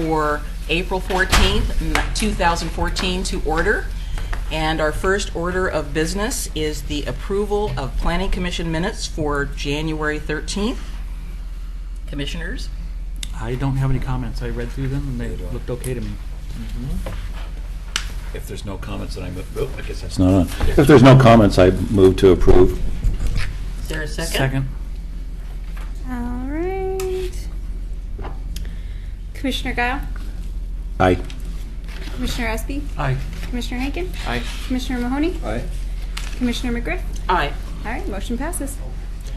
for April 14th, 2014 to order. And our first order of business is the approval of Planning Commission minutes for January 13th. Commissioners? I don't have any comments. I read through them and they looked okay to me. If there's no comments, then I move. Oh, I guess that's not on. If there's no comments, I move to approve. Is there a second? Second. All right. Commissioner Guile? Aye. Commissioner Espy? Aye. Commissioner Hankin? Aye. Commissioner Commissioner Mahoney? Aye. Commissioner McGriff? Aye. All right, motion passes.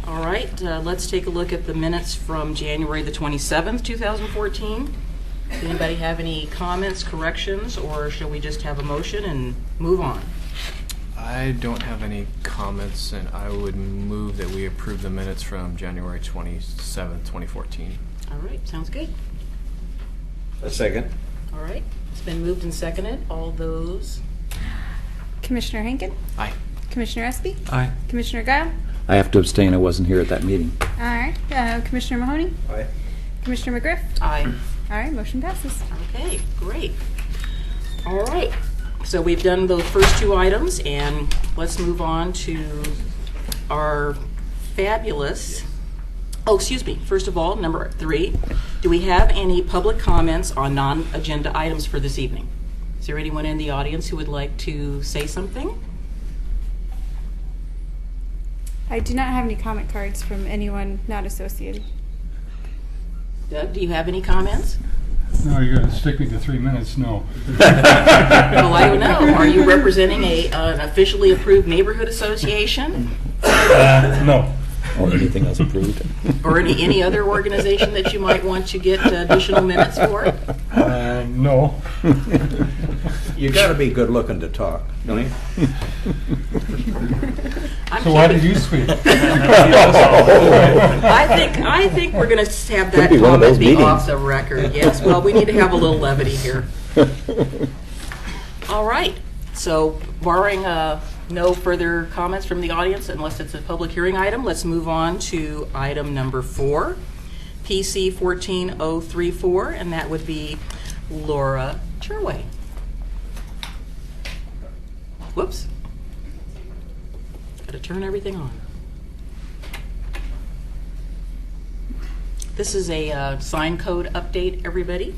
All right, let's take a look at the minutes from January the 27th, 2014. Does anybody have any comments, corrections, or shall we just have a motion and move on? I don't have any comments, and I would move that we approve the minutes from January 27th, 2014. All right, sounds good. A second. All right, it's been moved and seconded. All those? Commissioner Hankin? Aye. Commissioner Espy? Aye. Commissioner Guile? I have to abstain. I wasn't here at that meeting. All right. Commissioner Mahoney? Aye. Commissioner McGriff? Aye. All right, motion passes. Okay, great. All right, so we've done those first two items, and let's move on to our fabulous, excuse me, first of all, number 3, do we have any public comments on non-agenda items for this evening? Is there anyone in the audience who would like to say something? I do not have any comment cards from anyone not associated. Doug, do you have any comments? No, you're going to stick me to 3 minutes? No. Well, I don't know. Are you representing an officially approved neighborhood association? No. Or anything else approved? Or any other organization that you might want to get additional minutes for? No. You got to be good looking to talk, don't you? So why did you speak? I think we're going to have that Could be one of comment those be meetings. off the record. Yes, well, we need to have a little levity here. All right. So barring no further comments from the audience, unless it's a public hearing item, let's move on to item number 4, PC 14034, and that would be Laura Cherway. Whoops. Got to turn everything on. This is a sign code update, everybody.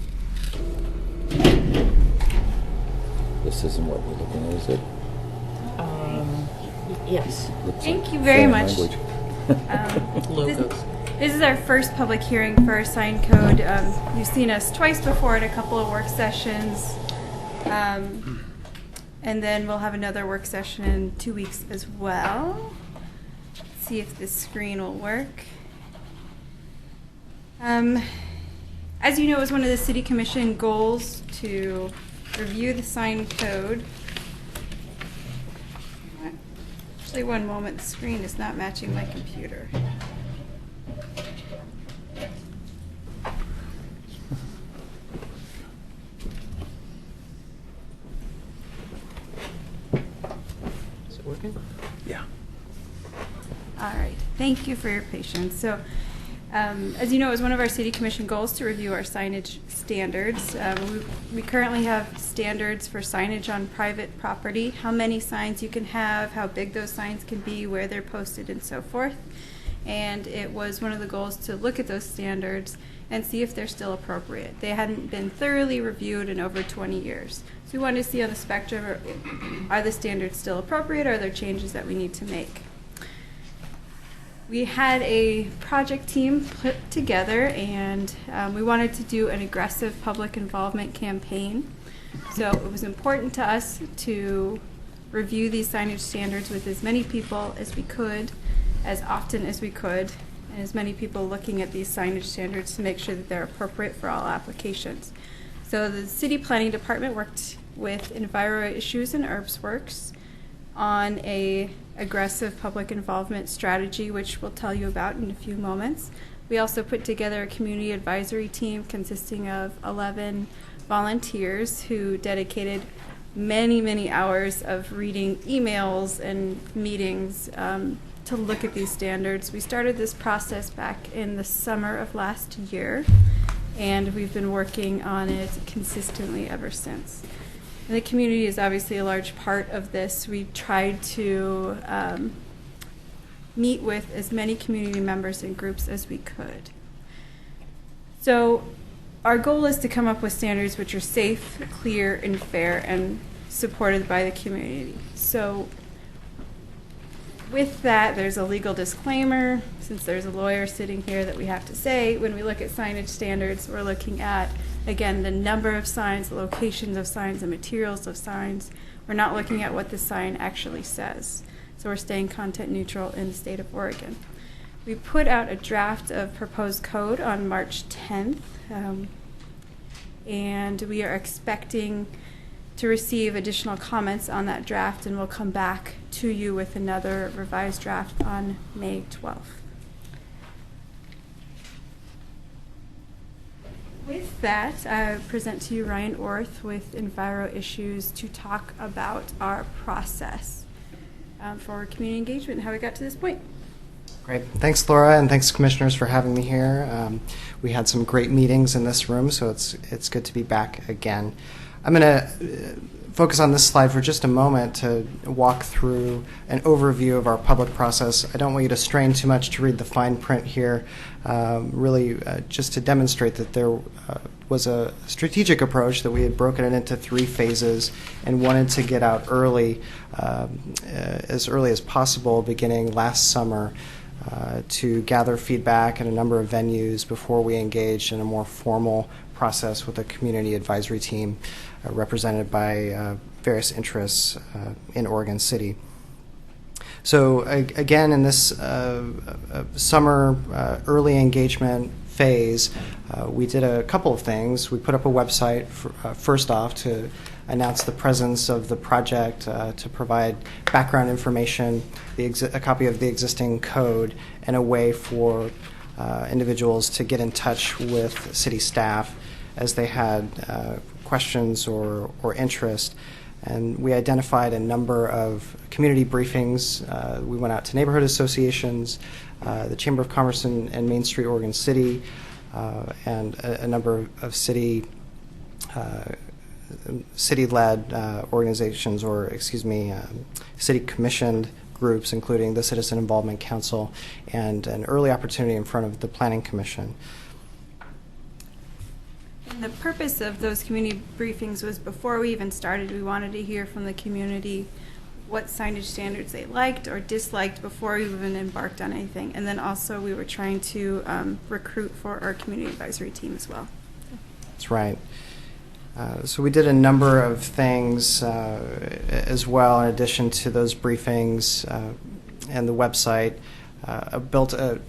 This isn't what we're looking at, is it? Yes. Looks Thank like you very foreign much. language. Logos. This is our first public hearing for our sign code. You've seen us twice before at a couple of work sessions. And then we'll have another work session in 2 weeks as well. Let's see if this screen will work. As you know, it was one of the City Commission goals to review the sign code. Actually, one moment, the screen is not matching my computer. Is it working? Yeah. All right, thank you for your patience. So, as you know, it was one of our City Commission goals to review our signage standards. We currently have standards for signage on private property, how many signs you can have, how big those signs can be, where they're posted, and so forth. And it was one of the goals to look at those standards and see if they're still appropriate. They hadn't been thoroughly reviewed in over 20 years. So we wanted to see on the spectrum, are the standards still appropriate, or are there changes that we need to make? We had a project team put together, and we wanted to do an aggressive public involvement campaign. So it was important to us to review these signage standards with as many people as we could, as often as we could, and as many people looking at these signage standards to make sure that they're appropriate for all applications. So the City Planning Department worked with Enviro Issues and UrbsWorks on a aggressive public involvement strategy, which we'll tell you about in a few moments. We also put together a community advisory team consisting of 11 volunteers who dedicated many hours of reading emails and meetings to look at these standards. We started this process back in the summer of last year, and we've been working on it consistently ever since. And the community is obviously a large part of this. We tried to meet with as many community members and groups as we could. So our goal is to come up with standards which are safe, clear, and fair, and supported by the community. So with that, there's a legal disclaimer, since there's a lawyer sitting here, that we have to say when we look at signage standards, we're looking at, again, the number of signs, the locations of signs, the materials of signs. We're not looking at what the sign actually says. So we're staying content neutral in the state of Oregon. We put out a draft of proposed code on March 10th, and we are expecting to receive additional comments on that draft, and we'll come back to you with another revised draft on May 12th. With that, I present to you Ryan Orth with Enviro Issues to talk about our process for community engagement and how we got to this point. Great. Thanks, Laura, and thanks, commissioners, for having me here. We had some great meetings in this room, so it's good to be back again. I'm going to focus on this slide for just a moment to walk through an overview of our public process. I don't want you to strain too much to read the fine print here, really just to demonstrate that there was a strategic approach, that we had broken it into 3 phases and wanted to get out early as possible beginning last summer to gather feedback at a number of venues before we engaged in a more formal process with a community advisory team represented by various interests in Oregon City. So again, in this summer early engagement phase, we did a couple of things. We put up a website first off to announce the presence of the project, to provide background information, a copy of the existing code, and a way for individuals to get in touch with city staff as they had questions or interest. And we identified a number of community briefings. We went out to neighborhood associations, the Chamber of Commerce and Main Street Oregon City, and a number of city-led organizations, or city-commissioned groups, including the Citizen Involvement Council, and an early opportunity in front of the Planning Commission. And the purpose of those community briefings was, before we even started, we wanted to hear from the community what signage standards they liked or disliked before we even embarked on anything. And then also we were trying to recruit for our community advisory team as well. That's right. So we did a number of things as well in addition to those briefings and the website. Built a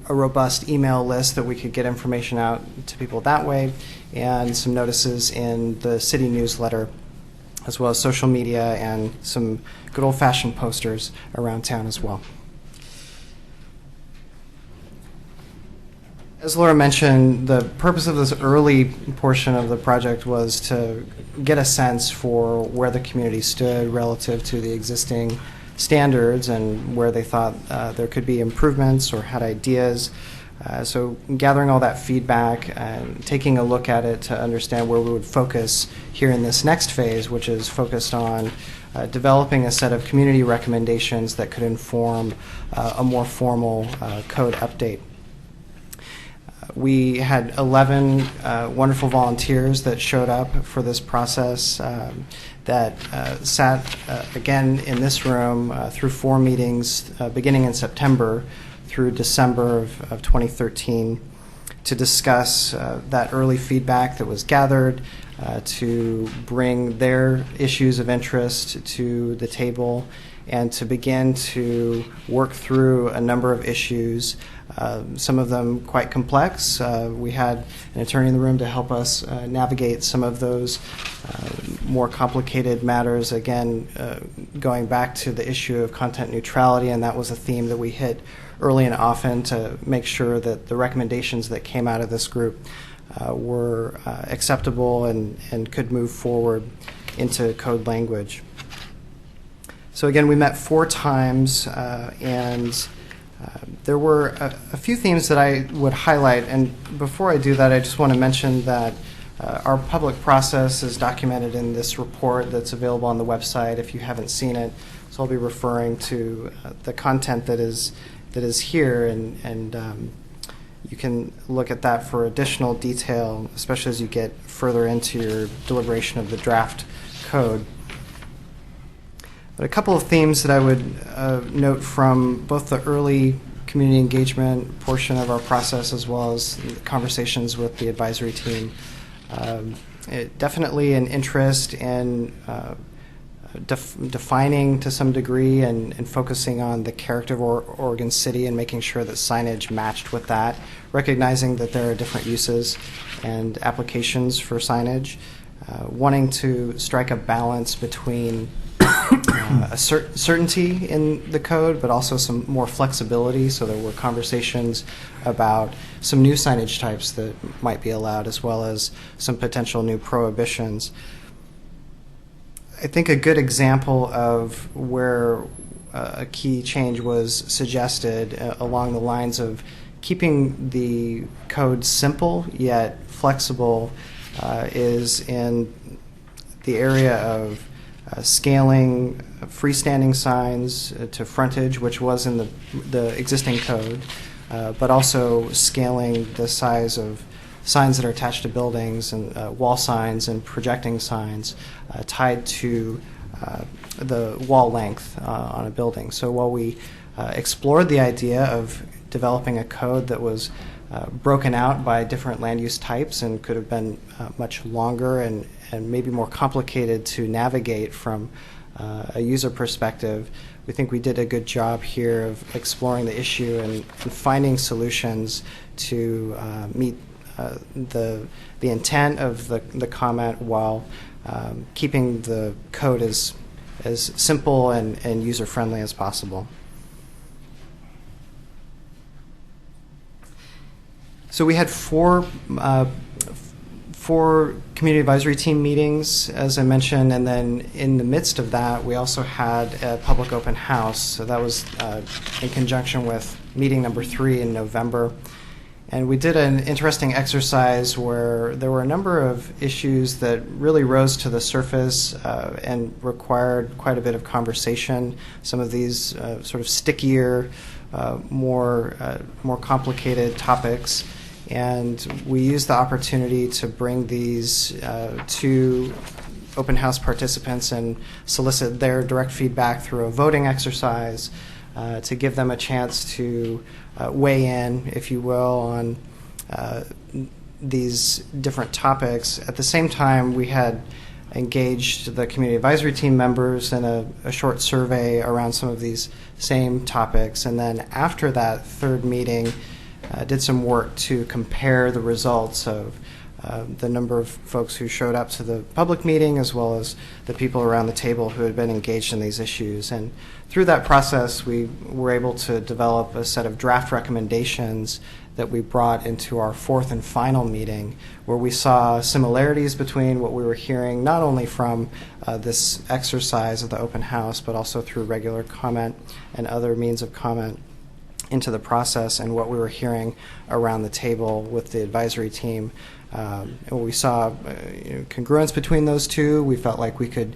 robust email list that we could get information out to people that way, and some notices in the city newsletter, as well as social media and some good old-fashioned posters around town as well. As Laura mentioned, the purpose of this early portion of the project was to get a sense for where the community stood relative to the existing standards and where they thought there could be improvements or had ideas. So gathering all that feedback and taking a look at it to understand where we would focus here in this next phase, which is focused on developing a set of community recommendations that could inform a more formal code update. We had 11 wonderful volunteers that showed up for this process that sat again in this room through 4 meetings beginning in September through December of 2013 to discuss that early feedback that was gathered, to bring their issues of interest to the table, and to begin to work through a number of issues, some of them quite complex. We had an attorney in the room to help us navigate some of those more complicated matters, again, going back to the issue of content neutrality, and that was a theme that we hit early and often to make sure that the recommendations that came out of this group were acceptable and could move forward into code language. So again, we met 4 times and There were a few themes that I would highlight, and before I do that, I just want to mention that our public process is documented in this report that's available on the website if you haven't seen it. So I'll be referring to the content that is here, and you can look at that for additional detail, especially as you get further into your deliberation of the draft code. But a couple of themes that I would note from both the early community engagement portion of our process as well as conversations with the advisory team. Definitely an interest in defining to some degree and focusing on the character of Oregon City and making sure that signage matched with that, recognizing that there are different uses and applications for signage, wanting to strike a balance between a certainty in the code, but also some more flexibility. So there were conversations about some new signage types that might be allowed, as well as some potential new prohibitions. I think a good example of where a key change was suggested along the lines of keeping the code simple yet flexible is in the area of scaling freestanding signs to frontage, which was in the existing code, but also scaling the size of signs that are attached to buildings and wall signs and projecting signs tied to the wall length on a building. So while we explored the idea of developing a code that was broken out by different land use types and could have been much longer and maybe more complicated to navigate from a user perspective, we think we did a good job here of exploring the issue and finding solutions to meet the intent of the comment while keeping the code as simple and user-friendly as possible. So we had four community advisory team meetings, as I mentioned, and then in the midst of that, we also had a public open house. So that was in conjunction with meeting number 3 in November. And we did an interesting exercise where there were a number of issues that really rose to the surface and required quite a bit of conversation. Some of these sort of stickier, more complicated topics. And we used the opportunity to bring these to open house participants and solicit their direct feedback through a voting exercise to give them a chance to weigh in, if you will, on these different topics. At the same time, we had engaged the community advisory team members in a short survey around some of these same topics. And then after that third meeting, did some work to compare the results of the number of folks who showed up to the public meeting as well as the people around the table who had been engaged in these issues. And through that process, we were able to develop a set of draft recommendations that we brought into our fourth and final meeting, where we saw similarities between what we were hearing not only from this exercise of the open house, but also through regular comment and other means of comment into the process, and what we were hearing around the table with the advisory team. And we saw congruence between those two. We felt like we could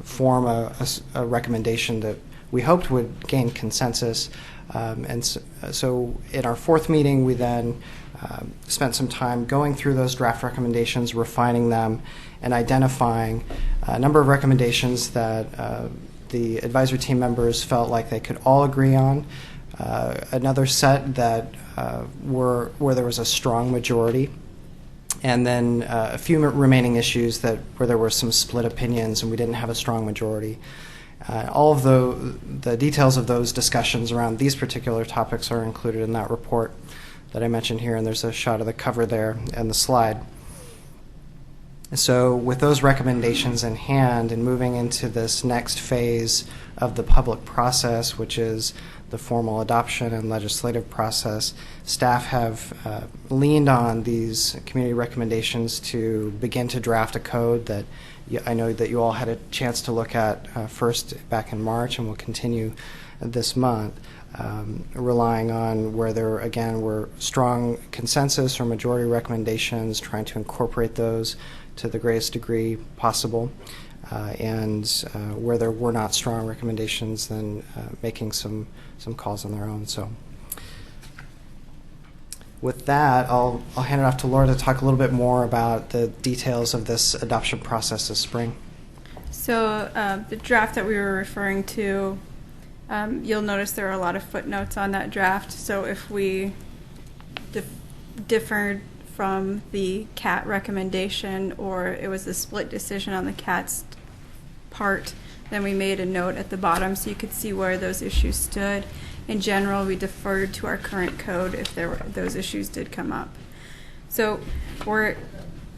form a recommendation that we hoped would gain consensus. And so in our fourth meeting, we then spent some time going through those draft recommendations, refining them, and identifying a number of recommendations that the advisory team members felt like they could all agree on. Another set that where there was a strong majority, and then a few remaining issues where there were some split opinions and we didn't have a strong majority. All of the details of those discussions around these particular topics are included in that report that I mentioned here, and there's a shot of the cover there and the slide. So with those recommendations in hand and moving into this next phase of the public process, which is the formal adoption and legislative process, staff have leaned on these community recommendations to begin to draft a code that I know that you all had a chance to look at first back in March, and will continue this month, relying on where there, again, were strong consensus or majority recommendations, trying to incorporate those to the greatest degree possible, and where there were not strong recommendations, then making some calls on their own. So with that, I'll hand it off to Laura to talk a little bit more about the details of this adoption process this spring. So the draft that we were referring to, you'll notice there are a lot of footnotes on that draft. So if we differed from the CAT recommendation, or it was a split decision on the CAT's part, then we made a note at the bottom so you could see where those issues stood. In general, we deferred to our current code if those issues did come up. So we're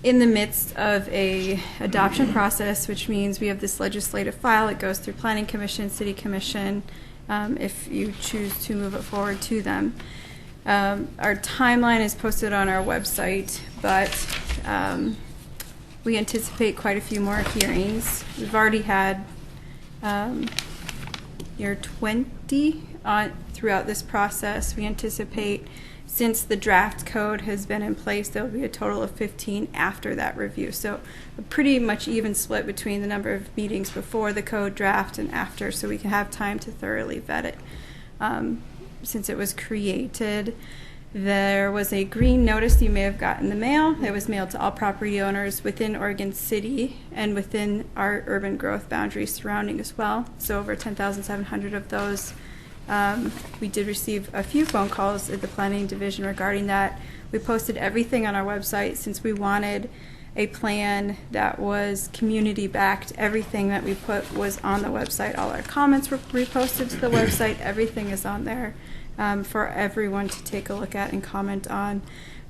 in the midst of a adoption process, which means we have this legislative file. It goes through Planning Commission, City Commission, if you choose to move it forward to them. Our timeline is posted on our website, but we anticipate quite a few more hearings. We've already had 20 throughout this process. We anticipate, since the draft code has been in place, there will be a total of 15 after that review. So a pretty much even split between the number of meetings before the code draft and after, so we can have time to thoroughly vet it. Since it was created, there was a green notice you may have gotten in the mail. It was mailed to all property owners within Oregon City and within our urban growth boundaries surrounding as well. So over 10,700 of those. We did receive a few phone calls at the planning division regarding that. We posted everything on our website since we wanted a plan that was community-backed. Everything that we put was on the website. All our comments were reposted to the website. Everything is on there for everyone to take a look at and comment on.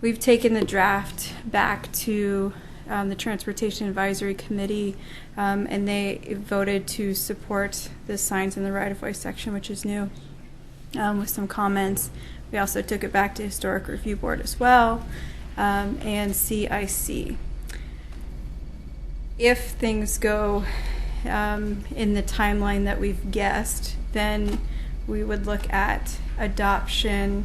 We've taken the draft back to the Transportation Advisory Committee, and they voted to support the signs in the right-of-way section, which is new, with some comments. We also took it back to Historic Review Board as well, and CIC. If things go in the timeline that we've guessed, then we would look at adoption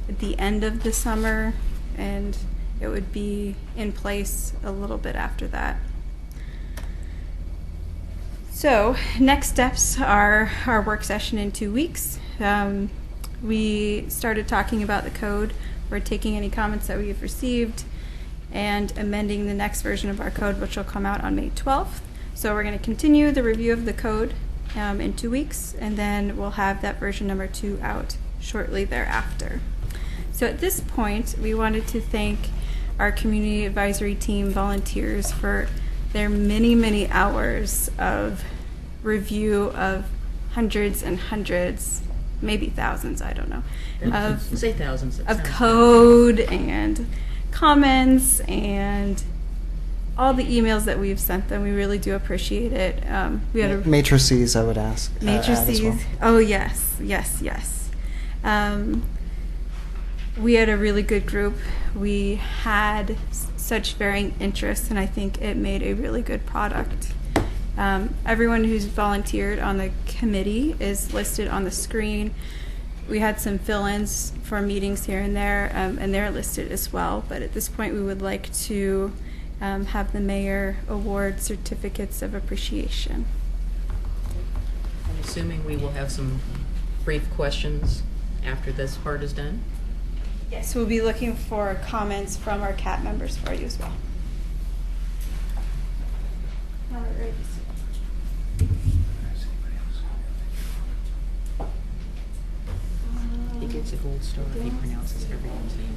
at the end of the summer, and it would be in place a little bit after that. So next steps are our work session in 2 weeks. We started talking about the code. We're taking any comments that we've received and amending the next version of our code, which will come out on May 12th. So we're going to continue the review of the code in 2 weeks, and then we'll have that version number 2 out shortly thereafter. So at this point, we wanted to thank our community advisory team volunteers for their many, many hours of review of hundreds and hundreds, maybe thousands, I don't know, Say thousands. of code and comments and all the emails that we've sent them. We really do appreciate it. We had a Matrices, I would ask. add as matrices. well. Oh yes, yes, yes. We had a really good group. We had such varying interests, and I think it made a really good product. Everyone who's volunteered on the committee is listed on the screen. We had some fill-ins for meetings here and there, and they're listed as well. But at this point, we would like to have the mayor award certificates of appreciation. I'm assuming we will have some brief questions after this part is done. Yes, we'll be looking for comments from our CAT members for you as well. All right. He gets a gold star if he pronounces everyone's name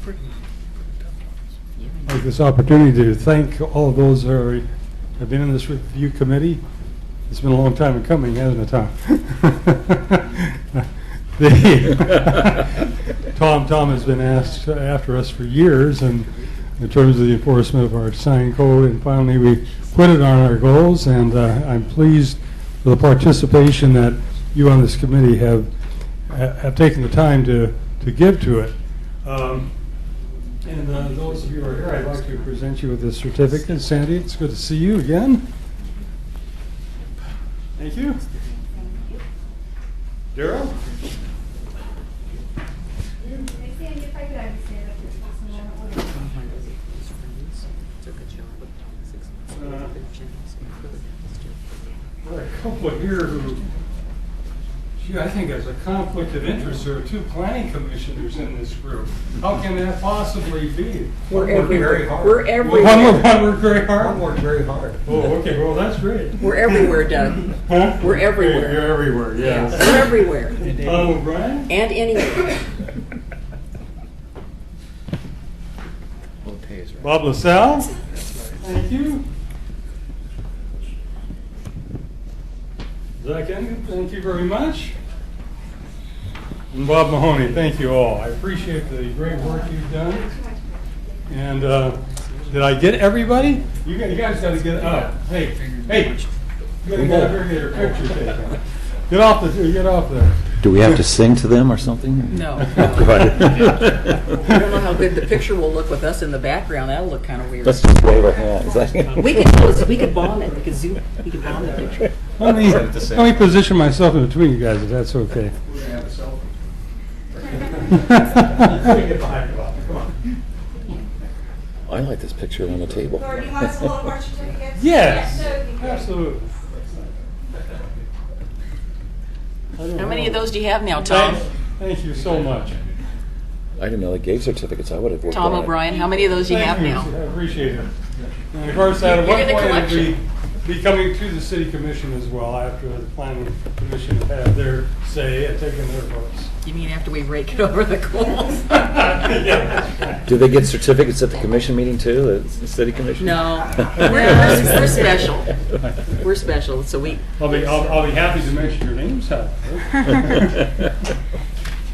correctly. Yeah, I I'd know. like this opportunity to thank all of those that have been in this review committee. It's been a long time in coming, hasn't it, Tom? Tom has been asked after us for years, and in terms of the enforcement of our sign code, and finally we put it on our goals, and I'm pleased with the participation that you on this committee have taken the time to give to it. And those of you who are here, I'd like to present you with this certificate. Sandy, it's good to see you again. Thank you. There are a couple here who, gee, I think there's a conflict of interest. There are two planning commissioners in this group. How can that possibly be? We're everywhere. We're One everywhere. worked very hard? One worked very hard. Oh, okay, well, that's great. We're everywhere, Doug. Huh? We're everywhere. You're everywhere, yes. We're everywhere. Tom O'Brien? And anywhere. Well, it pays, right? Bob LaSalle? Thank you. Zach Engen, thank you very much. And Bob Mahoney, thank you all. I appreciate the great work you've done. And did I get everybody? You guys got to get up. Hey, you got to get up here and get your picture taken. Get off there. Do we have to sing to them or something? No. Go ahead. I don't know how good the picture will look with us in the background. That'll look kind of weird. Let's just wave our hands. We could bomb it. We could bomb the picture. Let me position myself in between you guys, if that's okay. I like this picture on the table. Laura, do you want us to load birth certificates? Yes, Yes. absolutely. How many of those do you have now, Tom? Thank you so much. I didn't know they gave certificates. I would have worked Tom on it. O'Brien, how many of those do you have Thank now? I appreciate it. And of course, at You're one in the point, it'll collection. be coming to the city commission as well, after the planning commission have had their say and taken their votes. You mean after we rake it over the coals? Do they get certificates at the commission meeting too, the city commission? No. We're special. We're special, so we, I'll be happy to mention your names, however.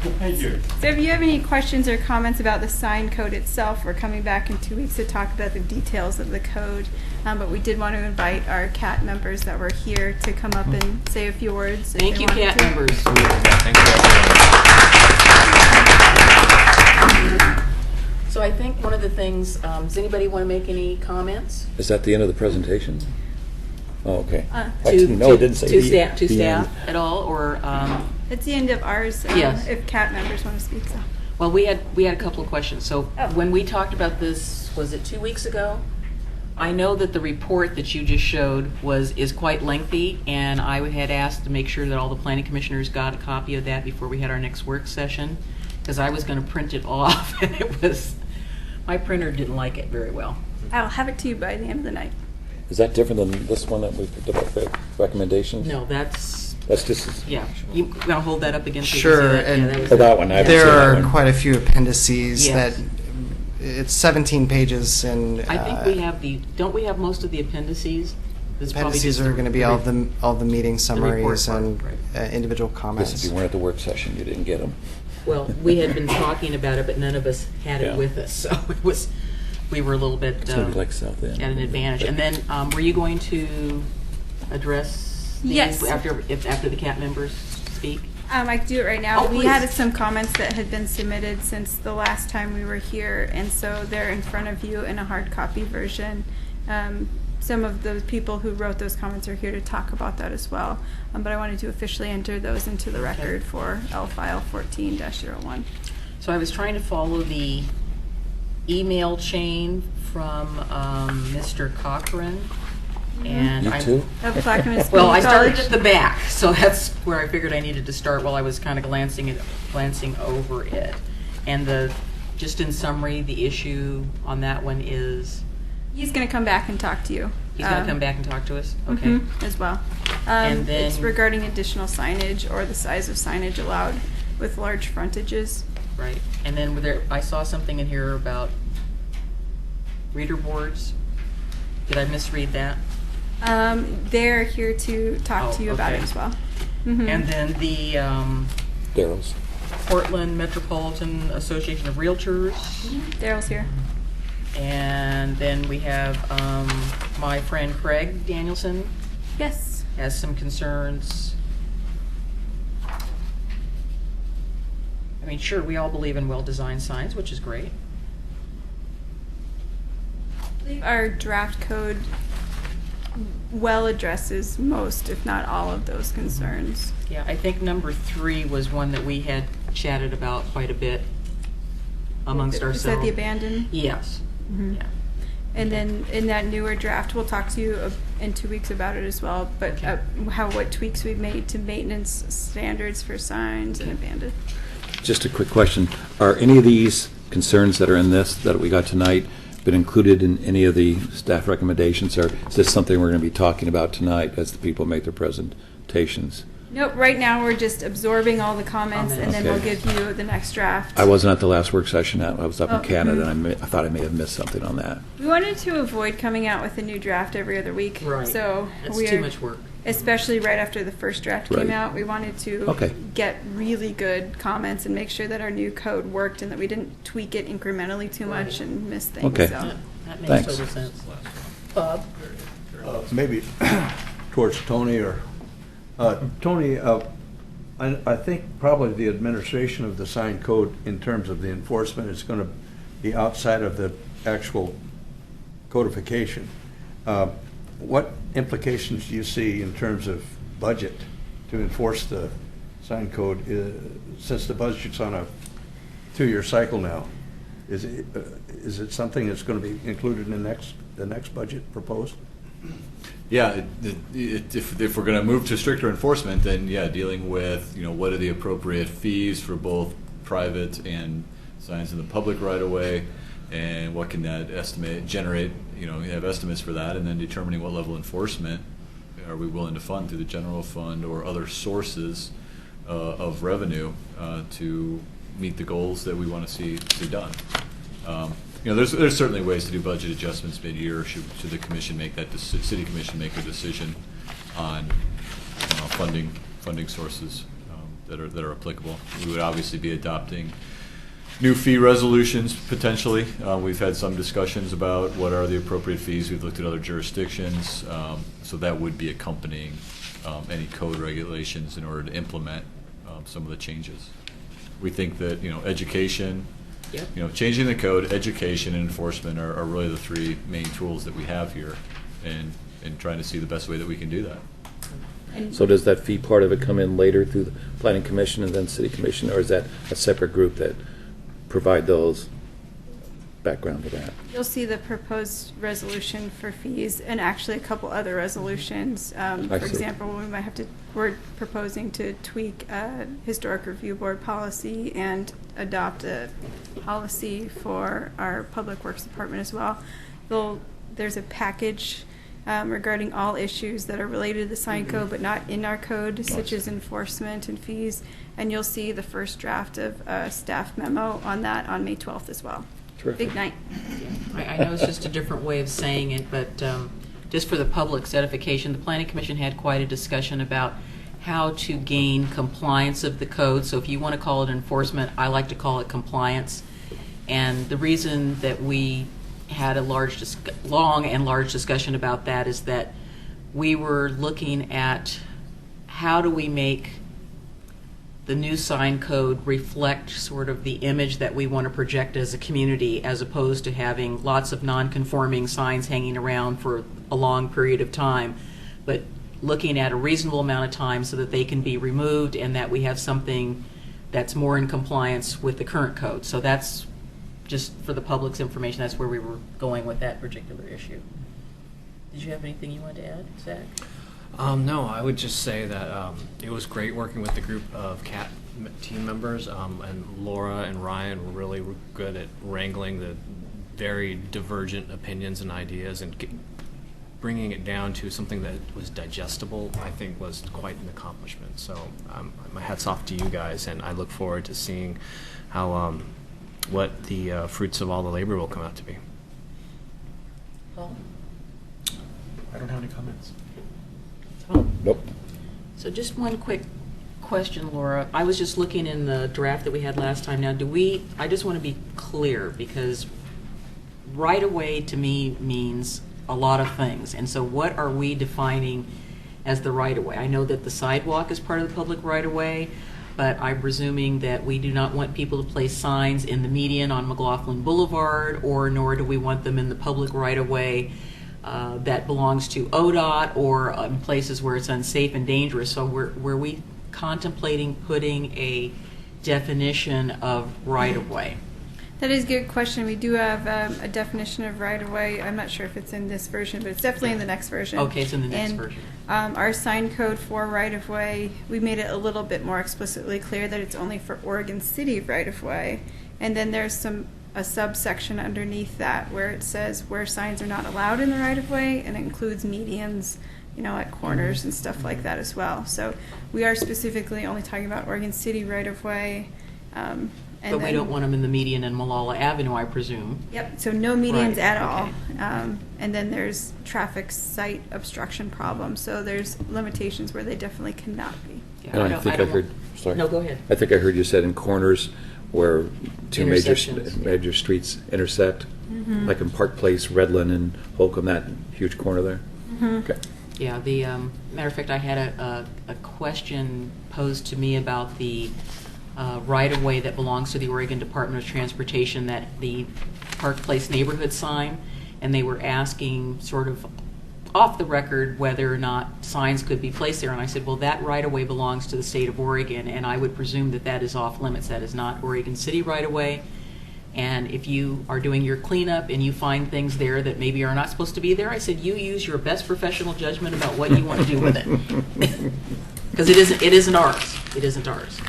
Thank you. So if you have any questions or comments about the sign code itself, we're coming back in 2 weeks to talk about the details of the code. But we did want to invite our CAT members that were here to come up and say a few words. if thank they you, wanted CAT to. members. Thank you, everyone. So I think one of the things, does anybody want to make any comments? Is that the end of the presentation? Oh, okay. To it didn't say to the- staff, to the staff end. at all, or, It's the end of ours. Yes. If CAT members want to speak, so. well, we had a couple of questions. So Oh. when we talked about this, was it 2 weeks ago? I know that the report that you just showed is quite lengthy, and I had asked to make sure that all the planning commissioners got a copy of that before we had our next work session, because I was going to print it off, and my printer didn't like it very well. I'll have it to you by the end of the night. Is that different than this one that we picked up, the recommendations? No, that's, That's just, yeah. You want to hold that up again? so you can see Sure, that? and Yeah, that was for it. that one, I haven't There seen that are one. quite a few appendices Yes. that, it's 17 pages, and I think we have don't we have most of the appendices? It's probably appendices just are going to be all the meeting report summaries part, and right. individual Guess if comments. you weren't at the work session, you didn't get them. Well, we had been talking about it, but none of us had it Yeah. with us, so we were a little bit It's gonna be like South End. at an advantage. And then, were you going to address these Yes. after the CAT members speak? I can do it right now. Oh, We please. had some comments that had been submitted since the last time we were here, and so they're in front of you in a hard copy version. Some of the people who wrote those comments are here to talk about that as well. But I wanted to officially enter those into the record for L file 14-01. So I was trying to follow the email chain from Mr. Cochran, and You I too? Of Clackamas Well, I Community started College. at the back, so that's where I figured I needed to start while I was kind of glancing over it. And just in summary, the issue on that one is, He's going to come back and talk to you. he's going to come back and talk to us? Okay. As well. And then- It's regarding additional signage or the size of signage allowed with large frontages. Right. And then I saw something in here about reader boards. Did I misread that? They're here to talk Oh, to you about it okay. as well. Mhm. And then the Daryl's. Portland Metropolitan Association of Realtors. Daryl's here. And then we have my friend Craig Danielson Yes. has some concerns. I mean, sure, we all believe in well-designed signs, which is great. Our draft code well addresses most, if not all, of those concerns. Yeah, I think number 3 was one that we had chatted about quite a bit amongst Is ourselves. that the abandoned? Yes. Mhm. Yeah. And then in that newer draft, we'll talk to you in 2 weeks about it as well, but what tweaks we've made to maintenance standards for signs and abandoned. Just a quick question. Are any of these concerns that are in this, that we got tonight, been included in any of the staff recommendations, or is this something we're going to be talking about tonight as the people make their presentations? Nope, right now we're just absorbing all the comments, and then we'll Okay. give you the next draft. I wasn't at the last work session. I was up in Oh. Canada, and I thought I may have missed something on that. We wanted to avoid coming out with a new draft every other week. Right. So That's we're, too much work. especially right after the first draft Right. came out, we wanted to Okay. get really good comments and make sure that our new code worked and that we didn't tweak it incrementally too much and miss things. Okay. So. Yeah, that makes Thanks. total sense. Bob? Maybe towards Tony or, Tony, I think probably the administration of the sign code in terms of the enforcement is going to be outside of the actual codification. What implications do you see in terms of budget to enforce the sign code, since the budget's on a 2-year cycle now? Is it something that's going to be included in the next budget proposed? Yeah, if we're going to move to stricter enforcement, then yeah, dealing with, what are the appropriate fees for both private and signs in the public right of way, and what can that generate, you have estimates for that, and then determining what level of enforcement are we willing to fund through the general fund or other sources of revenue to meet the goals that we want to see done. There's certainly ways to do budget adjustments mid-year. Should the commission make that city commission make a decision on funding sources that are applicable. We would obviously be adopting new fee resolutions potentially. We've had some discussions about what are the appropriate fees. We've looked at other jurisdictions, so that would be accompanying any code regulations in order to implement some of the changes. We think that education. Yep. Changing the code, education, and enforcement are really the three main tools that we have here, and trying to see the best way that we can do that. So does that fee part of it come in later through the planning commission and then city commission, or is that a separate group that provide those background to that? You'll see the proposed resolution for fees and actually a couple other resolutions. For see. example, we're proposing to tweak a historic review board policy and adopt a policy for our public works department as well. There's a package regarding all issues that are related to the sign code but not in our code, such as enforcement and fees. And you'll see the first draft of a staff memo on that on May 12th as well. Terrific. Big night. I know it's just a different way of saying it, but just for the public's edification, the Planning Commission had quite a discussion about how to gain compliance of the code. So if you want to call it enforcement, I like to call it compliance. And the reason that we had a long and large discussion about that is that we were looking at how do we make the new sign code reflect sort of the image that we want to project as a community, as opposed to having lots of non-conforming signs hanging around for a long period of time, but looking at a reasonable amount of time so that they can be removed and that we have something that's more in compliance with the current code. So that's just for the public's information. That's where we were going with that particular issue. Did you have anything you wanted to add, Zach? No, I would just say that it was great working with the group of CAT team members, and Laura and Ryan were really good at wrangling the very divergent opinions and ideas and bringing it down to something that was digestible. I think was quite an accomplishment. So my hat's off to you guys, and I look forward to seeing how what the fruits of all the labor will come out to be. Paul? I don't have any comments. Nope. So just one quick question, Laura. I was just looking in the draft that we had last time. Now, I just want to be clear, because right away to me means a lot of things. And so what are we defining as the right of way? I know that the sidewalk is part of the public right of way, but I'm presuming that we do not want people to place signs in the median on McLaughlin Boulevard, or nor do we want them in the public right of way that belongs to ODOT, or in places where it's unsafe and dangerous. So were we contemplating putting a definition of right-of-way? That is a good question. We do have a definition of right-of-way. I'm not sure if it's in this version, but it's definitely in the next version. Okay, it's in the next And, version. Our sign code for right-of-way, we made it a little bit more explicitly clear that it's only for Oregon City right-of-way. And then there's a subsection underneath that where it says where signs are not allowed in the right-of-way, and it includes medians, at corners and stuff like that as well. So we are specifically only talking about Oregon City right-of-way. But we don't want them in the median and Malala Avenue, I presume. Yep, so no medians Right, at all. okay. And then there's traffic site obstruction problems, so there's limitations where they definitely cannot be. Yeah, And I don't- think I don't heard, want- sorry. No, go ahead. I think I heard you said in corners where two major, Intersections, yeah. major streets intersect, Mm-hmm. like in Park Place, Redland, and Holcomb, that huge corner there? Mm-hmm. Okay. Yeah, the, matter of fact, I had a question posed to me about the right-of-way that belongs to the Oregon Department of Transportation, that the Park Place neighborhood sign, and they were asking sort of off the record whether or not signs could be placed there. And I said, well, that right-of-way belongs to the state of Oregon, and I would presume that that is off limits. That is not Oregon City right-of-way. And if you are doing your cleanup and you find things there that maybe are not supposed to be there, I said, you use your best professional judgment about what you want to do with it. Because it isn't ours. It isn't ours,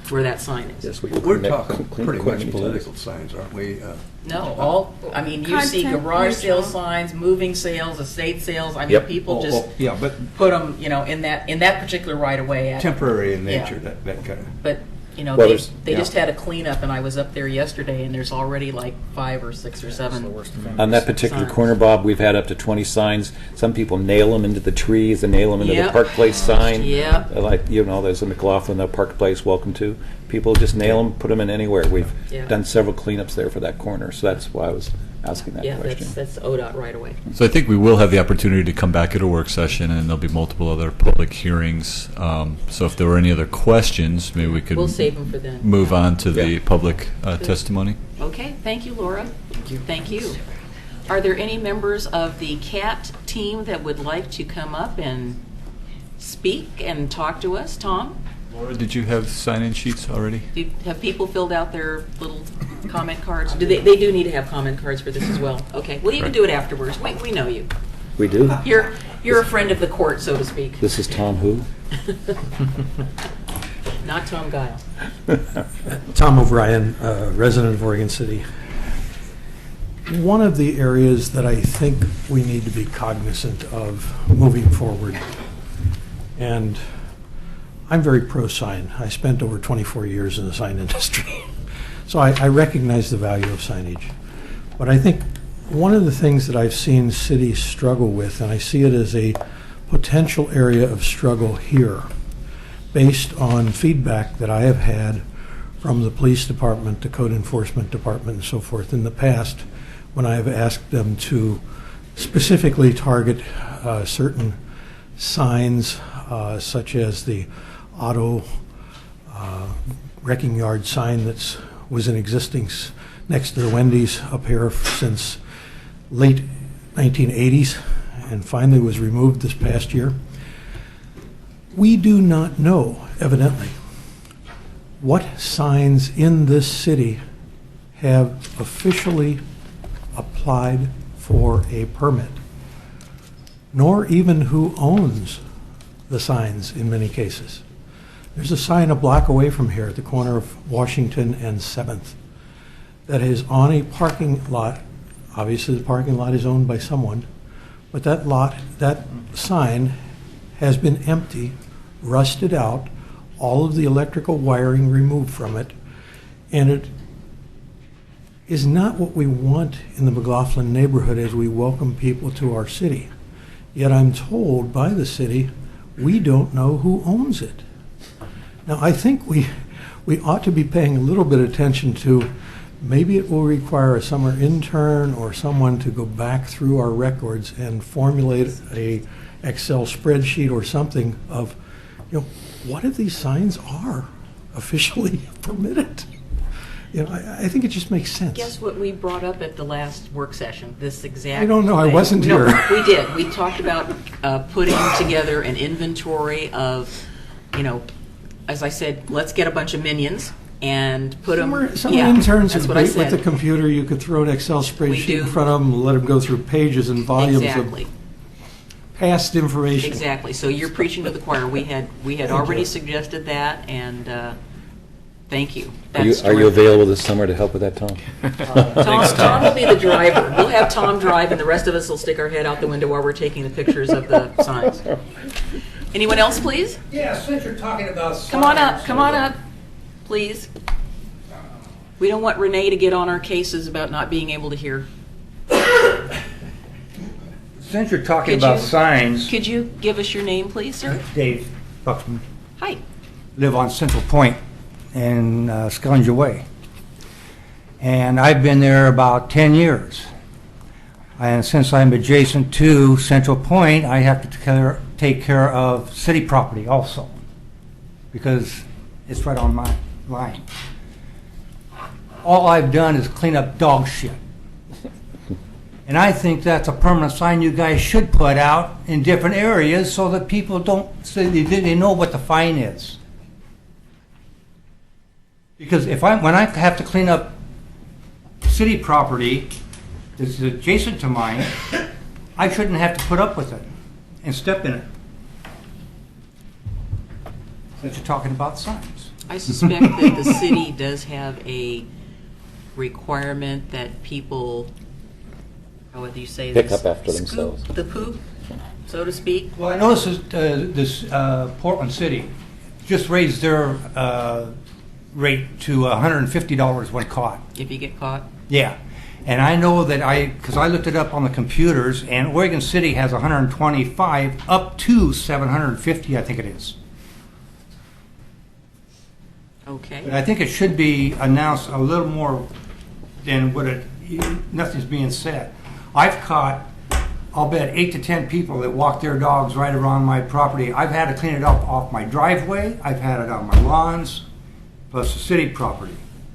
where that sign is. Yes, We're talking clean pretty corner much anytime. political signs, aren't we? No, you see Content garage sale neutral. signs, moving sales, estate sales. I mean, Yep. people just Yeah, but put them, in that particular right of way. temporary in Yeah. nature, that kind of. But Well, they there's- they yeah. just had a cleanup, and I was up there yesterday, and there's already like 5 or 6 or 7. On that particular Signs. corner, Bob, we've had up to 20 signs. Some people nail them into the trees and nail them into the Yep. Park Place sign. Yep. Like, there's a McLaughlin, Park Place, welcome to. People just nail them, put them in anywhere. We've Yeah. done several cleanups there for that corner, so that's why I was asking that Yeah, question. that's ODOT right away. So I think we will have the opportunity to come back at a work session, and there'll be multiple other public hearings. So if there were any other questions, maybe we could We'll save them for then. move on to the Yeah. public testimony. Okay, thank you, Laura. Thank you. Are there any members of the CAT team that would like to come up and speak and talk to us? Tom, Laura, did you have sign-in sheets already? have people filled out their little comment cards? They do need to have comment cards for this as well. Okay, well, you can do it afterwards. We know you. We do? You're a friend of the court, so to speak. This is Tom who? Not Tom Guile. Tom O'Brien, resident of Oregon City. One of the areas that I think we need to be cognizant of moving forward, and I'm very pro-sign. I spent over 24 years in the sign industry, so I recognize the value of signage. But I think one of the things that I've seen cities struggle with, and I see it as a potential area of struggle here, based on feedback that I have had from the police department, the code enforcement department, and so forth in the past, when I have asked them to specifically target certain signs, such as the auto wrecking yard sign that was in existence next to the Wendy's up here since late 1980s and finally was removed this past year. We do not know, evidently, what signs in this city have officially applied for a permit, nor even who owns the signs in many cases. There's a sign a block away from here at the corner of Washington and 7th that is on a parking lot. Obviously, the parking lot is owned by someone, but that sign has been empty, rusted out, all of the electrical wiring removed from it, and it is not what we want in the McLaughlin neighborhood as we welcome people to our city. Yet I'm told by the city, we don't know who owns it. Now, I think we ought to be paying a little bit of attention to maybe it will require a summer intern or someone to go back through our records and formulate a Excel spreadsheet or something of, what if these signs are officially permitted? I think it just makes sense. Guess what we brought up at the last work session? This exact. I don't know. I thing. wasn't No, here. We did. We talked about putting together an inventory of, as I said, let's get a bunch of minions and put them. Some interns that's are what I great with the said. computer. You could throw an Excel We spreadsheet do. in front of them, and let them go through pages and volumes Exactly. of past information. Exactly. So you're preaching to the choir. We had already suggested that, and thank you. Are you That's terrific. available this summer to help with that, Tom? Tom will be the driver. We'll have Tom drive, and the rest of us will stick our head out the window while we're taking the pictures of the signs. Anyone else, please? Yeah, since you're talking about Come on up. Come on up, please. We don't want Renee to get on our cases about not being able to hear. Since you're talking Could about you- signs, Could you give us your name, please, sir? Dave Buxman, Hi. live on Central Point in Scavenger Way. And I've been there about 10 years. And since I'm adjacent to Central Point, I have to take care of city property also, because it's right on my line. All I've done is clean up dog shit. And I think that's a permanent sign you guys should put out in different areas so that people don't, so they know what the fine is. Because when I have to clean up city property that's adjacent to mine, I shouldn't have to put up with it and step in it. Since you're talking about signs. I suspect that the city does have a requirement that people, how would you say Pick this? up after Scoop themselves. the poop, so to speak. Well, I noticed this Portland City just raised their rate to $150 when caught. If you get caught. Yeah. And I know that because I looked it up on the computers, and Oregon City has 125 up to 750, I think it is. But Okay. I think it should be announced a little more than nothing's being said. I've caught, I'll bet 8 to 10 people that walk their dogs right around my property. I've had to clean it up off my driveway. I've had it on my lawns, plus the city property.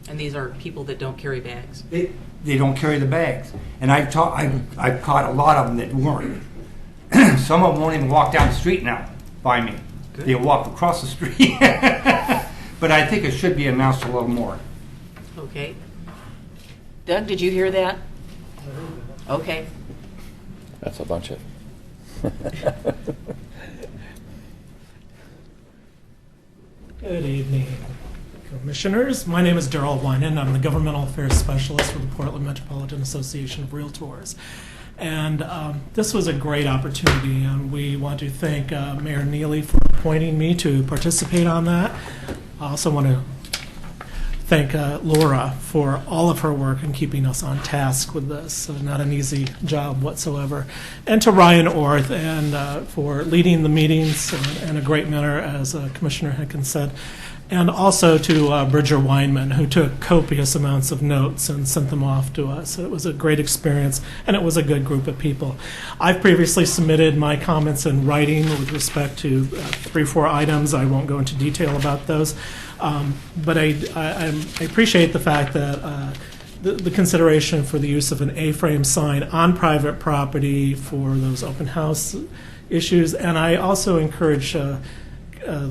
And these are people that don't carry bags. They don't carry the bags. And I've caught a lot of them that weren't. Some of them won't even walk down the street now by me. They walk across the street. But I think it should be announced a little more. Okay. Doug, did you hear that? Okay. That's a bunch of. Good evening, Commissioners. My name is Darrell Winan. I'm the Governmental Affairs Specialist for the Portland Metropolitan Association of Realtors. And this was a great opportunity, and we want to thank Mayor Neely for appointing me to participate on that. I also want to thank Laura for all of her work in keeping us on task with this. So not an easy job whatsoever. And to Ryan Orth and for leading the meetings in a great manner, as Commissioner Hickens said. And also to Bridger Weinman, who took copious amounts of notes and sent them off to us. It was a great experience, and it was a good group of people. I've previously submitted my comments in writing with respect to 3 or 4 items. I won't go into detail about those. But I appreciate the fact that the consideration for the use of an A-frame sign on private property for those open house issues. And I also encourage the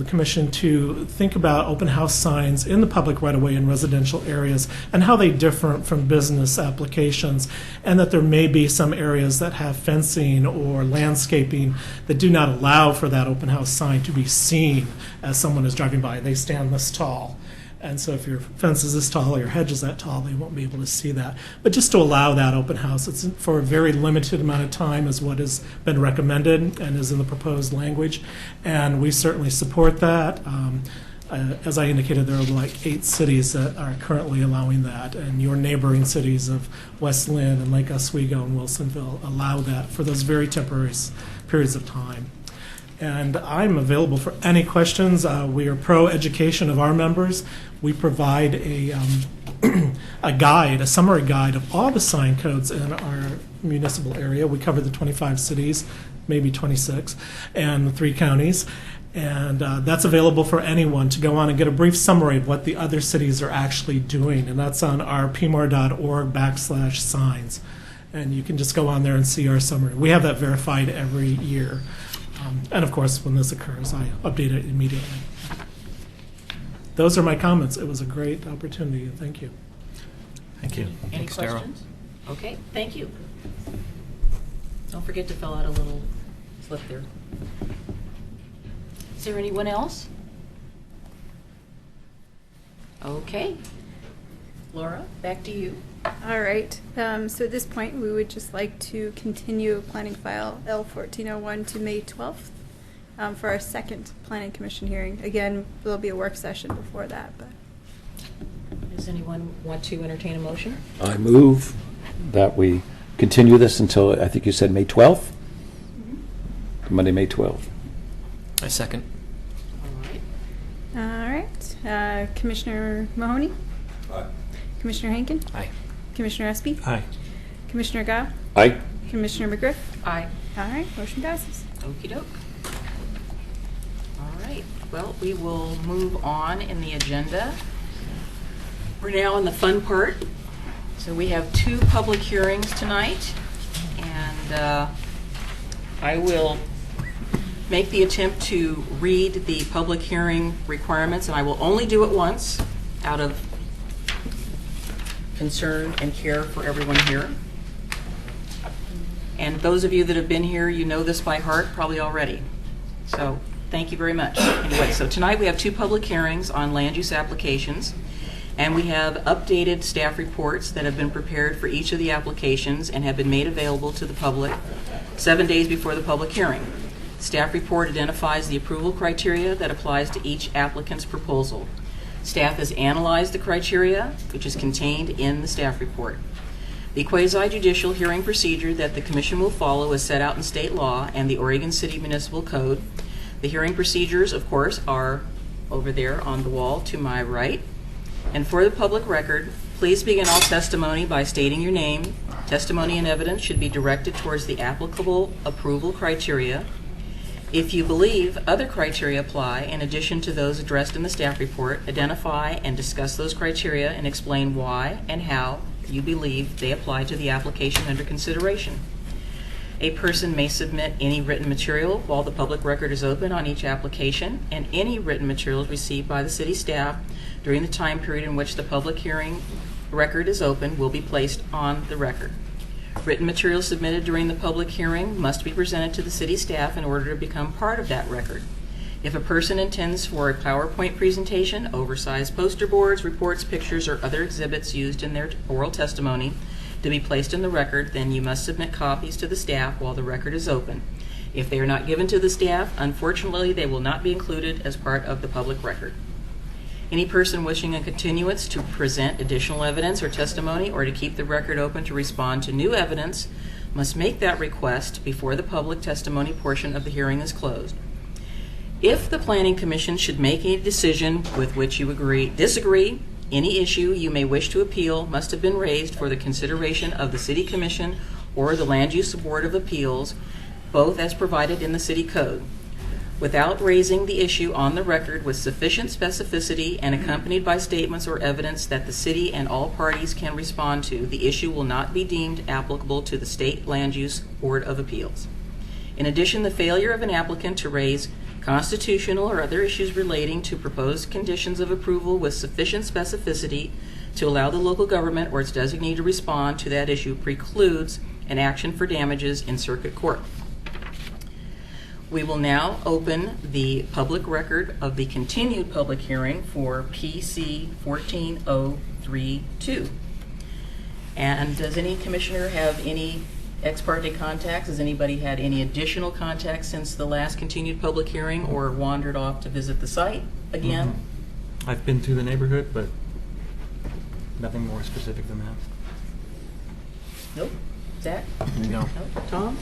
Commission to think about open house signs in the public right-of-way in residential areas and how they differ from business applications, and that there may be some areas that have fencing or landscaping that do not allow for that open house sign to be seen as someone is driving by. They stand this tall. And so if your fence is this tall or your hedge is that tall, they won't be able to see that. But just to allow that open house, it's for a very limited amount of time is what has been recommended and is in the proposed language. And we certainly support that. As I indicated, there are like 8 cities that are currently allowing that. And your neighboring cities of West Lynn and Lake Oswego and Wilsonville allow that for those very temporary periods of time. And I'm available for any questions. We are pro-education of our members. We provide a guide, a summary guide of all the sign codes in our municipal area. We cover the 25 cities, maybe 26, and the 3 counties. And that's available for anyone to go on and get a brief summary of what the other cities are actually doing. And that's on our pmar.org/signs. And you can just go on there and see our summary. We have that verified every year. And of course, when this occurs, I update it immediately. those are my comments. It was a great opportunity. Thank you. Thank you. Any Thanks, Darryl. questions? Okay, thank you. Don't forget to fill out a little slip there. Is there anyone else? Okay. Laura, back to you. All right. So at this point, we would just like to continue planning file L1401 to May 12th for our second planning commission hearing. Again, there'll be a work session before that, but. Does anyone want to entertain a motion? I move that we continue this until, I think you said May 12th? Monday, May 12th. I second. All right. All right. Commissioner Mahoney? Aye. Commissioner Henkin? Aye. Commissioner Espy? Aye. Commissioner Gao? Aye. Commissioner McGriff? Aye. All right, motion passes. Okey doke. All right, well, we will move on in the agenda. We're now in the fun part. So we have 2 public hearings tonight, and I will make the attempt to read the public hearing requirements, and I will only do it once out of concern and care for everyone here. And those of you that have been here, you know this by heart probably already. So thank you very much. Anyway, so tonight we have 2 public hearings on land use applications, and we have updated staff reports that have been prepared for each of the applications and have been made available to the public 7 days before the public hearing. Staff report identifies the approval criteria that applies to each applicant's proposal. Staff has analyzed the criteria, which is contained in the staff report. The quasi-judicial hearing procedure that the Commission will follow is set out in state law and the Oregon City Municipal Code. The hearing procedures, of course, are over there on the wall to my right. And for the public record, please begin all testimony by stating your name. Testimony and evidence should be directed towards the applicable approval criteria. If you believe other criteria apply in addition to those addressed in the staff report, identify and discuss those criteria and explain why and how you believe they apply to the application under consideration. A person may submit any written material while the public record is open on each application, and any written materials received by the city staff during the time period in which the public hearing record is open will be placed on the record. Written materials submitted during the public hearing must be presented to the city staff in order to become part of that record. If a person intends for a PowerPoint presentation, oversized poster boards, reports, pictures, or other exhibits used in their oral testimony to be placed in the record, then you must submit copies to the staff while the record is open. If they are not given to the staff, unfortunately, they will not be included as part of the public record. Any person wishing a continuance to present additional evidence or testimony or to keep the record open to respond to new evidence must make that request before the public testimony portion of the hearing is closed. If the Planning Commission should make a decision with which you disagree, any issue you may wish to appeal must have been raised for the consideration of the City Commission or the Land Use Board of Appeals, both as provided in the City Code. Without raising the issue on the record with sufficient specificity and accompanied by statements or evidence that the city and all parties can respond to, the issue will not be deemed applicable to the State Land Use Board of Appeals. In addition, the failure of an applicant to raise constitutional or other issues relating to proposed conditions of approval with sufficient specificity to allow the local government or its designee to respond to that issue precludes an action for damages in circuit court. We will now open the public record of the continued public hearing for PC 14032. And does any commissioner have any ex parte contacts? Has anybody had any additional contacts since the last continued public hearing or wandered off to visit the site again? I've been through the neighborhood, but nothing more specific than that. Nope. Zach? No. Nope. Tom?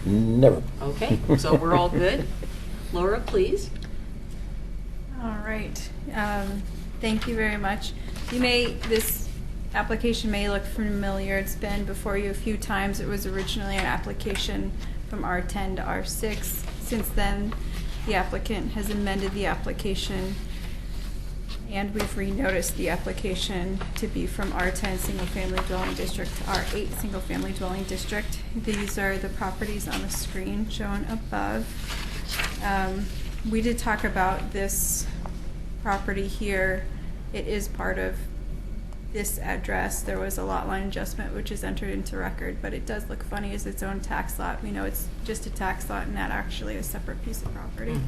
Never. Okay, so we're all good. Laura, please. All right. Thank you very much. This application may look familiar. It's been before you a few times. It was originally an application from R10 to R6. Since then, the applicant has amended the application, and we've renoticed the application to be from R10 Single Family Dwelling District to R8 Single Family Dwelling District. These are the properties on the screen shown above. We did talk about this property here, it is part of this address. There was a lot line adjustment which is entered into record, but it does look funny as its own tax lot. We know it's just a tax lot and not actually a separate piece of property.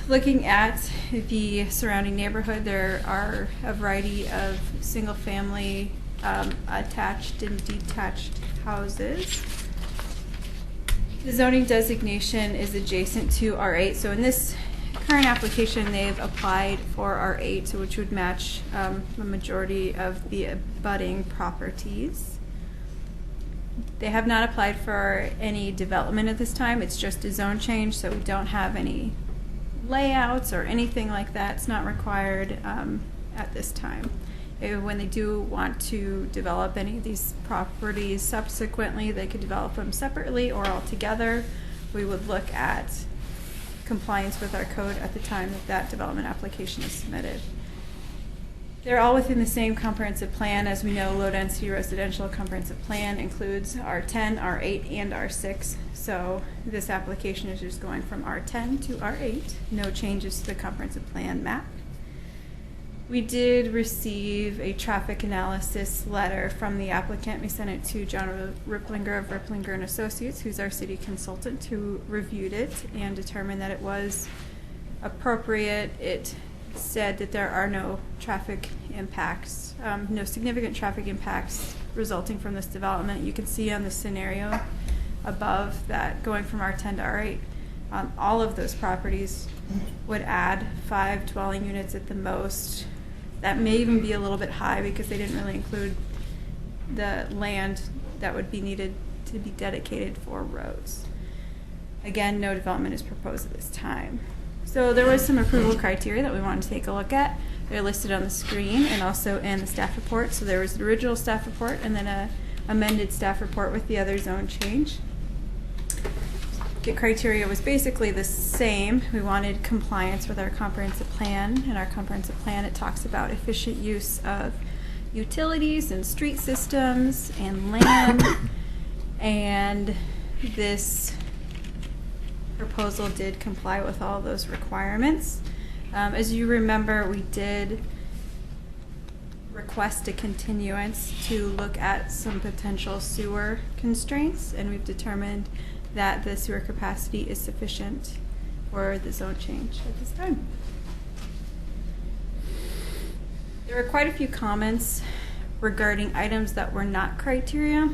Looking at the surrounding neighborhood, there are a variety of single-family attached and detached houses. The zoning designation is adjacent to R8, so in this current application, they've applied for R8, so which would match the majority of the abutting properties. They have not applied for any development at this time. It's just a zone change, so we don't have any layouts or anything like that. It's not required at this time. When they do want to develop any of these properties subsequently, they could develop them separately or all together. We would look at compliance with our code at the time that that development application is submitted. They're all within the same comprehensive plan. As we know, low-density residential comprehensive plan includes R10, R8, and R6. So this application is just going from R10 to R8. No changes to the comprehensive plan map. We did receive a traffic analysis letter from the applicant. We sent it to John Ripplinger of Ripplinger & Associates, who's our city consultant, who reviewed it and determined that it was appropriate. It said that there are no traffic impacts, no significant traffic impacts resulting from this development. You can see on the scenario above that going from R10 to R8, all of those properties would add 5 dwelling units at the most. That may even be a little bit high because they didn't really include the land that would be needed to be dedicated for roads. Again, no development is proposed at this time. So there was some approval criteria that we wanted to take a look at. They're listed on the screen and also in the staff report. So there was the original staff report and then a amended staff report with the other zone change. The criteria was basically the same. We wanted compliance with our comprehensive plan. In our comprehensive plan, it talks about efficient use of utilities and street systems and land. And this proposal did comply with all those requirements. As you remember, we did request a continuance to look at some potential sewer constraints, and we've determined that the sewer capacity is sufficient for the zone change at this time. There were quite a few comments regarding items that were not criteria,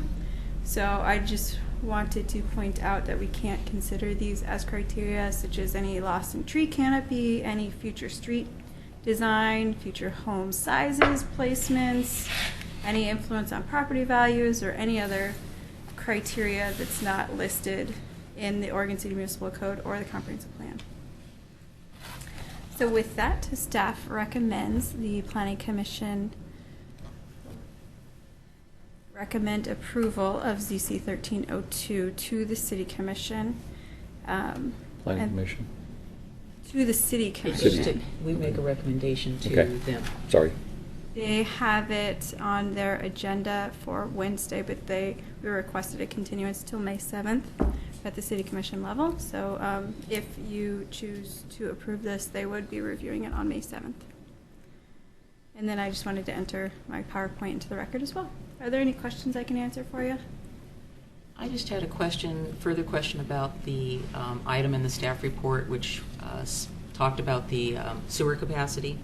so I just wanted to point out that we can't consider these as criteria, such as any loss in tree canopy, any future street design, future home sizes, placements, any influence on property values, or any other criteria that's not listed in the Oregon City Municipal Code or the Comprehensive Plan. So with that, staff recommends the Planning Commission recommend approval of ZC 1302 to the City Commission. Planning Commission? To the City Commission. We make a recommendation to them. Sorry. They have it on their agenda for Wednesday, but we requested a continuance till May 7th at the City Commission level. So if you choose to approve this, they would be reviewing it on May 7th. And then I just wanted to enter my PowerPoint into the record as well. Are there any questions I can answer for you? I just had a further question about the item in the staff report, which talked about the sewer capacity.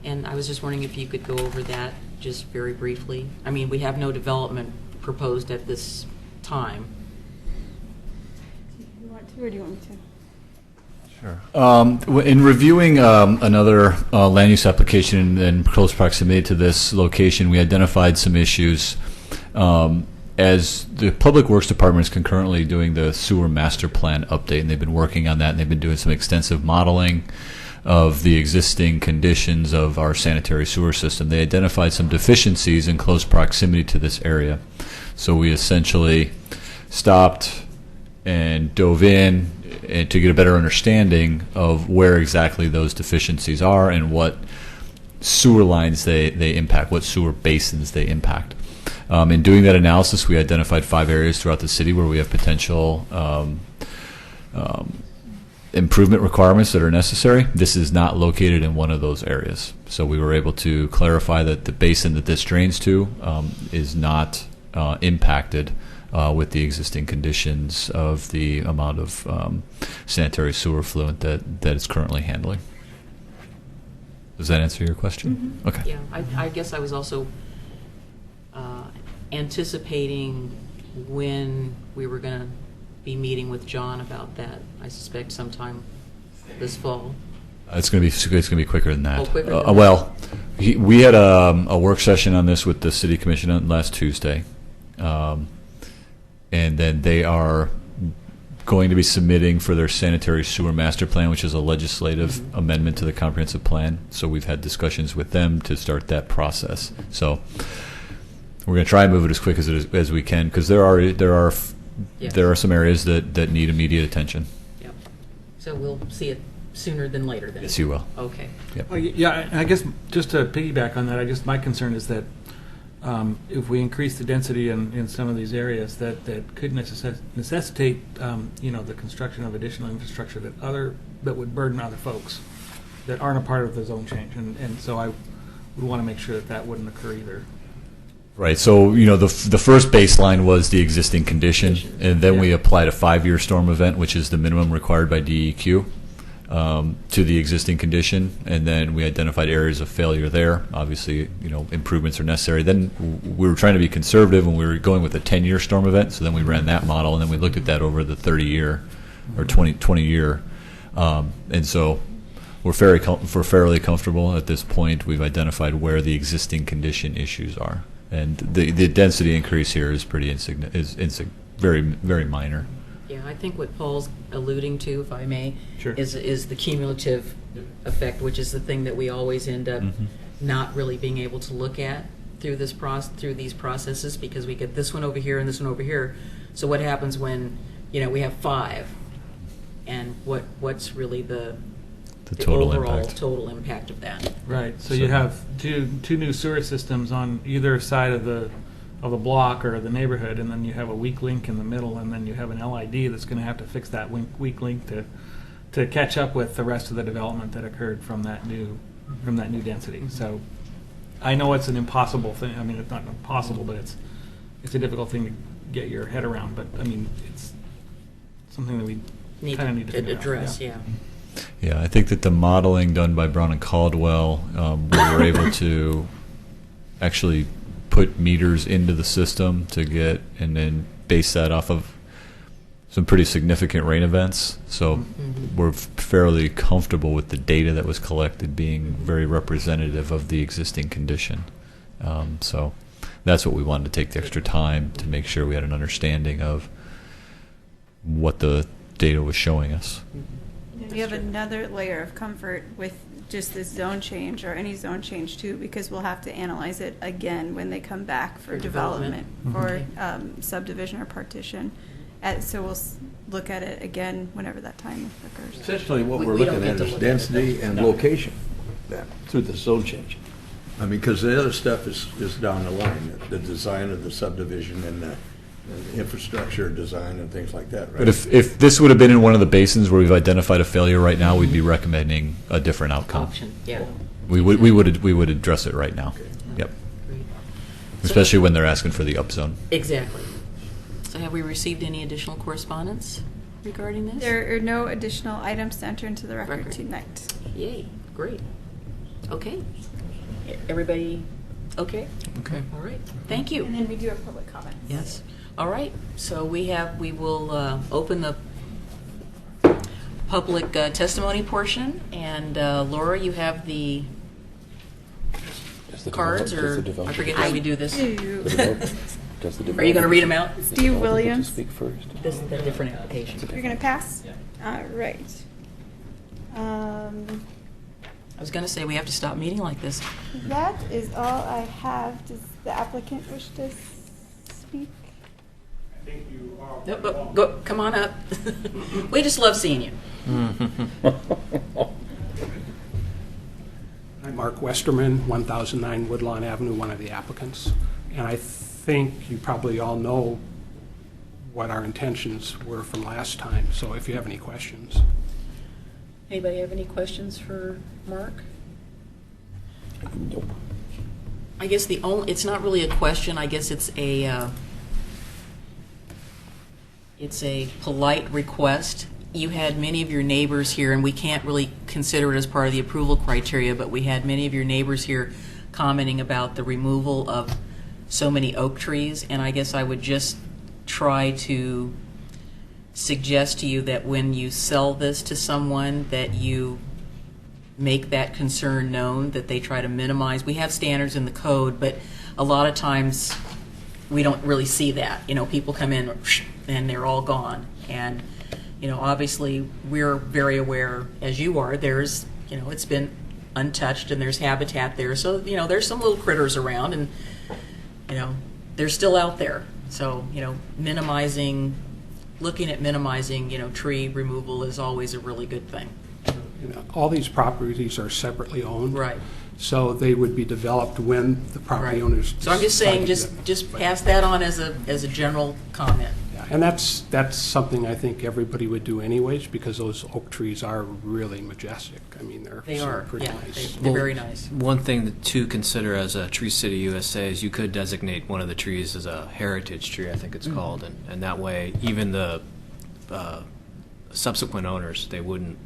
And I was just wondering if you could go over that just very briefly. I mean, we have no development proposed at this time. Do you want to, or do you want me to? Sure. In reviewing another land use application in close proximity to this location, we identified some issues. As the Public Works Department is concurrently doing the sewer master plan update, and they've been working on that, and they've been doing some extensive modeling of the existing conditions of our sanitary sewer system. They identified some deficiencies in close proximity to this area. So we essentially stopped and dove in to get a better understanding of where exactly those deficiencies are and what sewer lines they impact, what sewer basins they impact. In doing that analysis, we identified 5 areas throughout the city where we have potential improvement requirements that are necessary. This is not located in one of those areas. So we were able to clarify that the basin that this drains to is not impacted with the existing conditions of the amount of sanitary sewer effluent that it's currently handling. Does that answer your question? Mhm. Okay. Yeah, I guess I was also anticipating when we were going to be meeting with John about that. I suspect sometime this fall. It's going to be quicker than that. Oh, quicker than that. Well, we had a work session on this with the city commission on last Tuesday, and then they are going to be submitting for their sanitary sewer master plan, which is a legislative amendment to the comprehensive plan. So we've had discussions with them to start that process. So we're going to try and move it as quick as we can, because there are some areas that need immediate attention. Yep. So we'll see it sooner than later then. Yes, you will. Okay. Yep. Well, yeah, I guess just to piggyback on that, my concern is that if we increase the density in some of these areas, that could necessitate the construction of additional infrastructure that would burden other folks that aren't a part of the zone change, and so I would want to make sure that wouldn't occur either. Right. So, the first baseline was the existing condition, and then we applied a 5-year storm event, which is the minimum required by DEQ, to the existing condition, and then we identified areas of failure there. Obviously, improvements are necessary. Then we were trying to be conservative when we were going with a 10-year storm event, so then we ran that model, and then we looked at that over the 30-year or 20-year. And so we're fairly comfortable at this point. We've identified where the existing condition issues are. And the density increase here is pretty very, very minor. Yeah, I think what Paul's alluding to, if I may, Sure. is the cumulative effect, which is the thing that we always end up not really being able to look at through these processes, because we get this one over here and this one over here. So what happens when we have 5, and what's really the total overall impact. total impact of that? Right. So you have two new sewer systems on either side of the block or the neighborhood, and then you have a weak link in the middle, and then you have an LID that's going to have to fix that weak link to catch up with the rest of the development that occurred from that new density. So I know it's an impossible thing. I mean, it's not impossible, but it's a difficult thing to get your head around. But I mean, it's something that we kind of need to figure address. out. Yeah. Yeah, I think that the modeling done by Brown and Caldwell, we were able to actually put meters into the system and then base that off of some pretty significant rain events. So we're fairly comfortable with the data that was collected being very representative of the existing condition. So that's what we wanted to take the extra time to make sure we had an understanding of what the data was showing us. We have another layer of comfort with just this zone change, or any zone change too, because we'll have to analyze it again when they come back for development, for subdivision or partition. So we'll look at it again whenever that time occurs. Essentially, what We we're don't looking get at to is look at it. density and location then, through the zone change. I mean, because the other stuff is down the line, the design of the subdivision and the infrastructure design and things like that, right? But if this would have been in one of the basins where we've identified a failure right now, we'd be recommending a different outcome. Option. Yeah. We would address it right now. Yep. Great. Especially when they're asking for the upzone. Exactly. So have we received any additional correspondence regarding this? There are no additional items to enter into the record tonight. Yay, great. Okay. Everybody okay? Okay. All right. Thank you. And then we do have public comments. Yes. All right. So we will open the public testimony portion, and Laura, you have the cards, or I forget how we do this. Are you going to read them out? Steve Williams. Speak first. This is a different application. You're going to pass? Right. I was going to say we have to stop meeting like this. That is all I have. Does the applicant wish to speak? Nope, go, come on up. We just love seeing you. I'm Mark Westerman, 1009 Woodlawn Avenue, one of the applicants. And I think you probably all know what our intentions were from last time, so if you have any questions. Anybody have any questions for Mark? Nope. I guess it's not really a question, I guess it's a polite request. You had many of your neighbors here, and we can't really consider it as part of the approval criteria, but we had many of your neighbors here commenting about the removal of so many oak trees, and I guess I would just try to suggest to you that when you sell this to someone, that you make that concern known, that they try to minimize. We have standards in the code, but a lot of times we don't really see that. You know, people come in and they're all gone. And, you know, obviously we're very aware, as you are, there's, you know, it's been untouched and there's habitat there. So, you know, there's some little critters around and, you know, they're still out there. So, you know, looking at minimizing, you know, tree removal is always a really good thing. You know, all these properties are separately owned. Right. So they would be developed when the property Right. owners. So I'm just saying, decide to just pass that on as a general comment. Yeah, and that's something I think everybody would do anyways, because those oak trees are really majestic. I mean, they're They are, pretty yeah, nice. they're very nice. One thing to consider as a Tree City USA is you could designate one of the trees as a heritage tree, I think it's called, and that way even the subsequent owners, they wouldn't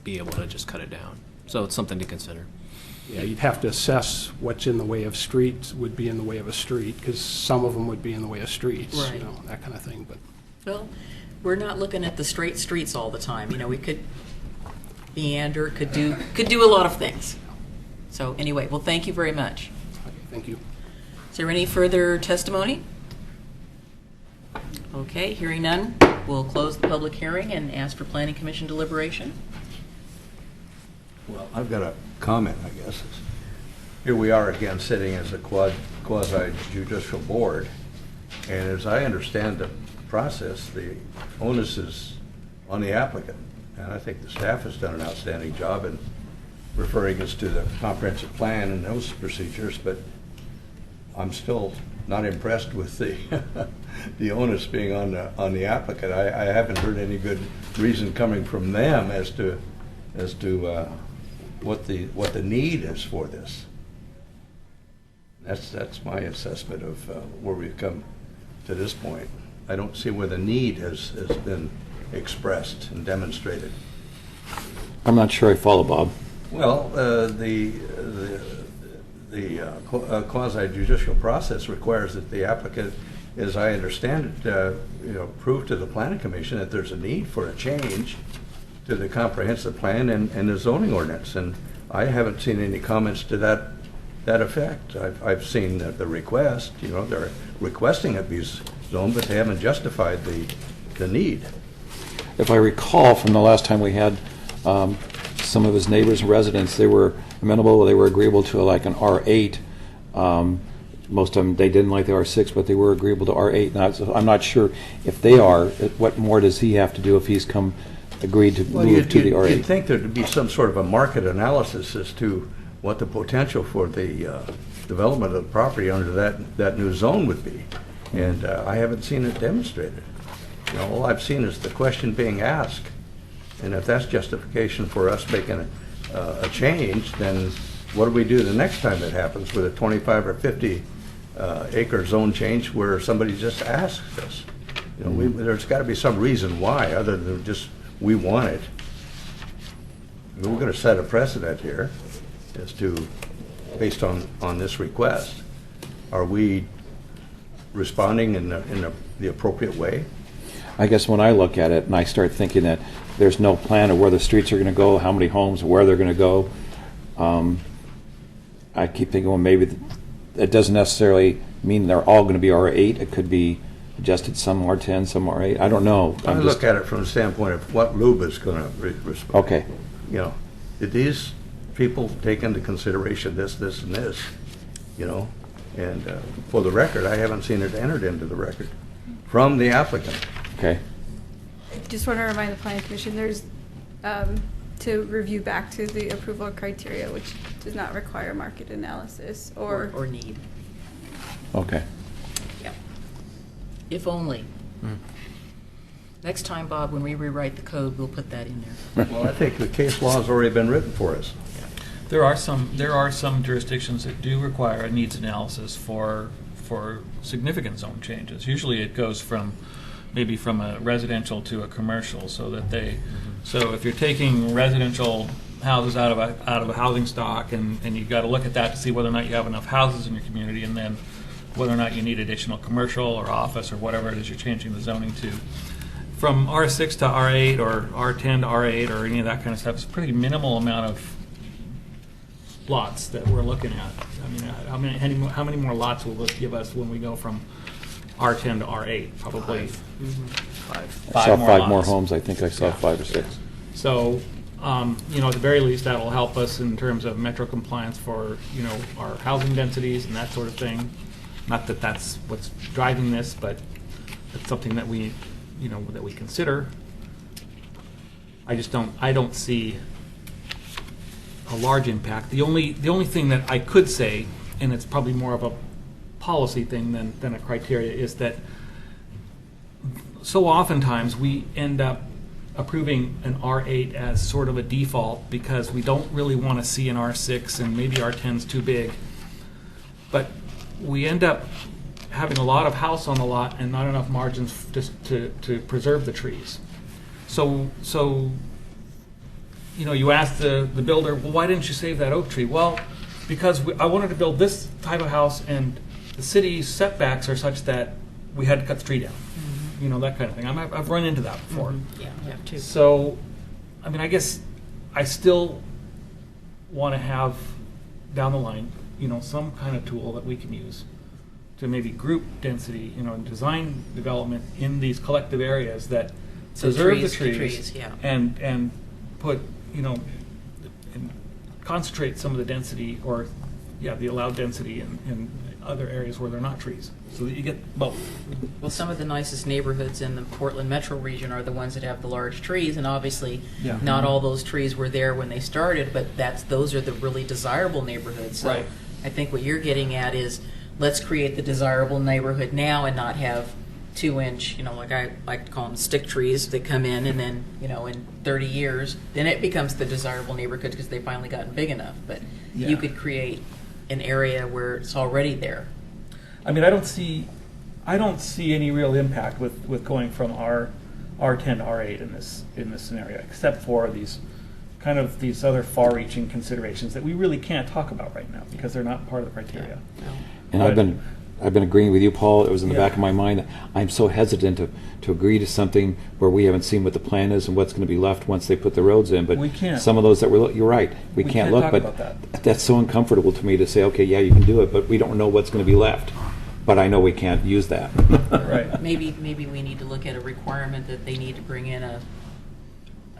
be able to just cut it down. So it's something to consider. Yeah, you'd have to assess what's in the way of streets, would be in the way of a street, because some of them would be in the way of streets, Right. you know, that kind of thing. But Well, we're not looking at the straight streets all the time. You know, we could meander, could do a lot of things. So anyway, well, thank you very much. thank you. Is there any further testimony? Okay, hearing none, we'll close the public hearing and ask for Planning Commission deliberation. Well, I've got a comment, I guess. Here we are again sitting as a quasi-judicial board, and as I understand the process, the onus is on the applicant. And I think the staff has done an outstanding job in referring us to the comprehensive plan and those procedures, but I'm still not impressed with the the onus being on the applicant. I haven't heard any good reason coming from them as to what the need is for this. That's my assessment of where we've come to this point. I don't see where the need has been expressed and demonstrated. I'm not sure I follow, Bob. Well, the quasi-judicial process requires that the applicant, as I understand it, prove to the Planning Commission that there's a need for a change to the comprehensive plan and the zoning ordinance. And I haven't seen any comments to that effect. I've seen the request. You know, they're requesting it be zoned, but they haven't justified the need. If I recall from the last time we had some of his neighbors and residents, they were amenable, they were agreeable to like an R8. Most of them, they didn't like the R6, but they were agreeable to R8. Now, so I'm not sure if they are, what more does he have to do if he's agreed to move to the R8? You'd think there'd be some sort of a market analysis as to what the potential for the development of the property under that new zone would be. And I haven't seen it demonstrated. You know, all I've seen is the question being asked. And if that's justification for us making a change, then what do we do the next time that happens with a 25 or 50 acre zone change where somebody just asks us? You know, there's got to be some reason why, other than just we want it. I mean, we're going to set a precedent here as to, based on this request, are we responding in the appropriate way? I guess when I look at it and I start thinking that there's no plan of where the streets are going to go, how many homes, where they're going to go, I keep thinking, well, maybe it doesn't necessarily mean they're all going to be R8. It could be adjusted, some R10, some R8. I don't know. I look at it from the standpoint of what LUBA is going to respond. Okay. You know, did these people take into consideration this, and this? You know, and for the record, I haven't seen it entered into the record from the applicant. Okay. Just want to remind the Planning Commission, there's to review back to the approval criteria, which does not require market analysis or need. Okay. Yep. If only. Next time, Bob, when we rewrite the code, we'll put that in there. Well, I think the case law has already been written for us. There are some jurisdictions that do require a needs analysis for significant zone changes. Usually it goes from maybe from a residential to a commercial, so if you're taking residential houses out of a housing stock, and you've got to look at that to see whether or not you have enough houses in your community, and then whether or not you need additional commercial or office or whatever it is you're changing the zoning to. From R6 to R8 or R10 to R8 or any of that kind of stuff, it's a pretty minimal amount of lots that we're looking at. I mean, how many more lots will this give us when we go from R10 to R8? Probably five. I saw more 5 more lots. homes. I think I saw 5 or 6. So, at the very least, that'll help us in terms of metro compliance for, our housing densities and that sort of thing. Not that that's what's driving this, but it's something that we, that we consider. I don't see a large impact. The only thing that I could say, and it's probably more of a policy thing than a criteria, is that so oftentimes we end up approving an R8 as sort of a default because we don't really want to see an R6, and maybe R10's too big. But we end up having a lot of house on the lot and not enough margins to preserve the trees. So you ask the builder, well, why didn't you save that oak tree? Well, because I wanted to build this type of house, and the city's setbacks are such that we had to cut the tree down. That kind of thing. I've run into that before. Yeah, we have too. So, I guess I still want to have down the line, some kind of tool that we can use to maybe group density, design development in these collective areas that preserve the trees, yeah. and put, and concentrate some of the density, or the allowed density in other areas where they're not trees, so that you get both. Well, some of the nicest neighborhoods in the Portland metro region are the ones that have the large trees, and obviously not all those trees were there when they started, but those are the really desirable neighborhoods. So Right. I think what you're getting at is, let's create the desirable neighborhood now and not have 2-inch, like I like to call them stick trees that come in, and then, in 30 years, then it becomes the desirable neighborhood because they've finally gotten big enough. But you could create an area where it's already there. I don't see any real impact with going from R10 to R8 in this scenario, except for these other far-reaching considerations that we really can't talk about right now because they're not part of the criteria. And I've been agreeing with you, Paul. It was in the back of my mind that I'm so hesitant to agree to something where we haven't seen what the plan is and what's going to be left once they put the roads in. But we can't. Some of those that you're right. We can't look, talk but about that. That's so uncomfortable to me to say, okay, yeah, you can do it, but we don't know what's going to be left. But I know we can't use that. Right. Maybe we need to look at a requirement that they need to bring in a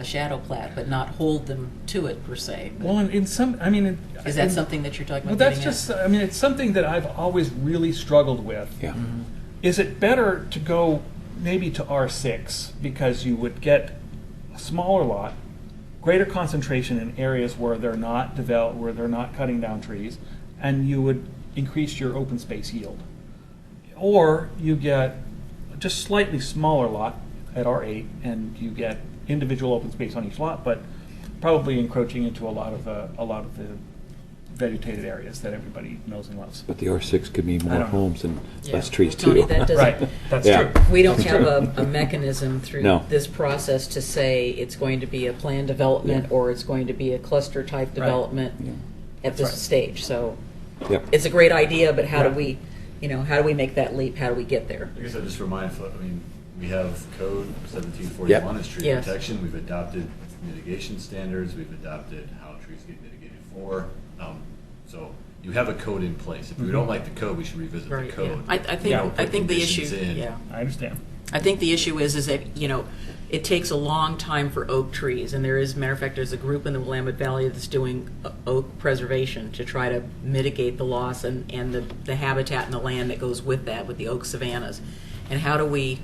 shadow plat, but not hold them to it per se. Well, is that something that you're talking Well, about? that's just. It's something that I've always really struggled with. Yeah. Mm-hmm. Is it better to go maybe to R6 because you would get a smaller lot, greater concentration in areas where they're not developed, where they're not cutting down trees, and you would increase your open space yield? Or you get just slightly smaller lot at R8, and you get individual open space on each lot, but probably encroaching into a lot of the vegetated areas that everybody knows and loves. But the R6 could mean I more don't know. homes and Yeah. less trees Tony, too. that doesn't- Right, that's Yeah. true. We don't That's have true. a mechanism through No. this process to say it's going to be a planned development or it's going to be a cluster type development at this right. stage. So Yep. it's a great idea, but how Yeah. do we make that leap? How do we get there? I guess I just remind, we have code 1741 as tree Yes. protection. We've adopted mitigation standards. We've adopted how trees get mitigated for. So you have a code in place. If we don't like the code, we should revisit Right, the code. yeah. I think You know, put I think the issue. conditions in. Yeah. I understand. I think the issue is that, it takes a long time for oak trees, and matter of fact, there's a group in the Willamette Valley that's doing oak preservation to try to mitigate the loss and the habitat and the land that goes with that, with the oak savannas. And how do we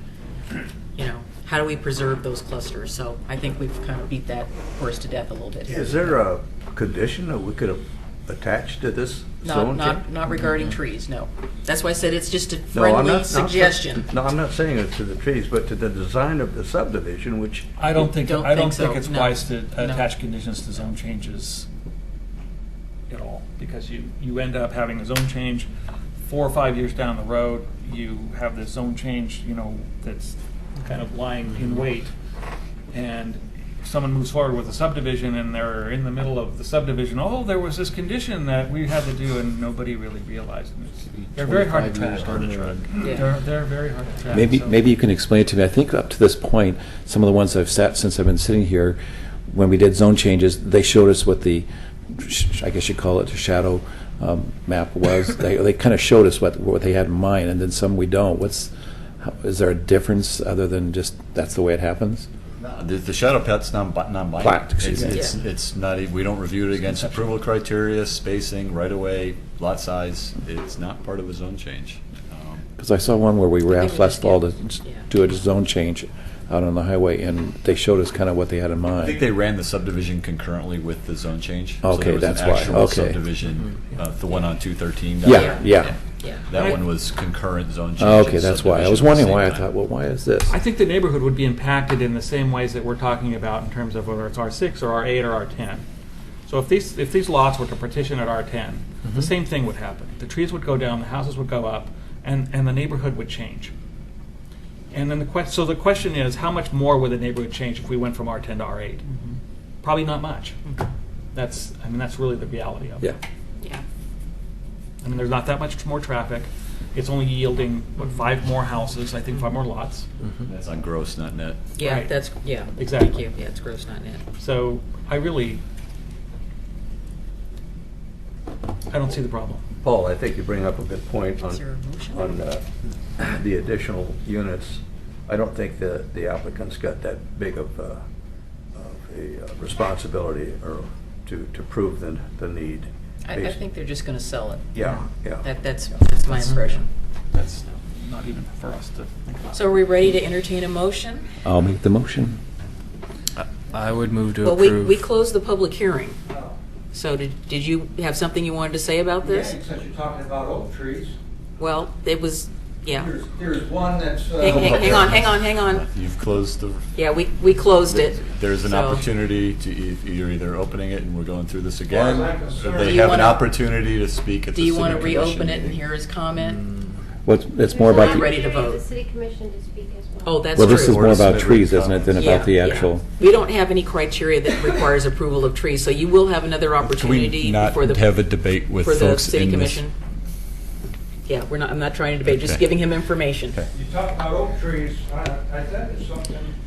preserve those clusters? So I think we've kind of beat that horse to death a little bit here. Is there a condition that we could attached to this Not, zone not, change? not regarding trees, no. That's why I said it's just a No, I'm friendly not- suggestion. No, I'm not saying it to the trees, but to the design of the subdivision, which, I don't think Don't I don't think think so, it's no. wise to No. attach conditions to zone changes at all, because you end up having a zone change 4 or 5 years down the road. You have this zone change, that's kind of lying in wait, and if someone moves forward with a subdivision and they're in the middle of the subdivision. Oh, there was this condition that we had to do, and nobody really realized. And they're very hard to track. Yeah. They're very hard to track. Maybe, so- maybe you can explain it to me. I think up to this point, some of the ones I've sat since I've been sitting here, when we did zone changes, they showed us what the, I guess you call it, the shadow map was. They kind of showed us what they had in mind, and then some we don't. Is there a difference other than just that's the way it happens? No, the shadow pet's non-binding. Plat, excuse me. It's not, we don't review it against approval criteria, spacing, right-of-way, lot size. It's not part of a zone change. Because I saw one where we were I think asked we last just fall to did. do a zone change out on the highway, and they showed us kind of what they had in I think mind. they ran the subdivision concurrently with the zone change. So Okay, there was that's an why. actual Okay. subdivision, the one on 213. Yeah, yeah. Yeah. That one was concurrent zone change. Oh, and okay, that's why. I was subdivision at wondering the why. I same thought, time. well, why is this? I think the neighborhood would be impacted in the same ways that we're talking about in terms of whether it's R6 or R8 or R10. So if these lots were to partition at R10, the same thing would happen. The trees would go down, the houses would go up, and the neighborhood would change. And then so the question is, how much more would the neighborhood change if we went from R10 to R8? Probably not much. That's really the reality of it. Yeah. Yeah. I mean, there's not that much more traffic. It's only yielding, 5 more houses, I think 5 more lots. That's on gross, not net. Yeah, Right. that's, yeah. Exactly. Thank you. Yeah, it's gross, not net. So I don't see the problem. Paul, I think you bring up a good point Is there a motion? on the additional units. I don't think the applicant's got that big of a responsibility or to prove the need. I think they're just going to sell it. Yeah, yeah. That's my impression. That's not even for us to think about. So are we ready to entertain a motion? I'll make the motion. I would move to Well, approve. we closed the public hearing. So did you have something you wanted to say about this? Since you're talking about oak trees, Well, it was, yeah. there's one that's. Hang on. You've closed the. Yeah, we closed it. There's an So- opportunity to, you're either opening it and we're going through this again, As far as I'm or concerned- they Do you have an wanna- opportunity to speak at the Do you city want to commission reopen it and meeting. hear his comment? It's more about I'm ready to the, vote. The city commission to speak as well. Oh, that's well, true. this is Or more to about submit trees, written isn't it, than Yeah, about the yeah. actual. We don't have any criteria that requires approval of trees, so you will have another Can opportunity we not for the have a debate with for the folks city in this? commission. Yeah, I'm not trying to debate, just Okay. giving him information. Okay. You talk about oak trees, I said it's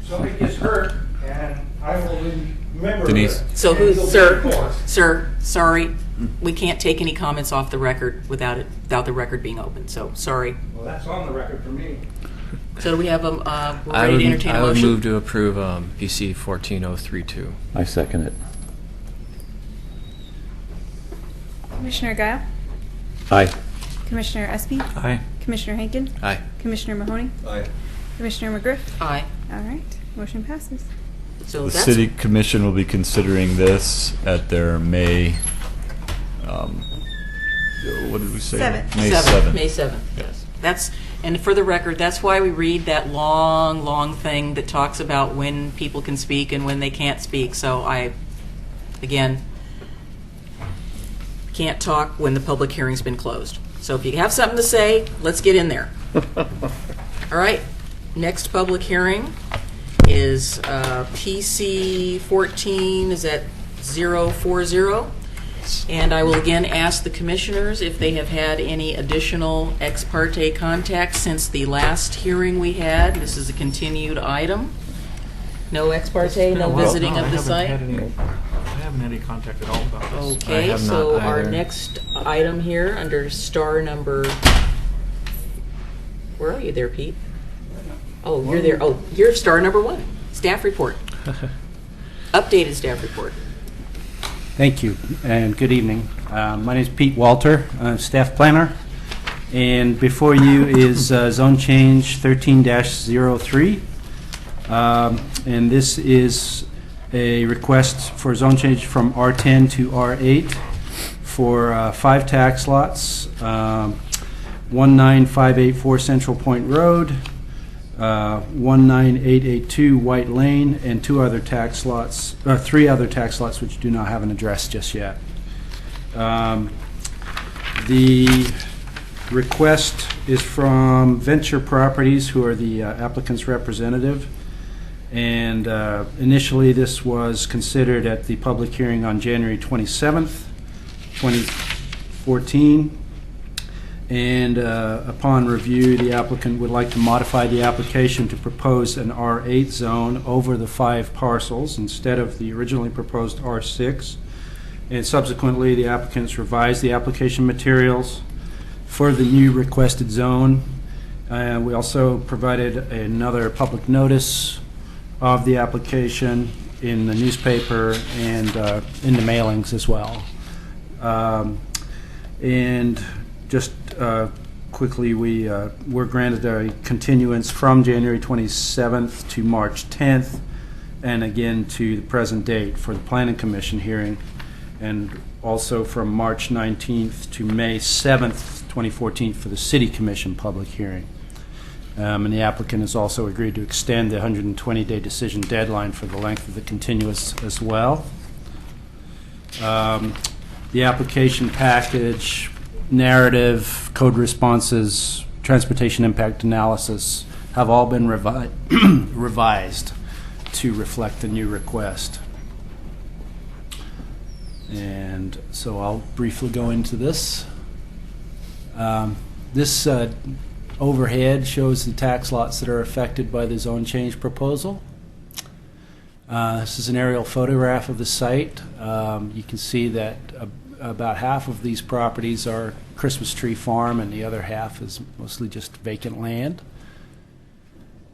somebody gets hurt, and I will remember. Denise. So And you'll be in court. sir, sorry, we can't take any comments off the record without the record being open, so sorry. Well, that's on the record for me. So do we have we're ready to entertain a I would motion? move to approve PC 14032. I second it. Commissioner Guile? Aye. Commissioner Espy? Aye. Commissioner Henkin? Aye. Commissioner Mahoney? Aye. Commissioner McGriff? Aye. All right, motion passes. So The that's city commission will be considering this at their May, what did we say? Seventh. May 7th. May 7th, yes. And for the record, that's why we read that long thing that talks about when people can speak and when they can't speak. So again, can't talk when the public hearing's been closed. So if you have something to say, let's get in there. All right, next public hearing is PC 14, is that 040? And I will again ask the commissioners if they have had any additional ex parte contacts since the last hearing we had. This is a continued item. No ex parte, no visiting of the site? I haven't had any contact at all about this. Okay, have so not our either. next item here under star number, where are you there, Pete? Oh, you're there. Oh, you're star number 1, staff report. Updated staff report. Thank you, and good evening. My name is Pete Walter, I'm staff planner, and before you is zone change 13-03. And this is a request for zone change from R10 to R8 for 5 tax lots, 19584 Central Point Road, 19882 White Lane, and 3 other tax lots which do not have an address just yet. The request is from Venture Properties, who are the applicant's representative. And initially, this was considered at the public hearing on January 27th, 2014. And upon review, the applicant would like to modify the application to propose an R8 zone over the 5 parcels instead of the originally proposed R6. And subsequently, the applicants revised the application materials for the new requested zone. We also provided another public notice of the application in the newspaper and in the mailings as well. And just quickly, we were granted a continuance from January 27th to March 10th, and again to the present date for the Planning Commission hearing, and also from March 19th to May 7th, 2014 for the City Commission public hearing. And the applicant has also agreed to extend the 120-day decision deadline for the length of the continuance as well. The application package, narrative, code responses, transportation impact analysis have all been revised to reflect the new request. And so I'll briefly go into this. This overhead shows the tax lots that are affected by the zone change proposal. This is an aerial photograph of the site. You can see that about half of these properties are Christmas Tree Farm and the other half is mostly just vacant land.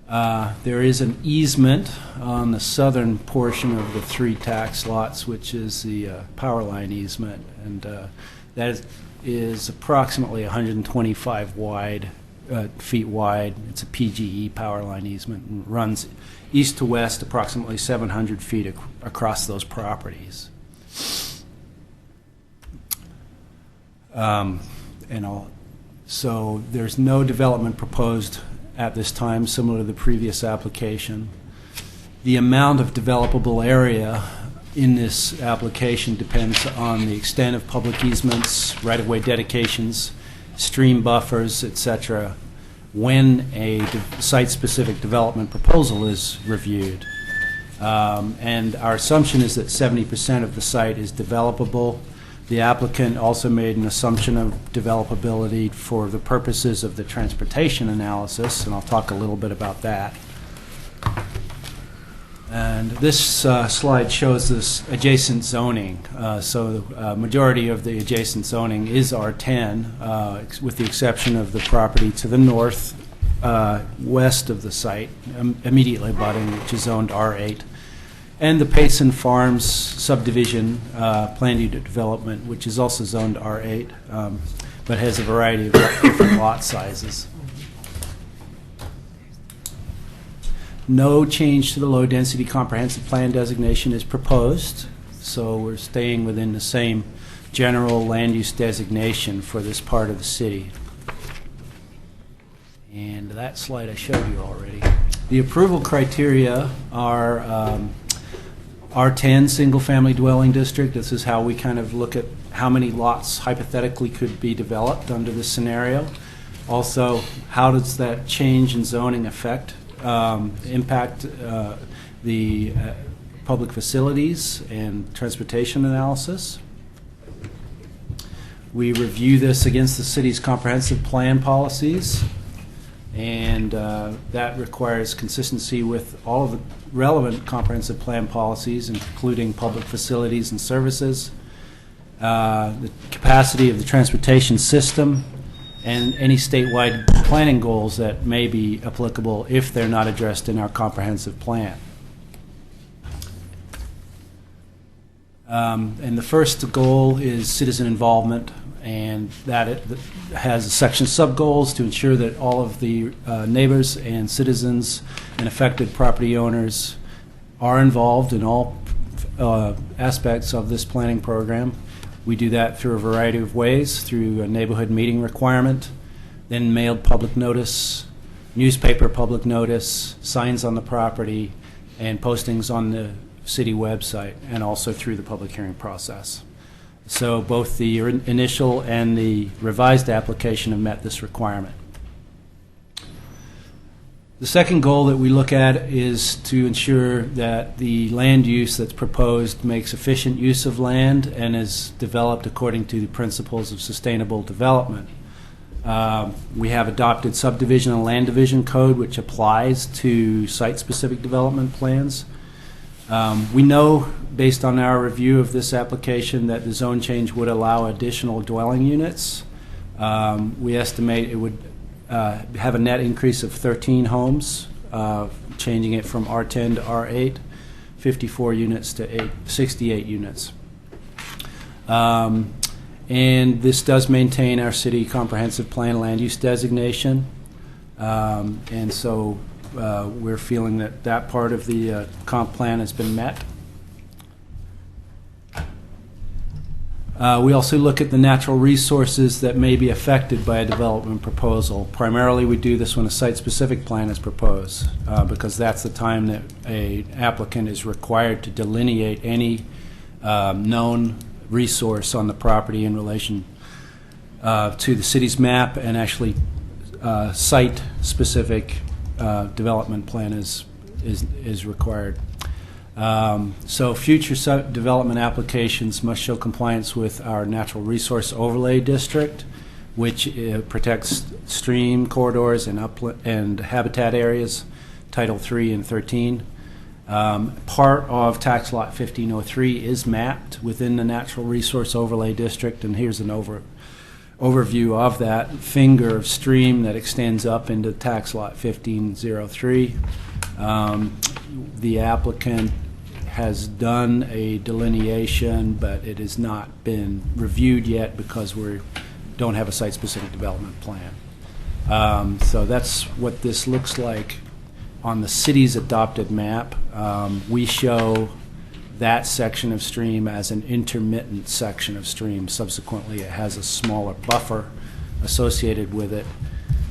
There is an easement on the southern portion of the 3 tax lots, which is the power line easement, and that is approximately 125 feet wide. It's a PGE power line easement and runs east to west approximately 700 feet across those properties. So there's no development proposed at this time, similar to the previous application. The amount of developable area in this application depends on the extent of public easements, right-of-way dedications, stream buffers, etc., when a site-specific development proposal is reviewed. And our assumption is that 70% of the site is developable. The applicant also made an assumption of developability for the purposes of the transportation analysis, and I'll talk a little bit about that. And this slide shows this adjacent zoning. So the majority of the adjacent zoning is R10, with the exception of the property to the north west of the site, immediately abutting, which is zoned R8. And the Payson Farms subdivision planned unit development, which is also zoned R8, but has a variety of different lot sizes. No change to the low-density comprehensive plan designation is proposed, so we're staying within the same general land use designation for this part of the city. And that slide I showed you already. The approval criteria are R10 single-family dwelling district. This is how we kind of look at how many lots hypothetically could be developed under this scenario. Also, how does that change in zoning impact the public facilities and transportation analysis. We review this against the city's comprehensive plan policies, and that requires consistency with all of the relevant comprehensive plan policies, including public facilities and services, the capacity of the transportation system, and any statewide planning goals that may be applicable if they're not addressed in our comprehensive plan. And the first goal is citizen involvement, and that it has a section sub-goals to ensure that all of the neighbors and citizens and affected property owners are involved in all aspects of this planning program. We do that through a variety of ways, through a neighborhood meeting requirement, then mailed public notice, newspaper public notice, signs on the property, and postings on the city website, and also through the public hearing process. So both the initial and the revised application have met this requirement. The second goal that we look at is to ensure that the land use that's proposed makes efficient use of land and is developed according to the principles of sustainable development. We have adopted subdivision and land division code, which applies to site-specific development plans. We know, based on our review of this application, that the zone change would allow additional dwelling units. We estimate it would have a net increase of 13 homes, changing it from R10 to R8, 54 units to 68 units. And this does maintain our city comprehensive plan land use designation. And so we're feeling that that part of the comp plan has been met. We also look at the natural resources that may be affected by a development proposal. Primarily, we do this when a site-specific plan is proposed, because that's the time that an applicant is required to delineate any known resource on the property in relation to the city's map, and actually site-specific development plan is required. So future development applications must show compliance with our natural resource overlay district, which protects stream corridors and habitat areas, Title 3 and 13. Part of tax lot 1503 is mapped within the natural resource overlay district, and here's an overview of that finger of stream that extends up into tax lot 1503. The applicant has done a delineation, but it has not been reviewed yet because we don't have a site-specific development plan. So that's what this looks like on the city's adopted map. We show that section of stream as an intermittent section of stream. Subsequently, it has a smaller buffer associated with it,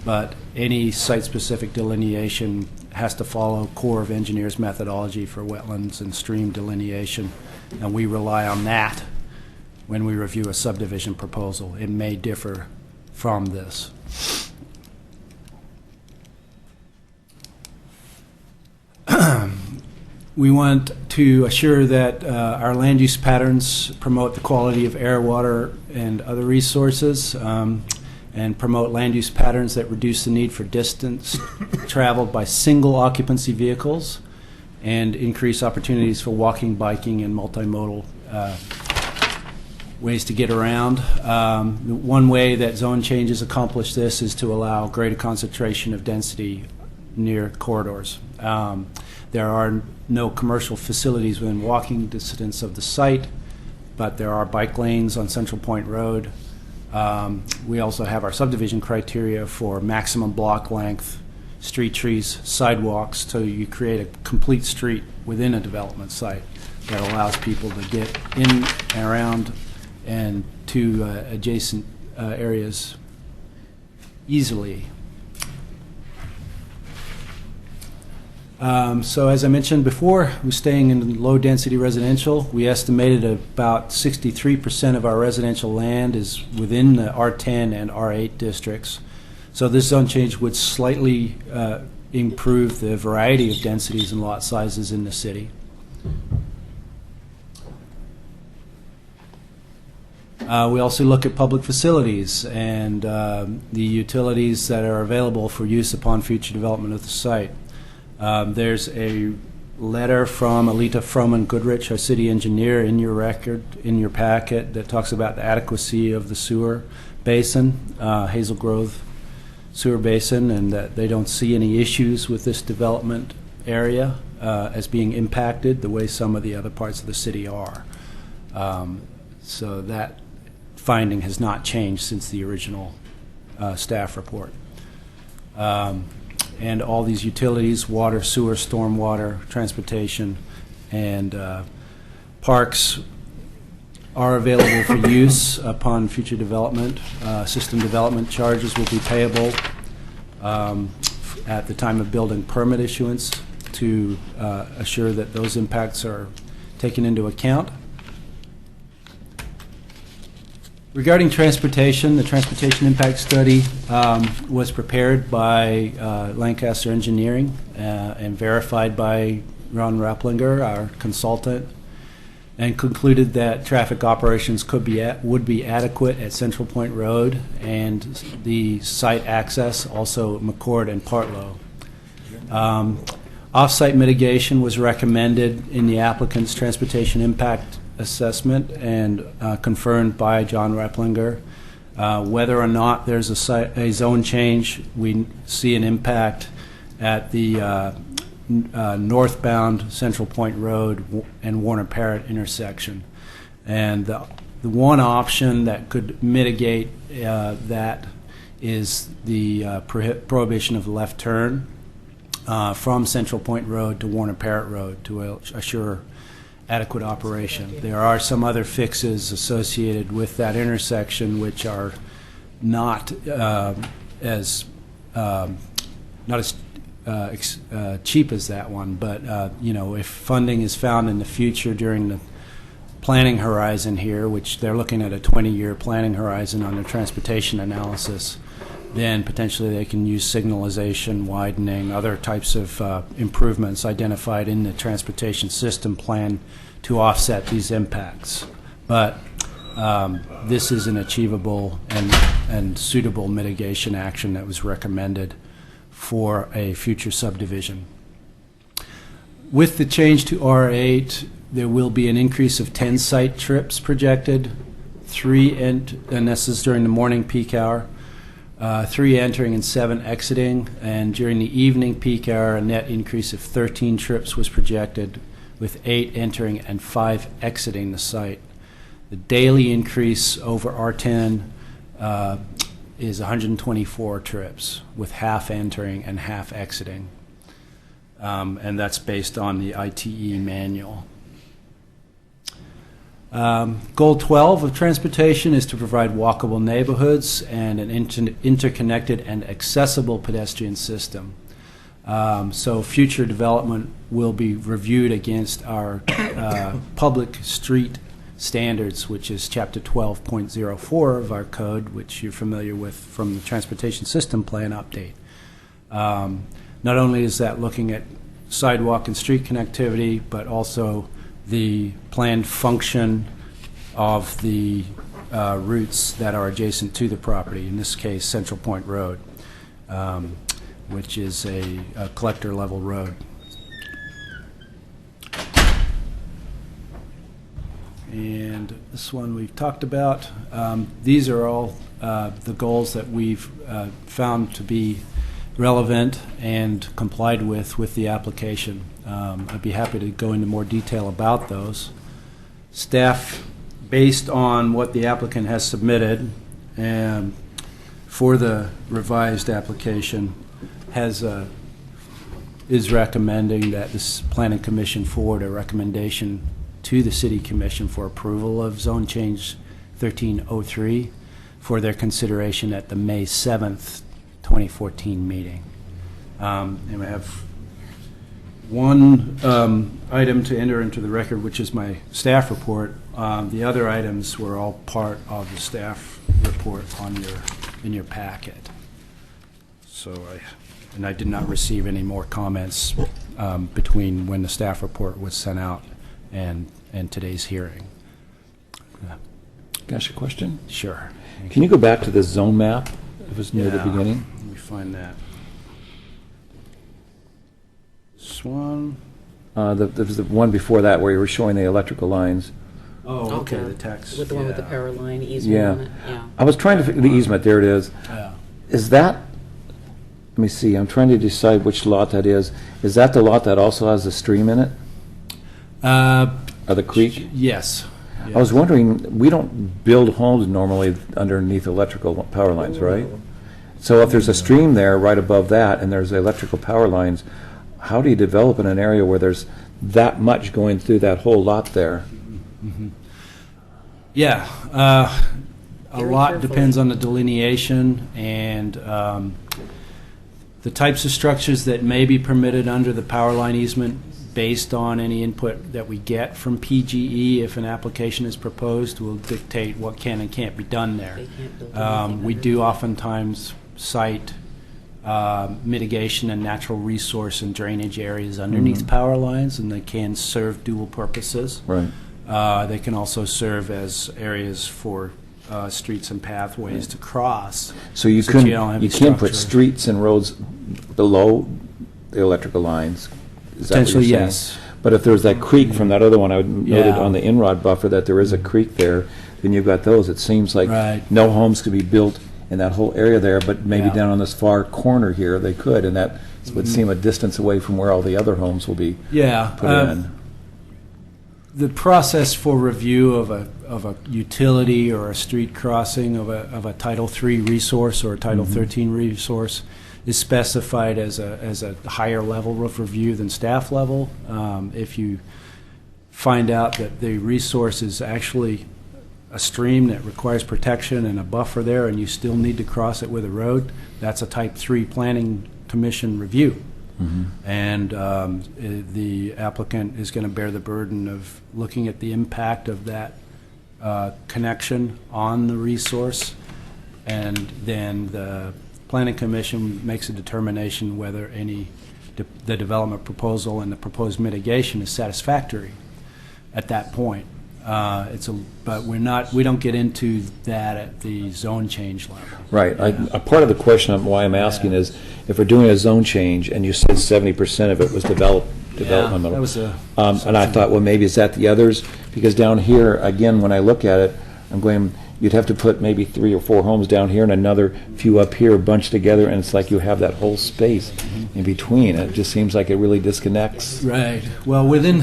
but any site-specific delineation has to follow Corps of Engineers methodology for wetlands and stream delineation, and we rely on that when we review a subdivision proposal. It may differ from this. We want to assure that our land use patterns promote the quality of air, water, and other resources, and promote land use patterns that reduce the need for distance traveled by single occupancy vehicles, and increase opportunities for walking, biking, and multimodal ways to get around. One way that zone changes accomplish this is to allow greater concentration of density near corridors. There are no commercial facilities within walking distance of the site, but there are bike lanes on Central Point Road. We also have our subdivision criteria for maximum block length, street trees, sidewalks, so you create a complete street within a development site that allows people to get in and around and to adjacent areas easily. So as I mentioned before, we're staying in low-density residential. We estimated about 63% of our residential land is within the R10 and R8 districts. So this zone change would slightly improve the variety of densities and lot sizes in the city. We also look at public facilities and the utilities that are available for use upon future development of the site. There's a letter from Alita Froman Goodrich, our city engineer, in your record, in your packet, that talks about the adequacy of the sewer basin, Hazel Grove sewer basin, and that they don't see any issues with this development area as being impacted the way some of the other parts of the city are. So that finding has not changed since the original staff report. And all these utilities, water, sewer, stormwater, transportation, and parks are available for use upon future development. System development charges will be payable at the time of building permit issuance to assure that those impacts are taken into account. Regarding transportation, the transportation impact study was prepared by Lancaster Engineering and verified by Ron Rapplinger, our consultant, and concluded that traffic operations would be adequate at Central Point Road and the site access, also McCord and Partlow. Off-site mitigation was recommended in the applicant's transportation impact assessment and confirmed by John Rapplinger. Whether or not there's a zone change, we see an impact at the northbound Central Point Road and Warner Parrott intersection. And the one option that could mitigate that is the prohibition of the left turn from Central Point Road to Warner Parrott Road to assure adequate operation. There are some other fixes associated with that intersection which are not as cheap as that one, but if funding is found in the future during the planning horizon here, which they're looking at a 20-year planning horizon on their transportation analysis, then potentially they can use signalization, widening, other types of improvements identified in the transportation system plan to offset these impacts. But this is an achievable and suitable mitigation action that was recommended for a future subdivision. With the change to R8, there will be an increase of 10 site trips projected, and this is during the morning peak hour, 3 entering and 7 exiting, and during the evening peak hour, a net increase of 13 trips was projected, with 8 entering and 5 exiting the site. The daily increase over R10 is 124 trips, with half entering and half exiting. And that's based on the ITE manual. Goal 12 of transportation is to provide walkable neighborhoods and an interconnected and accessible pedestrian system. So future development will be reviewed against our public street standards, which is Chapter 12.04 of our code, which you're familiar with from the Transportation System Plan update. Not only is that looking at sidewalk and street connectivity, but also the planned function of the routes that are adjacent to the property, in this case Central Point Road, which is a collector level road. And this one we've talked about. These are all the goals that we've found to be relevant and complied with the application. I'd be happy to go into more detail about those. Staff, based on what the applicant has submitted for the revised application, is recommending that this Planning Commission forward a recommendation to the City Commission for approval of Zone Change 1303 for their consideration at the May 7th, 2014 meeting. And we have one item to enter into the record, which is my staff report. The other items were all part of the staff report in your packet. So I did not receive any more comments between when the staff report was sent out and today's hearing. Can I ask you a question? Sure. Can you go back to the zone map? It was near the beginning. Let me find that. This one. There was the one before that where you were showing the electrical lines. Oh, okay, the text. With the one with the power line easement on it. Yeah. I was trying to figure the easement. There it is. Yeah. Is that? Let me see. I'm trying to decide which lot that is. Is that the lot that also has a stream in it? Or the creek? Yes. I was wondering, we don't build homes normally underneath electrical power lines, right? So if there's a stream there right above that and there's electrical power lines, how do you develop in an area where there's that much going through that whole lot there? Mm-hmm. Yeah, a Very lot carefully. depends on the delineation and the types of structures that may be permitted under the power line easement based on any input that we get from PGE. If an application is proposed, will dictate what can and can't be done there. They can't build anything We under do it. oftentimes cite mitigation and natural resource and drainage areas underneath power lines, and they can serve dual purposes. Right. They can also serve as areas for streets and pathways to cross. So you Since couldn't, don't have you the can't put structure. streets and roads below the electrical lines? Is that what you're Potentially, saying? yes. But if there's that creek from that other one, I noted Yeah. on the in-rod buffer that there is a creek there, then you've got those. It seems like Right. no homes could be built in that whole area there, but maybe Yeah. down on this far corner here, they could, and that would seem a distance away from where all the other homes will be Yeah. put in. The process for review of a utility or a street crossing of a Title III resource or a Title 13 resource is specified as a higher level of review than staff level. If you find out that the resource is actually a stream that requires protection and a buffer there, and you still need to cross it with a road, that's a Type 3 Planning Commission review. And the applicant is going to bear the burden of looking at the impact of that connection on the resource, and then the Planning Commission makes a determination whether the development proposal and the proposed mitigation is satisfactory at that point. But we don't get into that at the zone change level. Right. A part of the question of why I'm asking is, if we're doing a zone change, and you said 70% of it was developmental. that was a and I thought, well, maybe is that the others? Because down here, again, when I look at it, I'm going, you'd have to put maybe 3 or 4 homes down here and another few up here bunched together, and it's like you have that whole space in between. It just seems like it really disconnects. Right. Well, within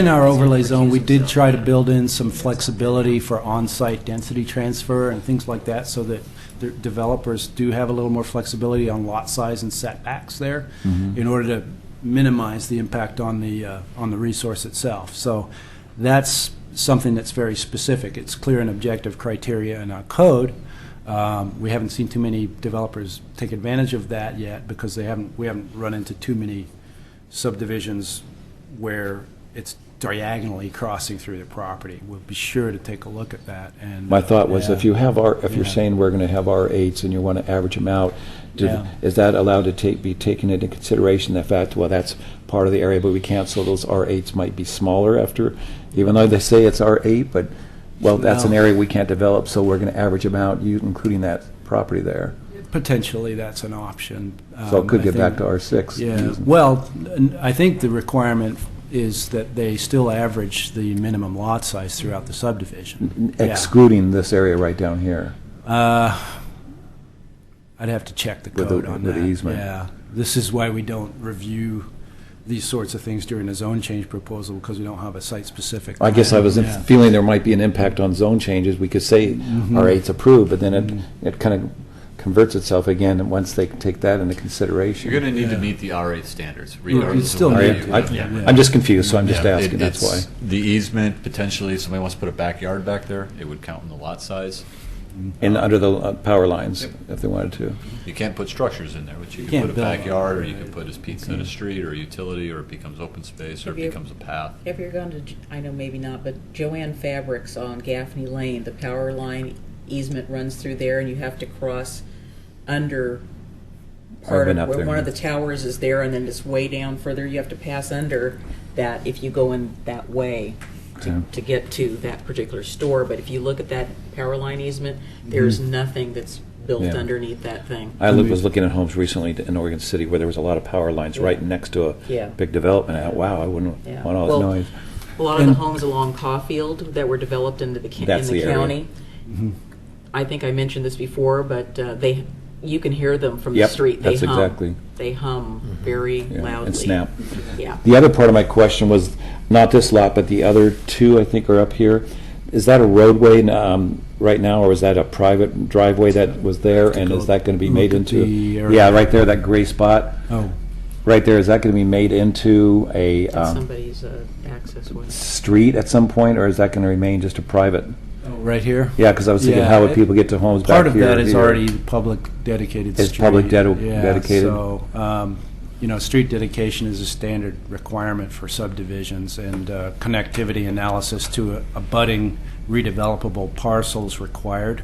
our overlay zone, we did try to build in some flexibility for on-site density transfer and things like that, so that the developers do have a little more flexibility on lot size and setbacks there, in order to minimize the impact on the resource itself. So that's something that's very specific. It's clear and objective criteria in our code. We haven't seen too many developers take advantage of that yet, because we haven't run into too many subdivisions where it's diagonally crossing through the property. We'll be sure to take a look at that. And My thought was, if you have if you're Yeah. saying we're going to have R8s and you want to average them out, Yeah. is that allowed to be taken into consideration, the fact, well, that's part of the area, but we can't, so those R8s might be smaller after, even though they say it's R8, but, well, that's an No. area we can't develop, so we're going to average them out, including that property there. potentially that's an option. So it could I get back think- to R6. Yeah, well, I think the requirement is that they still average the minimum lot size throughout the subdivision. Yeah. Excluding this area right down here. I'd have to check the With code the- on with that. the easement. Yeah, this is why we don't review these sorts of things during a zone change proposal, because we don't have a site-specific. I guess I was Yeah. feeling there might be an impact on zone changes. We could say R8's approved, but then it kind of converts itself again, and once they take that into consideration. You're going to need to meet the R8 standards, regardless still of where need you to, live. yeah. I'm just confused, so I'm just Yeah, asking, that's why. it's the easement, potentially, if somebody wants to put a backyard back there, it would count in the lot size. And under the power lines, if they wanted to. You can't put structures in there, but you Can't can put a build on backyard, or it. you can put, as Pete said, a street or a utility, or it becomes open space, or it Have you- becomes a path. If you're going to, I know maybe not, but Joanne Fabrics on Gaffney Lane, the power line easement runs through there, and you have to cross under part been of up where there, one of yeah. the towers is there, and then it's way down further. You have to pass under that if you go in that way Yeah. to get to that particular store. But if you look at that power line easement, there's nothing that's built Yeah. underneath that thing. I was looking at homes recently in Oregon City where there was a lot of power lines right next to a Yeah. big development. Wow, I wouldn't Yeah. want all Well, that noise. A lot of the homes along Caulfield that were developed into the That's in the the area. county. I think I mentioned this before, but you can hear them from Yep, the street. that's They hum. exactly. They hum very Yeah, loudly. and snap. Yeah. The other part of my question was, not this lot, but the other two, I think, are up here. Is that a roadway right now, or is that a private driveway that was there, and is that going to be made Look at into? the area. Yeah, right there, that gray spot. Oh, Right there, is that going to be made into a That's somebody's access way. street at some point, or is that going to remain just a private? Right here? Yeah, because I was thinking, how would people get to homes back here? Part of that is here? already public dedicated It's street. public Yeah, dedicated? So, street dedication is a standard requirement for subdivisions, and connectivity analysis to abutting redevelopable parcels required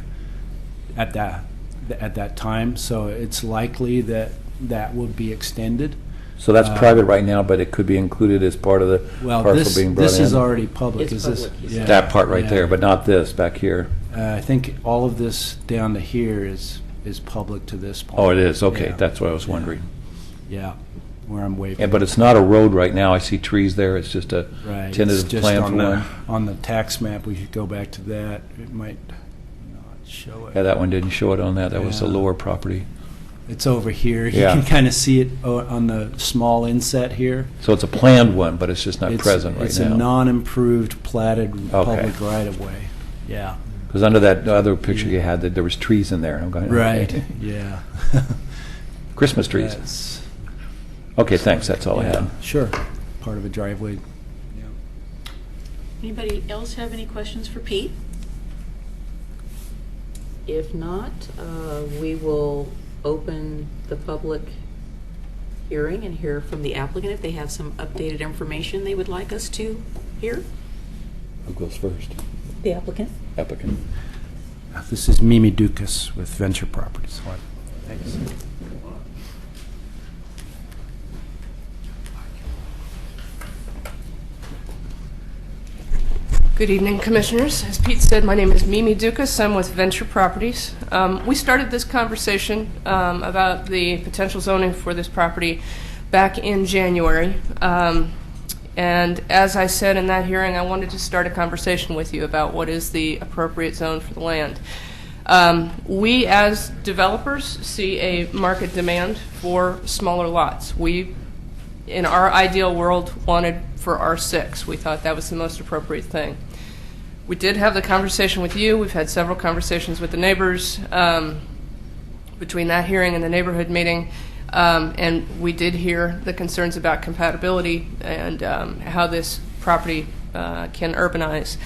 at that time. So it's likely that that would be extended. So that's private right now, but it could be included as part of the Well, parcel being brought in? this is already public. It's Is public, this? you said. That part right yeah. there, but not this back here. I think all of this down to here is public to this point. Oh, it is, okay, Yeah. that's what I was wondering. Yeah, where I'm waving. Yeah, but it's not a road right now, I see trees there, it's just a Right. It's tentative just plan on for the, one. on the tax map, we could go back to that. It might not show it. Yeah, that one didn't show it on that, that was the Yeah. lower property. It's over here. You Yeah. can kind of see it on the small inset here. So it's a planned one, but it's just not It's- present right It's now. a non-improved platted Okay. public right-of-way. Yeah. Because under that other picture you had, that there was trees in there, and I'm going, Right, okay. yeah. Christmas trees. That's- Okay, thanks, that's all I yeah, had. Sure. Part of a driveway. Anybody else have any questions for Pete? If not, we will open the public hearing and hear from the applicant if they have some updated information they would like us to hear. Who goes first? The applicant. Applicant. This is Mimi Dukas with Venture Properties. Thanks. Good evening, Commissioners. As Pete said, my name is Mimi Dukas. I'm with Venture Properties. We started this conversation about the potential zoning for this property back in January. And as I said in that hearing, I wanted to start a conversation with you about what is the appropriate zone for the land. We, as developers, see a market demand for smaller lots. We, in our ideal world, wanted for R6. We thought that was the most appropriate thing. We did have the conversation with you. We've had several conversations with the neighbors between that hearing and the neighborhood meeting. And we did hear the concerns about compatibility and how this property can urbanize.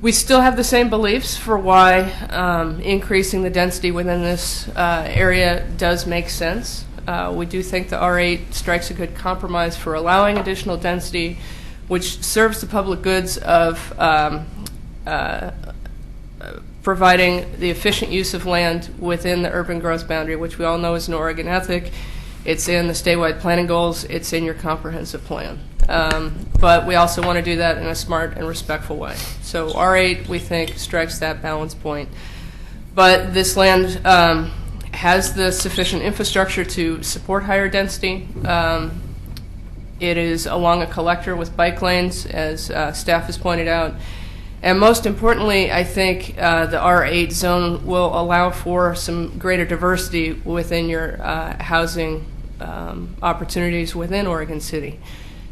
We still have the same beliefs for why increasing the density within this area does make sense. We do think the R8 strikes a good compromise for allowing additional density, which serves the public goods of providing the efficient use of land within the urban growth boundary, which we all know is an Oregon ethic. It's in the statewide planning goals. It's in your comprehensive plan. But we also want to do that in a smart and respectful way. So R8, we think, strikes that balance point. But this land has the sufficient infrastructure to support higher density. It is along a collector with bike lanes, as staff has pointed out. And most importantly, I think the R8 zone will allow for some greater diversity within your housing opportunities within Oregon City.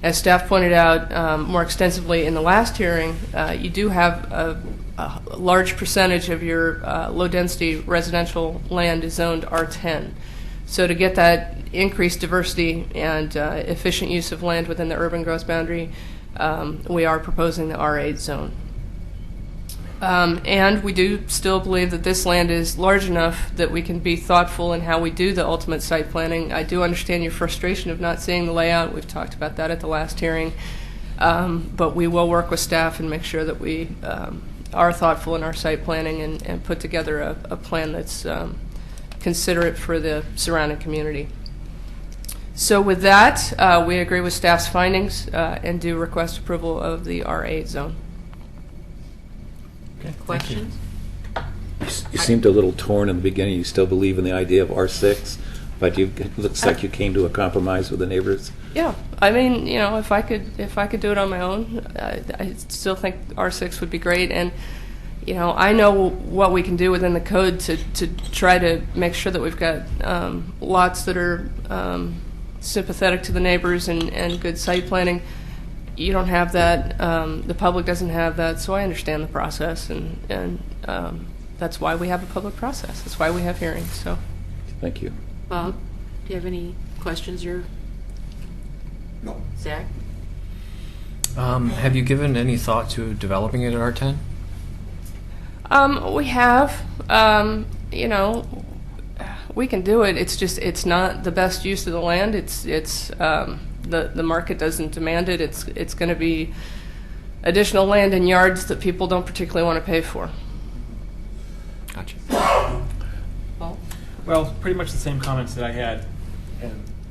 As staff pointed out more extensively in the last hearing, you do have a large percentage of your low-density residential land is zoned R10. So to get that increased diversity and efficient use of land within the urban growth boundary, we are proposing the R8 zone. And we do still believe that this land is large enough that we can be thoughtful in how we do the ultimate site planning. I do understand your frustration of not seeing the layout. We've talked about that at the last hearing. But we will work with staff and make sure that we are thoughtful in our site planning and put together a plan that's considerate for the surrounding community. So with that, we agree with staff's findings and do request approval of the R8 zone. Okay, questions? You seemed a little torn in the beginning. You still believe in the idea of R6, but it looks like you came to a compromise with the neighbors. Yeah, I mean, you know, if I could do it on my own, I still think R6 would be great. And you know, I know what we can do within the code to try to make sure that we've got lots that are sympathetic to the neighbors and good site planning. You don't have that. The public doesn't have that, so I understand the process, and that's why we have a public process. That's why we have hearings. So, thank you. Bob, do you have any questions? No. Zach? Have you given any thought to developing it at R10? We have, you know, we can do it. It's just, it's not the best use of the land. The market doesn't demand it. It's going to be additional land and yards that people don't particularly want to pay for. Gotcha. Well, pretty much the same comments that I had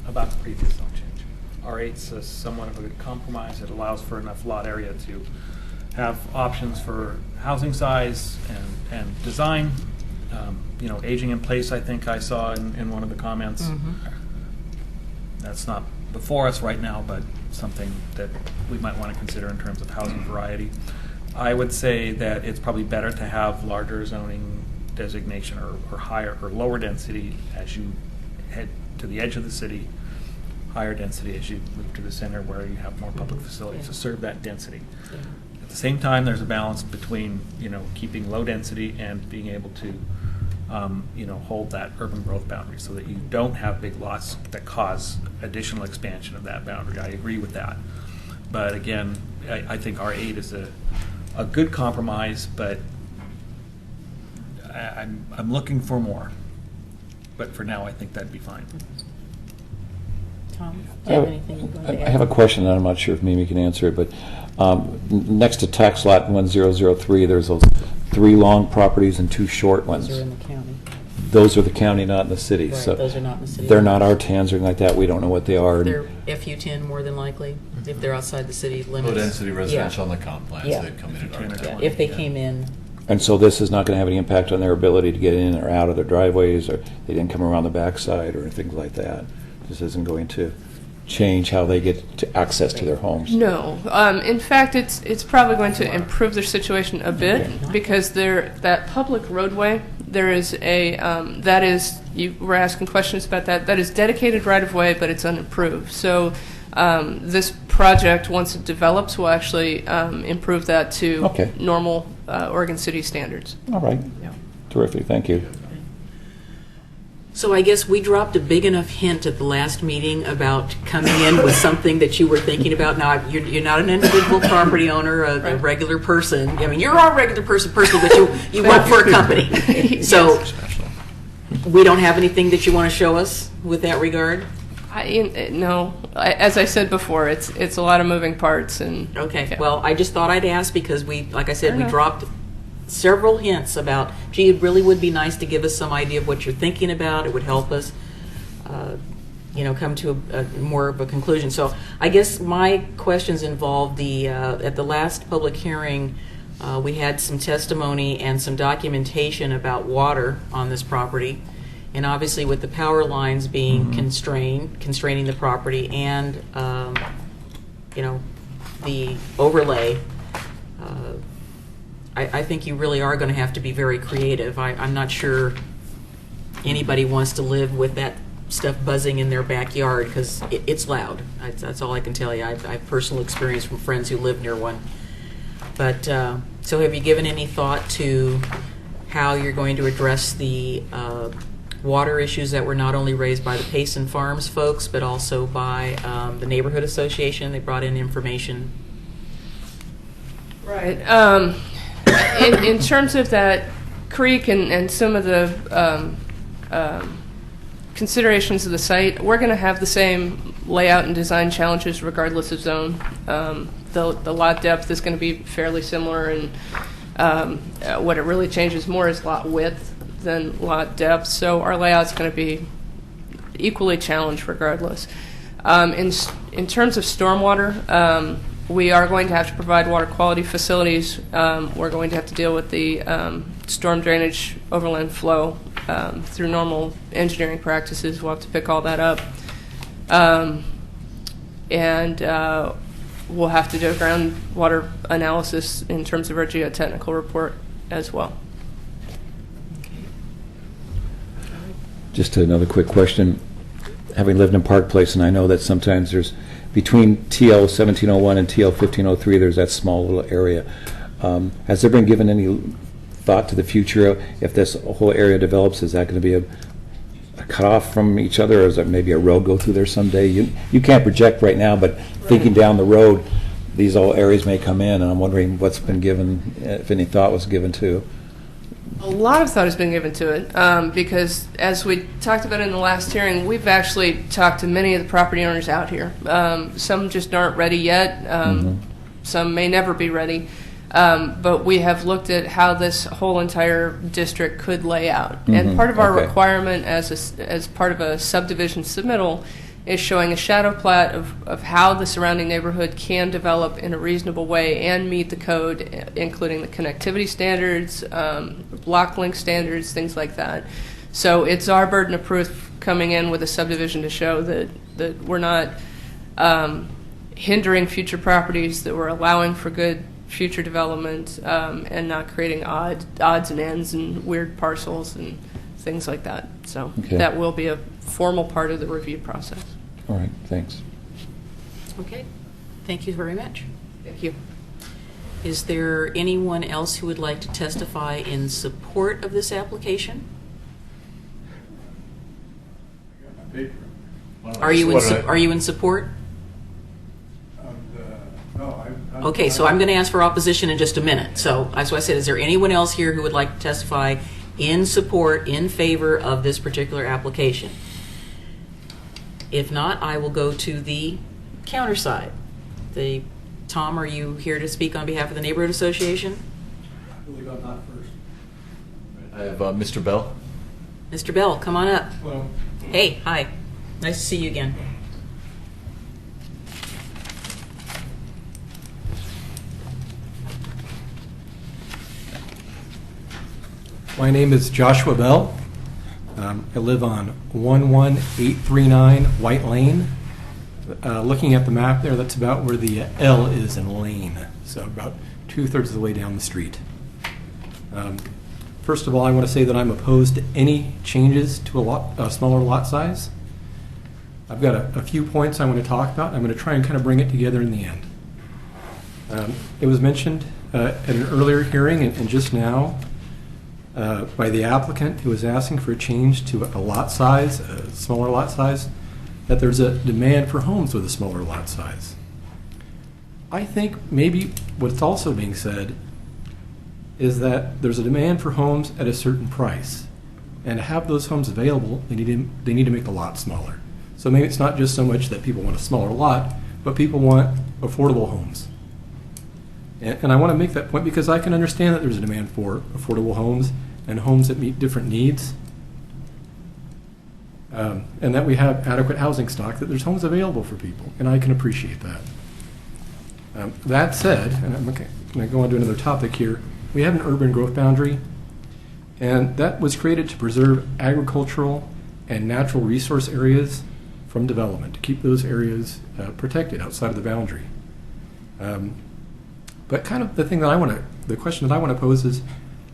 about the previous zone change. R8's is somewhat of a good compromise. It allows for enough lot area to have options for housing size and design. You know, aging in place, I think I saw in one of the comments. That's not before us right now, but something that we might want to consider in terms of housing variety. I would say that it's probably better to have larger zoning designation or higher or lower density as you head to the edge of the city, higher density as you move to the center where you have more public facilities to serve that density. At the same time, there's a balance between, you know, keeping low density and being able to you know, hold that urban growth boundary so that you don't have big lots that cause additional expansion of that boundary. I agree with that. But again, I think R8 is a good compromise, but I'm looking for more. But for now, I think that'd be fine. Tom, do you have anything you'd like to add? I have a question, and I'm not sure if Mimi can answer it, but next to tax lot 1003, there's those 3 long properties and 2 short ones. Those are in the county. Those are the county, not in the city. Right, So those are not in the city. They're not R10s or anything like that. We don't know what they are. They're FU10 more than likely, if they're outside the city limits. Low density residential Yeah. on the comp plans Yeah. that come in at R10. Yeah, if they came in. And so this is not going to have any impact on their ability to get in or out of their driveways, or they didn't come around the backside or things like that. This isn't going to change how they get to access to their homes. No. In fact, it's probably going to improve their situation a bit because that public roadway, there is a, that is, you were asking questions about that, that is dedicated right-of-way, but it's unimproved. So this project, once it develops, will actually improve that to normal Oregon City standards. All right. Yeah. Terrific. Thank you. So I guess we dropped a big enough hint at the last meeting about coming in with something that you were thinking about. Now, you're not an individual property owner, a regular person. I mean, you're a regular person personally, but you work for a company. So we don't have anything that you want to show us with that regard? No. As I said before, it's a lot of moving parts. And okay. Yeah. Well, I just thought I'd ask because like I said, we dropped several hints about, gee, it really would be nice to give us some idea of what you're thinking about. It would help us, you know, come to a more of a conclusion. So I guess my questions involve at the last public hearing, we had some testimony and some documentation about water on this property. And obviously with the power lines being constraining the property and, you know, the overlay, I think you really are going to have to be very creative. I'm not sure anybody wants to live with that stuff buzzing in their backyard because it's loud. That's all I can tell you. I've personal experience from friends who live near one. But so have you given any thought to how you're going to address the water issues that were not only raised by the Payson Farms folks, but also by the neighborhood association? They brought in information. Right. In terms of that creek and some of the considerations of the site, we're going to have the same layout and design challenges regardless of zone. The lot depth is going to be fairly similar, and what it really changes more is lot width than lot depth. So our layout's going to be equally challenged regardless. In terms of stormwater, we are going to have to provide water quality facilities. We're going to have to deal with the storm drainage overland flow through normal engineering practices. We'll have to pick all that up. And we'll have to do a groundwater analysis in terms of our geotechnical report as well. Just another quick question. Having lived in Park Place, and I know that sometimes there's between TL 1701 and TL 1503, there's that small little area. Has there been given any thought to the future? If this whole area develops, is that going to be a cutoff from each other, or is there maybe a road go through there someday? You can't project right now, but thinking down the road, these all areas may come in, and I'm wondering what's been given, if any thought was given to. A lot of thought has been given to it because, as we talked about in the last hearing, we've actually talked to many of the property owners out here. Some just aren't ready yet. Some may never be ready. But we have looked at how this whole entire district could lay out. And part of our requirement as part of a subdivision submittal is showing a shadow plat of how the surrounding neighborhood can develop in a reasonable way and meet the code, including the connectivity standards, block link standards, things like that. So it's our burden of proof coming in with a subdivision to show that we're not hindering future properties, that we're allowing for good future development, and not creating odds and ends and weird parcels and things like that. So that will be a formal part of the review process. All right, thanks. Okay, thank you very much. Thank you. Is there anyone else who would like to testify in support of this application? Are you in support? Okay, so I'm going to ask for opposition in just a minute. So that's why I said, is there anyone else here who would like to testify in support, in favor of this particular application? If not, I will go to the counter side. Tom, are you here to speak on behalf of the Neighborhood Association? I believe I'm not first. I have Mr. Bell. Mr. Bell, come on up. Hello. Hey, hi. Nice to see you again. My name is Joshua Bell. I live on 11839 White Lane. Looking at the map there, that's about where the L is in lane, so about 2/3 of the way down the street. First of all, I want to say that I'm opposed to any changes to a smaller lot size. I've got a few points I want to talk about. I'm going to try and kind of bring it together in the end. It was mentioned at an earlier hearing and just now by the applicant who was asking for a change to a lot size, a smaller lot size, that there's a demand for homes with a smaller lot size. I think maybe what's also being said is that there's a demand for homes at a certain price. And to have those homes available, they need to make the lot smaller. So maybe it's not just so much that people want a smaller lot, but people want affordable homes. And I want to make that point because I can understand that there's a demand for affordable homes and homes that meet different needs. And that we have adequate housing stock, that there's homes available for people, and I can appreciate that. That said, and I'm going to go on to another topic here, we have an urban growth boundary, and that was created to preserve agricultural and natural resource areas from development, to keep those areas protected outside of the boundary. But kind of the question that I want to pose is,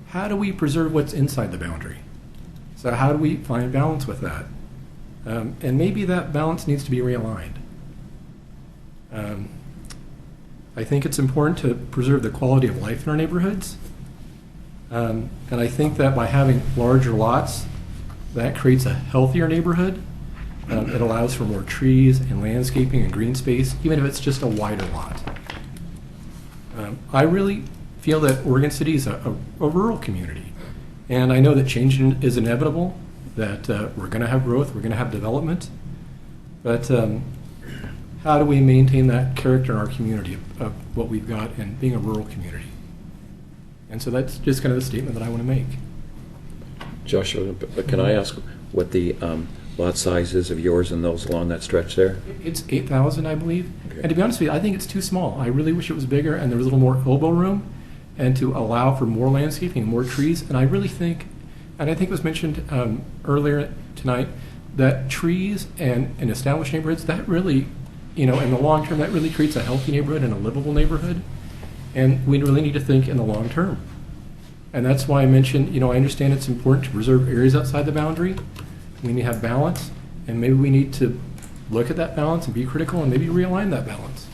how do we preserve what's inside the boundary? So how do we find balance with that? And maybe that balance needs to be realigned. I think it's important to preserve the quality of life in our neighborhoods. And I think that by having larger lots, that creates a healthier neighborhood. It allows for more trees and landscaping and green space, even if it's just a wider lot. I really feel that Oregon City is a rural community. And I know that change is inevitable, that we're going to have growth, we're going to have development. But how do we maintain that character in our community of what we've got and being a rural community? And so that's just kind of the statement that I want to make. Joshua, can I ask what the lot size is of yours and those along that stretch there? It's 8,000, I believe. Okay. And to be honest with you, I think it's too small. I really wish it was bigger and there was a little more elbow room and to allow for more landscaping and more trees. And I really think, and I think it was mentioned earlier tonight, that trees and in established neighborhoods, that really, in the long term, that really creates a healthy neighborhood and a livable neighborhood. And we really need to think in the long term. And that's why I mentioned, I understand it's important to preserve areas outside the boundary. We need to have balance, and maybe we need to look at that balance and be critical and maybe realign that balance.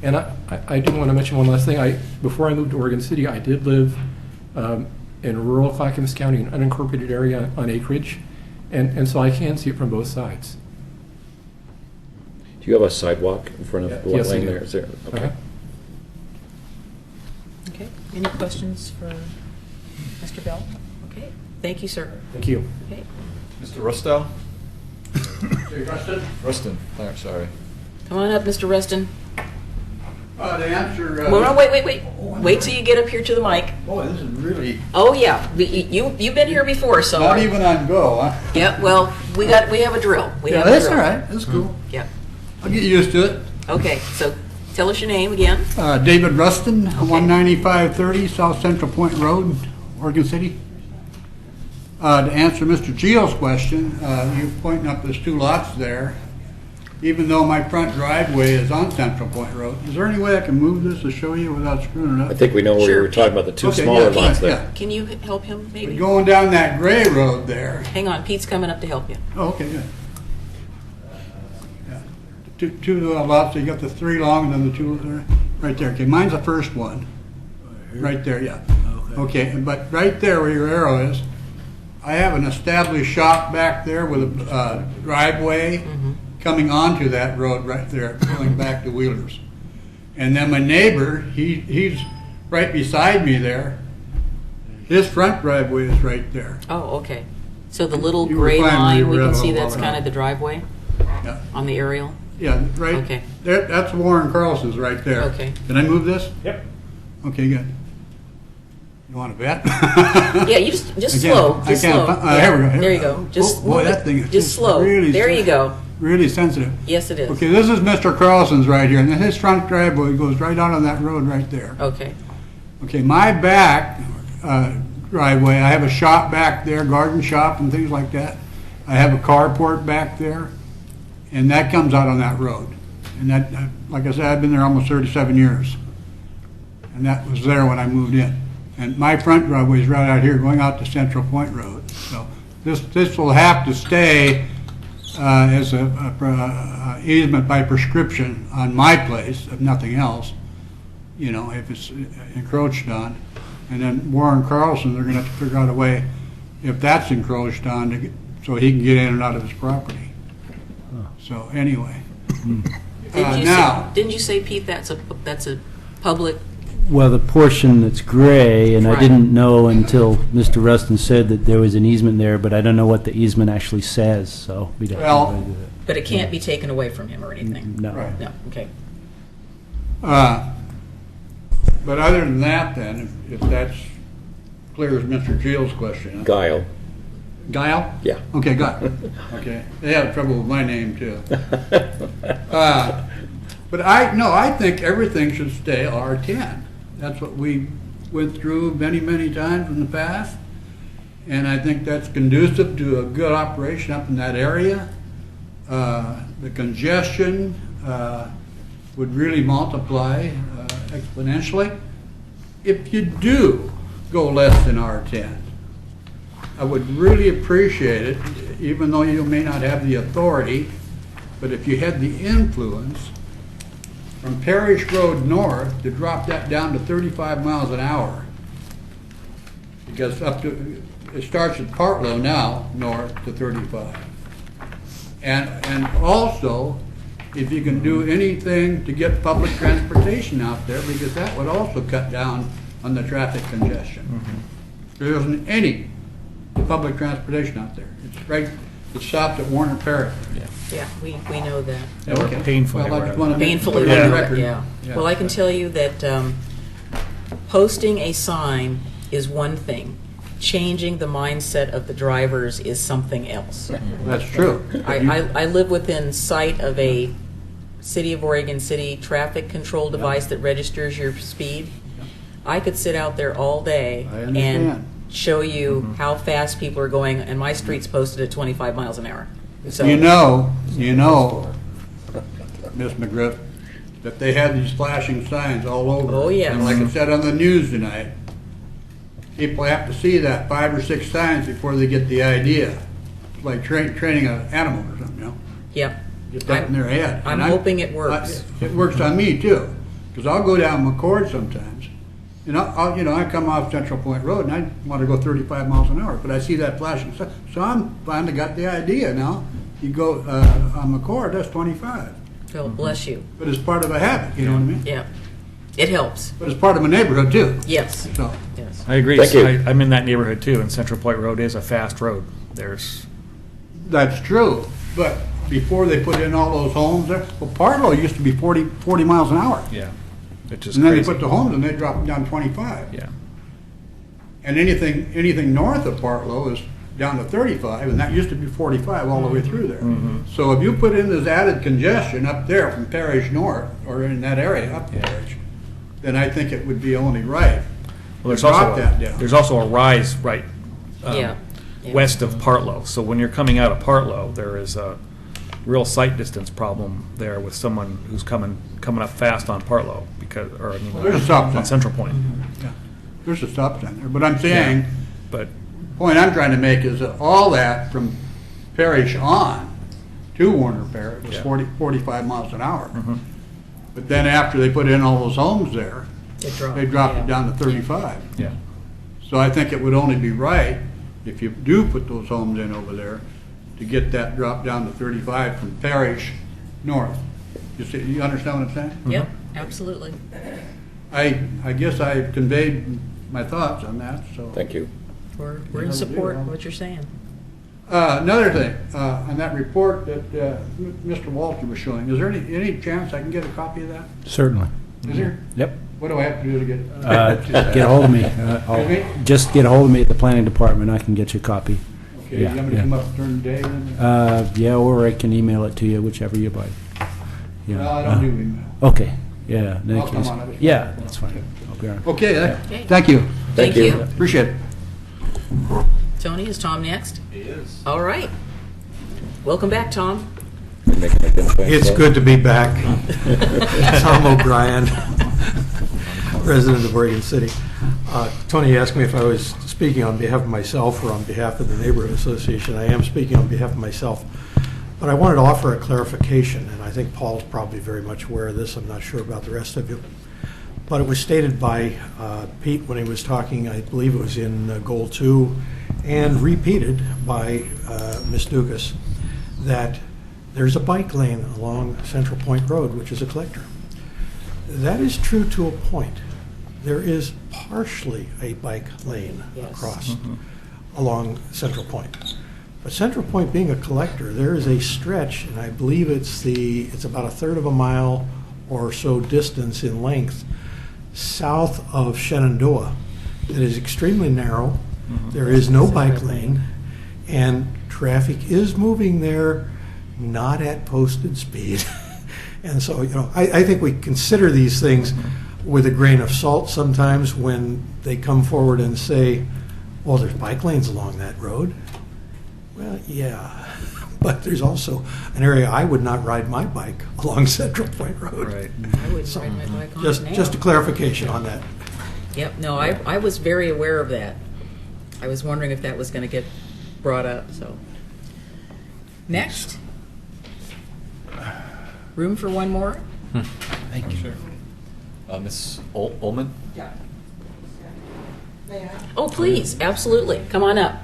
And I do want to mention one last thing. Before I moved to Oregon City, I did live in rural Clackamas County, an unincorporated area on acreage, and so I can see it from both sides. Do you have a sidewalk in front of the Yes, lane I do. there? Is there? Okay. Okay. Any questions for Mr. Bell? Okay, thank you, sir. Thank you. Okay. Mr. Rustow? Rustin, sorry. Come on up, Mr. Rustin. The answer. Well, no, wait. Wait till you get up here to the mic. Boy, this is really. Oh yeah, you've been here before, so. Not even on go, huh? Yeah, well, we have a drill. Yeah, that's all right. That's cool. Yeah. I'll get used to it. Okay, so tell us your name again. David Rustin, 19530 South Central Point Road, Oregon City. To answer Mr. Geo's question, you're pointing up there's 2 lots there. Even though my front driveway is on Central Point Road, is there any way I can move this to show you without screwing it up? I think we know where you were talking about, the 2 smaller lots there. Yeah. Can you help him, maybe? Going down that gray road there. Hang on, Pete's coming up to help you. Oh, okay, good. Yeah. Two lots, so you got the 3 long and then the 2 right there. Okay, mine's the first one. Right there, yeah. Okay, but right there where your arrow is, I have an established shop back there with a driveway coming onto that road right there, going back to Wheelers. And then my neighbor, he's right beside me there. His front driveway is right there. Oh, okay. So the little You were gray fine, line, you we were can at see home that's all kind around. of the driveway Yeah. on the aerial? Yeah, right. Okay. There, that's Warren Carlson's right there. Okay. Can I move this? Yep. Okay, good. You want to bet? Yeah, you just I can't- slow, I just can't slow. fi- there we go. There you go. Just Oh, boy, move that it. thing is Just slow. really There you go. Really sensitive. Yes, it is. Okay, this is Mr. Carlson's right here, and then his front driveway goes right out on that road right there. Okay. Okay, my back driveway, I have a shop back there, garden shop and things like that. I have a carport back there, and that comes out on that road. And that, like I said, I've been there almost 37 years. And that was there when I moved in. And my front driveway is right out here going out to Central Point Road. So this will have to stay as a easement by prescription on my place, if nothing else, you know, if it's encroached on. And then Warren Carlson, they're gonna have to figure out a way, if that's encroached on, to get, so he can get in and out of his property. So anyway. Didn't you say, Pete, that's a public? Well, the portion that's gray, and I Right. didn't know until Mr. Rustin said that there was an easement there, but I don't know what the easement actually says, so we'd have Well- to. But it can't be taken away from him or anything? No. Right. No, okay. But other than that then, if that's clear as Mr. Gill's question. huh? Guile. Guile? Yeah. Okay, Guile. Okay. They have trouble with my name too. But I think everything should stay R10. That's what we went through many, many times in the past. And I think that's conducive to a good operation up in that area. The congestion would really multiply exponentially. If you do go less than R10, I would really appreciate it, even though you may not have the authority, but if you had the influence from Parish Road north to drop that down to 35 miles an hour. Because it starts at Partlow now, north to 35. And also, if you can do anything to get public transportation out there, because that would also cut down on the traffic congestion. There isn't any public transportation out there. It stops at Warner Parish. Yeah, we know that. Okay. Painfully Well, I just aware. want to Painfully put it on the aware, record. yeah. Well, I can tell you that posting a sign is one thing. Changing the mindset of the drivers is something else. That's true. I live within sight of a City of Oregon City traffic control device that registers your speed. I could sit out there all day I and understand. show you how fast people are going, and my street's posted at 25 miles an hour. So You know, Miss McGriff, that they have these flashing signs all over. Oh, yes. And like I said on the news tonight, people have to see that 5 or 6 times before they get the idea. It's like training an animal or something, you know? Yep. Get that in their head. I'm And hoping it works. It works on me too, because I'll go down McCord sometimes. And I come off Central Point Road and I want to go 35 miles an hour, but I see that flashing sign. So I'm finally got the idea now. You go on McCord, that's 25. Well, bless you. But it's part of a habit, you know what I mean? Yeah. It helps. But it's part of a neighborhood too. Yes. So, Yes. I agree. Thank you. I'm in that neighborhood too, and Central Point Road is a fast road. There's, that's true. But before they put in all those homes there, well, Partlow used to be 40 miles an hour. yeah, it's just And then crazy. they put the homes and they dropped them down 25. Yeah. And anything north of Partlow is down to 35, and that used to be 45 all the way through there. So if you put in this added congestion up there from Parish North, or in that area up Parish, then I think it would be only right Well, to drop that down. there's also a rise right Yeah. west of Partlow. So when you're coming out of Partlow, there is a real sight distance problem there with someone who's coming up fast on Partlow There's a stop sign. on Central Point. Yeah. There's a stop sign there, but I'm saying, But the point I'm trying to make is that all that from Parish on to Warner Parish was Yeah. 45 miles an hour. But then after they put in all those homes there, they dropped it down to 35. yeah, So I think it would only be right, if you do put those homes in over there, to get that drop down to 35 from Parish north. You understand what I'm saying? Yep, absolutely. I guess I conveyed my thoughts on that, so. Thank you. We're in support of what you're saying. Another thing, on that report that Mr. Walter was showing, is there any chance I can get a copy of that? Certainly. Is there? Yep. What do I have to do to get it? Get a hold of me. Excuse me? Just get a hold of me at the planning department. I can get you a copy. Okay, you want me to come up during the day then? Yeah, or I can email it to you, whichever you like. Yeah. No, I don't do email. Okay. Yeah. in that I'll come case- on it. Yeah, that's fine. I'll be around. Okay, thank you. Thank you. Appreciate it. Tony, is Tom next? He is. All right. Welcome back, Tom. It's good to be back. Tom O'Brien, resident of Oregon City. Tony asked me if I was speaking on behalf of myself or on behalf of the Neighborhood Association. I am speaking on behalf of myself. But I wanted to offer a clarification, and I think Paul's probably very much aware of this. I'm not sure about the rest of you. But it was stated by Pete when he was talking, I believe it was in Goal 2, and repeated by Ms. Dukas, that there's a bike lane along Central Point Road, which is a collector. That is true to a point. There is partially a bike lane across along Central Point. But Central Point being a collector, there is a stretch, and I believe it's about a third of a mile or so distance in length south of Shenandoah that is extremely narrow. There is no bike lane, and traffic is moving there, not at posted speed. And so, I think we consider these things with a grain of salt sometimes when they come forward and say, well, there's bike lanes along that road. Well, yeah, but there's also an area I would not ride my bike along Central Point Road. right. I wouldn't ride my bike on it now. Just a clarification on that. Yep, no, I was very aware of that. I was wondering if that was going to get brought up, so. Next. Room for one more? Thank you. Sure. Ms. Ullman? Yeah. May I? Oh, please, absolutely. Come on up.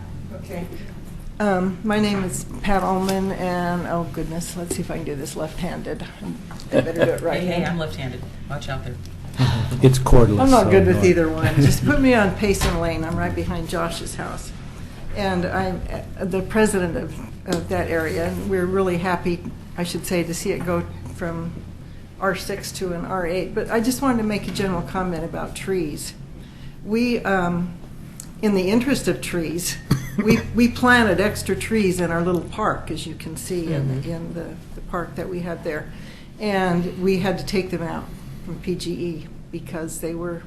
Okay. My name is Pat Ullman, and oh goodness, let's see if I can do this left-handed. I better do it Hey, right-handed. I'm left-handed. Watch out there. It's cordless. I'm not so good with no. either one. Just put me on Payson Lane. I'm right behind Josh's house. And I'm the president of that area, and we're really happy, I should say, to see it go from R6 to an R8. But I just wanted to make a general comment about trees. We, in the interest of trees, we planted extra trees in our little park, as you can see in the park that we have there. And we had to take them out from PGE because they were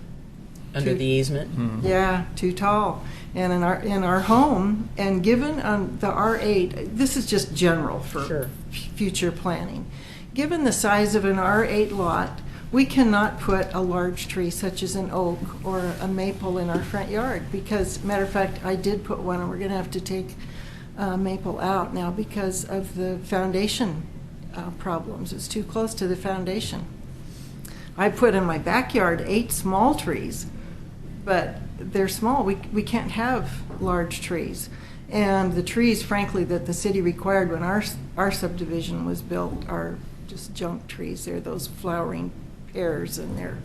Under the easement? yeah, too tall. And in our home, and given the R8, this is just general for future planning. Given the size of an R8 lot, we cannot put a large tree such as an oak or a maple in our front yard because, matter of fact, I did put one, and we're going to have to take maple out now because of the foundation problems. It's too close to the foundation. I put in my backyard 8 small trees, but they're small. We can't have large trees. And the trees, frankly, that the city required when our subdivision was built are just junk trees. They're those flowering pears, and they're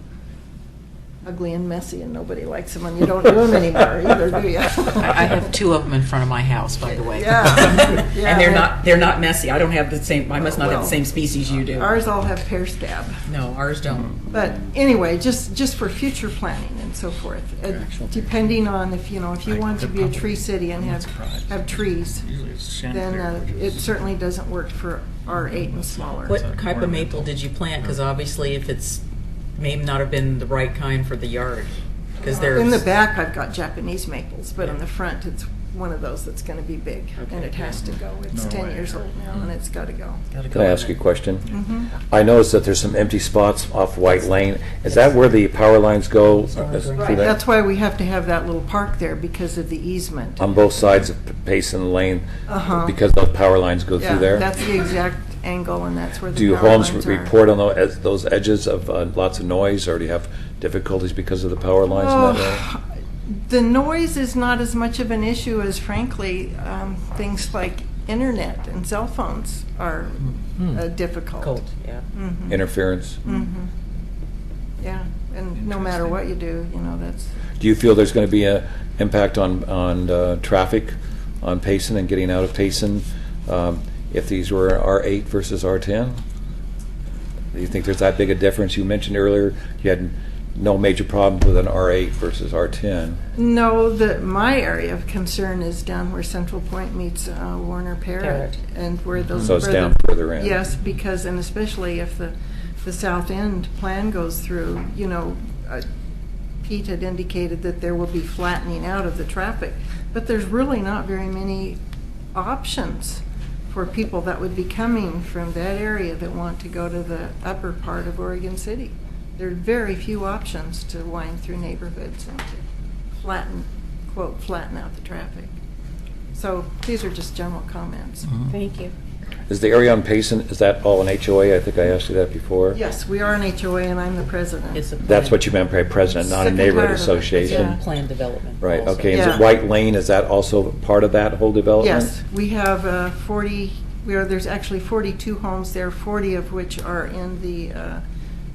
ugly and messy, and nobody likes them, and you don't do them anymore either, do you? I have two of them in front of my house, by the way. Yeah. Yeah. And they're not messy. I don't have the same, I must not have Well, the same species you do. Ours all have pear scab. No, ours don't. But anyway, just for future planning and so forth, depending on if you want to be a tree city and have trees, then it certainly doesn't work for R8 and smaller. What type of maple did you plant? Because obviously if it's, may not have been the right kind for the yard. Because In the back, I've got Japanese maples, but in the front, it's one of those that's going to be big, and it has to go. It's 10 years old now, and it's got to go. Can I ask you a question? Mhm. I noticed that there's some empty spots off White Lane. Is that where the power lines go? Right, that's why we have to have that little park there, because of the easement. On both sides of Payson Lane? Uh-huh. Because those power lines go Yeah, through there? that's the exact angle, and that's where the Do power homes lines are. report on those edges of lots of noise, or do you have difficulties because of the power lines in that area? The noise is not as much of an issue as, frankly, things like internet and cell phones are difficult. Yeah. Mhm. Interference? Mhm. Yeah, and no matter what you do, that's... Do you feel there's going to be an impact on traffic on Payson and getting out of Payson if these were R8 versus R10? Do you think there's that big a difference? You mentioned earlier you had no major problems with an R8 versus R10. No, my area of concern is down where Central Point meets Warner Parrott, and where those. So it's where down further in. Yes, because, and especially if the South End plan goes through, Pete had indicated that there will be flattening out of the traffic, but there's really not very many options for people that would be coming from that area that want to go to the upper part of Oregon City. There are very few options to wind through neighborhoods and to flatten out the traffic. So these are just general comments. Thank you. Is the area on Payson, is that all an HOA? I think I asked you that before. Yes, we are an HOA, and I'm the president. That's what you meant by president, not a Second neighborhood part of it, association. yeah. Planned development. Right, also. okay. Is Yeah. it White Lane, is that also part of that whole development? Yes, we have 40, there's actually 42 homes there, 40 of which are in the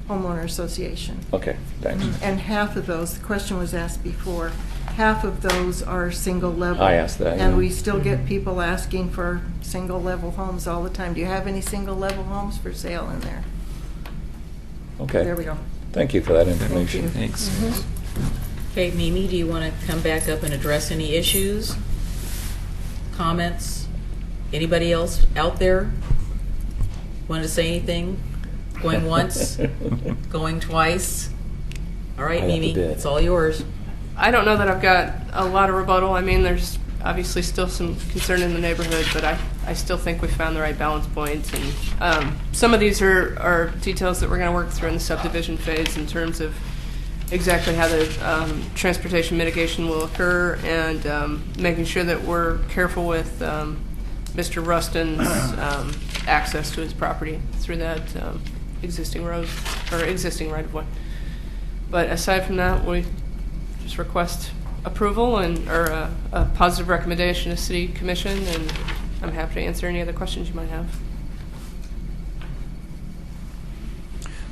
homeowner association. Okay, thanks. And half of those, the question was asked before, half of those are single level. I asked that, And yeah. we still get people asking for single level homes all the time. Do you have any single level homes for sale in there? Okay. There we go. Thank you for that information. you. Thanks. Okay, Mimi, do you want to come back up and address any issues, comments? Anybody else out there want to say anything? Going once? Going twice? All right, Right off the Mimi, bit. it's all yours. I don't know that I've got a lot of rebuttal. I mean, there's obviously still some concern in the neighborhood, but I still think we found the right balance points. And some of these are details that we're going to work through in the subdivision phase in terms of exactly how the transportation mitigation will occur, and making sure that we're careful with Mr. Rustin's access to his property through that existing road or existing right-of-way. But aside from that, we just request approval or a positive recommendation to City Commission, and I'm happy to answer any other questions you might have.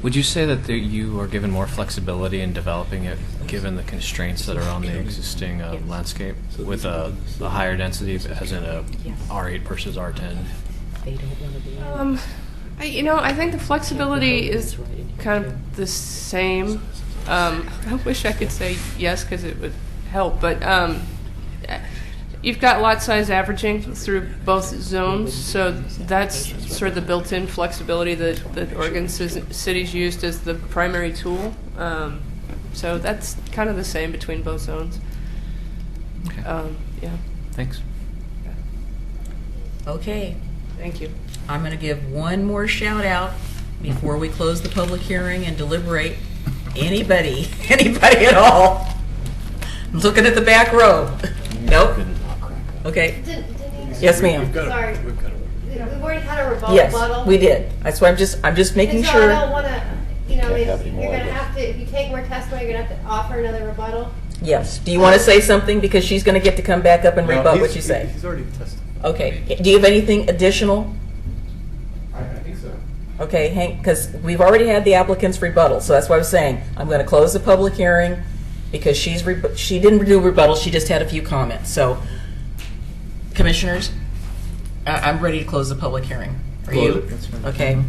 Would you say that you are given more flexibility in developing it, given the constraints that are on the existing landscape, with a higher density, as in a R8 versus R10? They don't want to be. I think the flexibility is kind of the same. I wish I could say yes because it would help, but you've got lot size averaging through both zones, so that's sort of the built-in flexibility that Oregon cities used as the primary tool. So that's kind of the same between both zones. Okay. Yeah. Thanks. Okay, Thank you. I'm going to give one more shout out before we close the public hearing and deliberate. Anybody at all? I'm looking at the back row. Nope. Okay. Yes, ma'am. Sorry. We've already had a rebuttal. Yes, we did. That's why I'm just making And so sure. I don't want to, if have you're any more going of to this. have to, if you take more testimony, you're going to have to offer another rebuttal. Yes. Do you want to say something because she's going to get to come back up and No, rebut he's- what you say? He's already tested. Okay. Do you have anything additional? I think so. Okay, Hank, because we've already had the applicant's rebuttal, so that's why I was saying, I'm going to close the public hearing because she didn't do rebuttal, she just had a few comments. So, commissioners, I'm ready to close the public hearing. Are you? That's fine. Okay,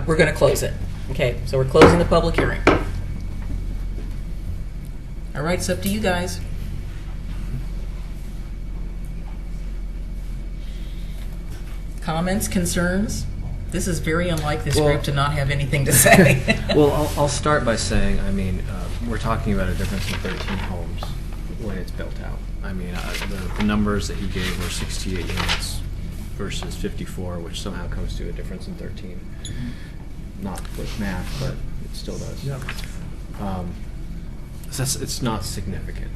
we're going to close it. Okay, so we're closing the public hearing. All right, it's up to you guys. Comments, concerns? This is very unlike this group to not have anything to say. Well, I'll start by saying, I mean, we're talking about a difference in 13 homes when it's built out. I mean, the numbers that you gave were 68 units versus 54, which somehow comes to a difference in 13. Not with math, but it still does. Yeah. So it's not significant.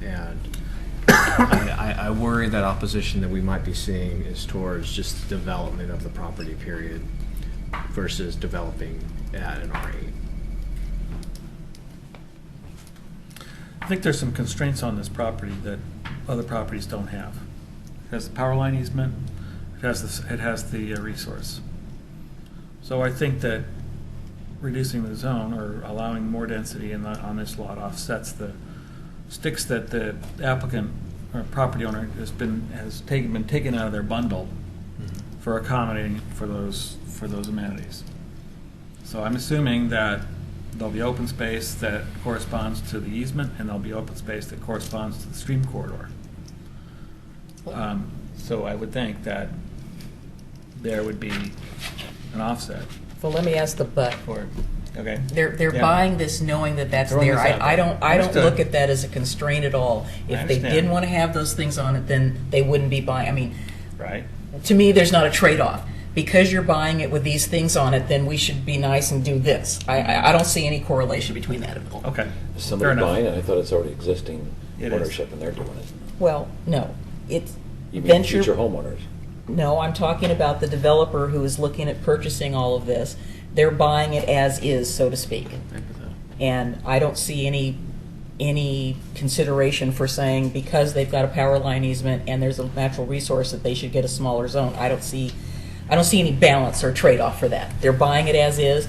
And I worry that opposition that we might be seeing is towards just development of the property, period, versus developing at an R8. I think there's some constraints on this property that other properties don't have. It has the power line easement, it has the resource. So I think that reducing the zone or allowing more density on this lot offsets the sticks that the applicant or property owner been taken out of their bundle for accommodating for those amenities. So I'm assuming that there'll be open space that corresponds to the easement, and there'll be open space that corresponds to the stream corridor. So I would think that there would be an offset. Well, let me ask the but. For it. Okay. They're Yeah. buying this knowing that that's Throwing there. this out I there. don't Understood. look at that as a constraint at all. If they understand. didn't want to have those things on it, then they wouldn't be buying. I mean, Right. to me, there's not a trade-off. Because you're buying it with these things on it, then we should be nice and do this. I don't see any correlation between that at all. Okay. Is Fair somebody enough. buying it? I thought it's already existing It is. ownership and they're doing it. Well, no, it's You mean venture. future homeowners? No, I'm talking about the developer who is looking at purchasing all of this. They're buying it as is, so to speak. And I don't see any consideration for saying because they've got a power line easement and there's a natural resource that they should get a smaller zone. I don't see any balance or trade-off for that. They're buying it as is.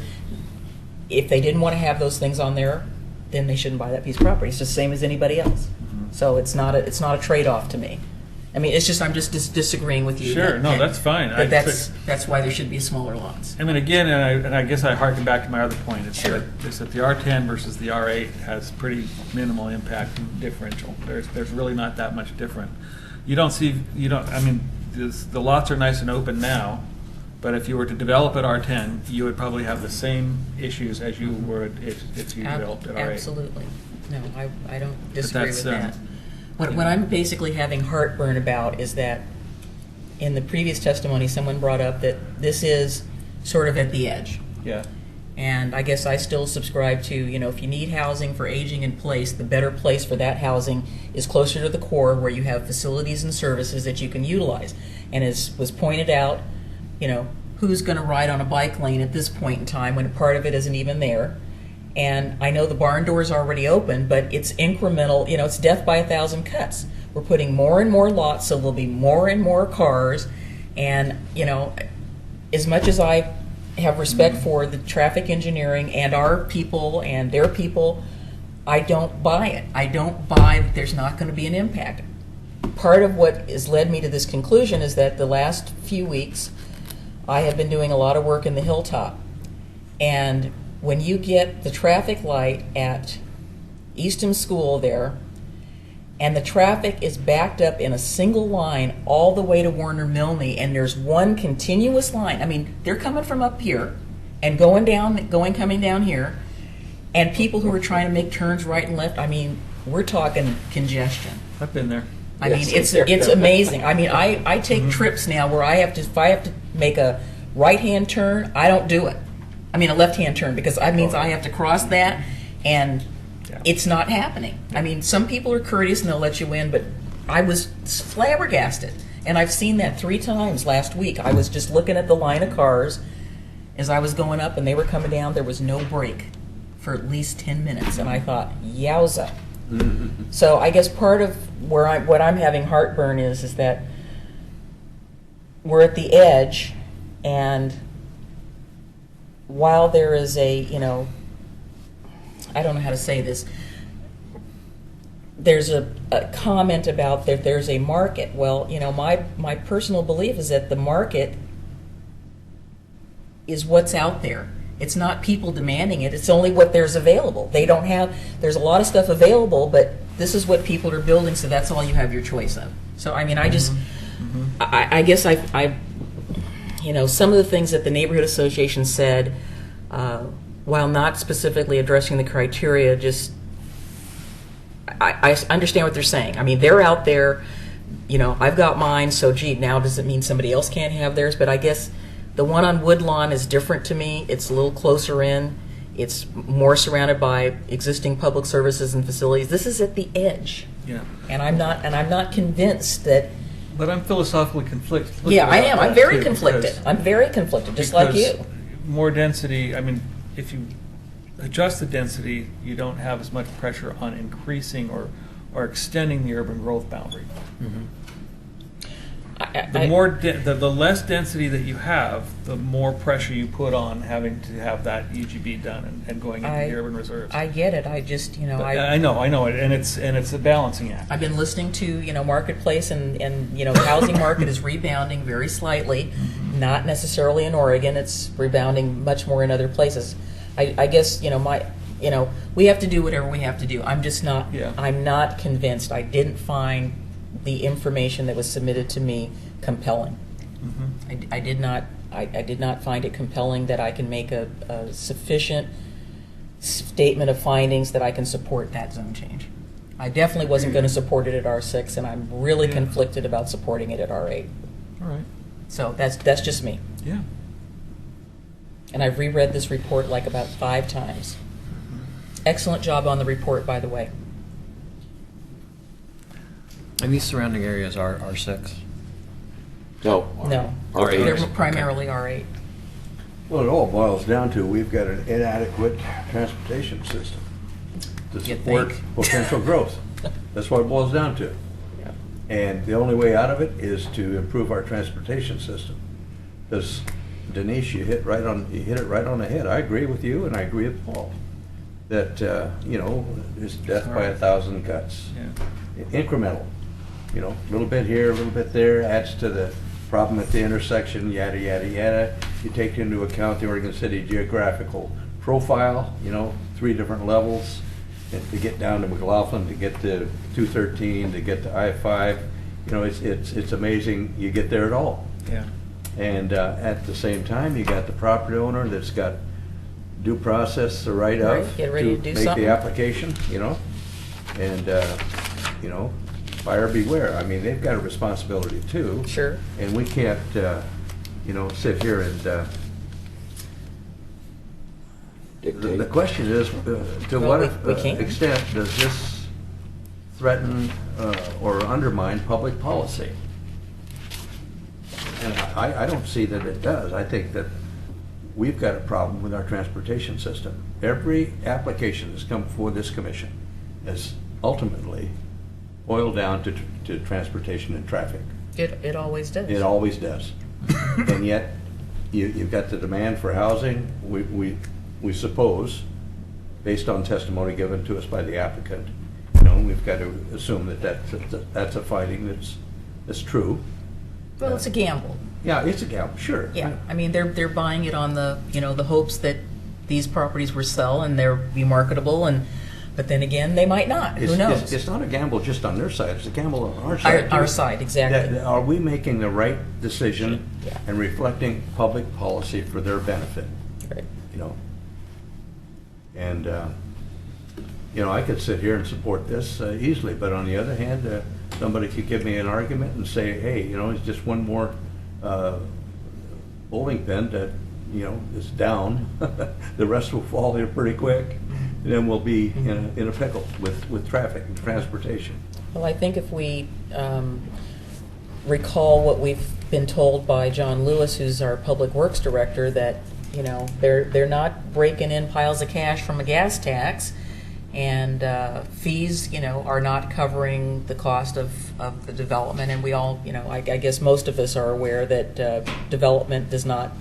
If they didn't want to have those things on there, then they shouldn't buy that piece of property. It's just the same as anybody else. So it's not a trade-off to me. I mean, it's just I'm just disagreeing with you. Sure, no, that's fine. But that's why there should be smaller lots. I mean, again, and I guess I harken back to my other point. It's Sure. that the R10 versus the R8 has pretty minimal impact and differential. There's really not that much different. I mean, the lots are nice and open now, but if you were to develop at R10, you would probably have the same issues as you would if you developed at R8. Absolutely. No, I don't disagree that's, with that. What I'm basically having heartburn about is that in the previous testimony, someone brought up that this is sort of at the edge. Yeah. And I guess I still subscribe to, if you need housing for aging in place, the better place for that housing is closer to the core where you have facilities and services that you can utilize. And as was pointed out, who's going to ride on a bike lane at this point in time when part of it isn't even there? And I know the barn door's already open, but it's incremental, it's death by 1,000 cuts. We're putting more and more lots, so there'll be more and more cars. And, as much as I have respect for the traffic engineering and our people and their people, I don't buy it. I don't buy that there's not going to be an impact. Part of what has led me to this conclusion is that the last few weeks, I have been doing a lot of work in the Hilltop. And when you get the traffic light at Eastham School there, and the traffic is backed up in a single line all the way to Warner Milne, and there's one continuous line. I mean, they're coming from up here and coming down here, and people who are trying to make turns right and left. I mean, we're talking congestion. I've been there. I mean, it's amazing. I mean, I take trips now where if I have to make a right-hand turn, I don't do it. I mean, a left-hand turn, because that means I have to cross that, and it's not happening. I mean, some people are courteous and they'll let you in, but I was flabbergasted. And I've seen that 3 times last week. I was just looking at the line of cars as I was going up and they were coming down. There was no break for at least 10 minutes. And I thought, yowza. So I guess part of what I'm having heartburn is that we're at the edge, and while there is a, I don't know how to say this, there's a comment about that there's a market. Well, my personal belief is that the market is what's out there. It's not people demanding it. It's only what there's available. There's a lot of stuff available, but this is what people are building, so that's all you have your choice of. So, I guess some of the things that the Neighborhood Association said, while not specifically addressing the criteria, I understand what they're saying. They're out there, I've got mine, so now does it mean somebody else can't have theirs? But I guess the one on Woodlawn is different to me. It's a little closer in. It's more surrounded by existing public services and facilities. This is at the edge. Yeah. And I'm not convinced that. But I'm philosophically conflicted. Yeah, I am. I'm very conflicted. I'm very conflicted, just like you. More density, if you adjust the density, you don't have as much pressure on increasing or extending the urban growth boundary. Mm-hmm. The less density that you have, the more pressure you put on having to have that UGB done and going into the urban reserves. I get it. I just, I know it, and it's a balancing act. I've been listening to, Marketplace, and the housing market is rebounding very slightly, not necessarily in Oregon. It's rebounding much more in other places. I guess, we have to do whatever we have to do. I'm just not, I'm not convinced. I didn't find the information that was submitted to me compelling. Mm-hmm. I did not find it compelling that I can make a sufficient statement of findings that I can support that zone change. I definitely wasn't going to support it at R6, and I'm really conflicted about supporting it at R8. All right. So that's just me. Yeah. And I've reread this report like about 5 times. Excellent job on the report, by the way. And these surrounding areas are R6? No. R8. They're primarily R8. Well, it all boils down to we've got an inadequate transportation system to support potential growth. That's what it boils down to. Yeah. And the only way out of it is to improve our transportation system. Because Denise, you hit it right on the head. I agree with you, and I agree with Paul that there's death by 1,000 cuts. Yeah. Incremental. A little bit here, a little bit there, adds to the problem at the intersection, yada, yada, yada. You take into account the Oregon City geographical profile, 3 different levels, and to get down to McLaughlin, to get to 213, to get to I-5, it's amazing you get there at all. Yeah. And at the same time, you got the property owner that's got due process, the right of, Get ready to do make something. the application, and, buyer beware. They've got a responsibility too. Sure. And we can't, sit here and, the question is, to what extent does this threaten or undermine public policy? And I don't see that it does. I think that we've got a problem with our transportation system. Every application that's come before this commission has ultimately boiled down to transportation and traffic. It always does. It always does. And yet, you've got the demand for housing. We suppose, based on testimony given to us by the applicant, we've got to assume that that's a finding that's true. Well, it's a gamble. Yeah, it's a gamble, sure. Yeah, they're buying it on the the hopes that these properties will sell and they'll be marketable, but then again they might not. Who knows? It's not a gamble just on their side; it's a gamble on our side. Our side, exactly. Are we making the right decision and reflecting public policy for their benefit? Right. And I could sit here and support this easily, but on the other hand, somebody could give me an argument and say, hey, it's just one more bowling pin that, is down. The rest will fall here pretty quick. And then we'll be in a pickle with traffic and transportation. Well, I think if we recall what we've been told by John Lewis, who's our Public Works Director, that they're not breaking in piles of cash from a gas tax, and fees, are not covering the cost of the development. And we all, I guess most of us are aware that development does not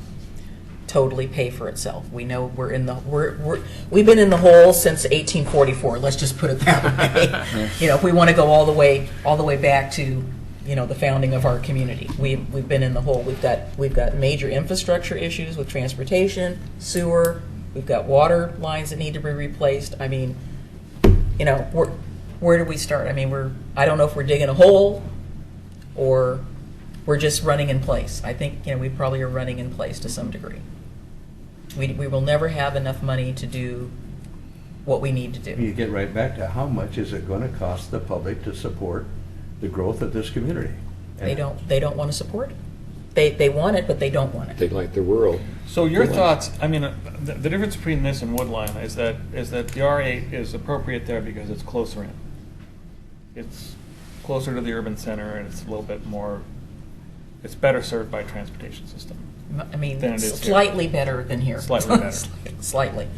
totally pay for itself. We know we've been in the hole since 1844. Let's just put it that way. You know, if we want to go all the way back to, you know, the founding of our community, we've been in the hole. We've got major infrastructure issues with transportation, sewer. We've got water lines that need to be replaced. I mean, you know, where do we start? I mean, I don't know if we're digging a hole or we're just running in place. I think, you know, we probably are running in place to some degree. We will never have enough money to do what we need to do. You get right back to how much is it going to cost the public to support the growth of this community? They don't want to support it. They want it, but they don't want it. They like the rural. So your thoughts, I mean, the difference between this and Woodline is that the R8 is appropriate there because it's closer in. It's closer to the urban center, and it's a little bit more, it's better served by a transportation system. I mean, than it is slightly here. better than here. Slightly better. Slightly.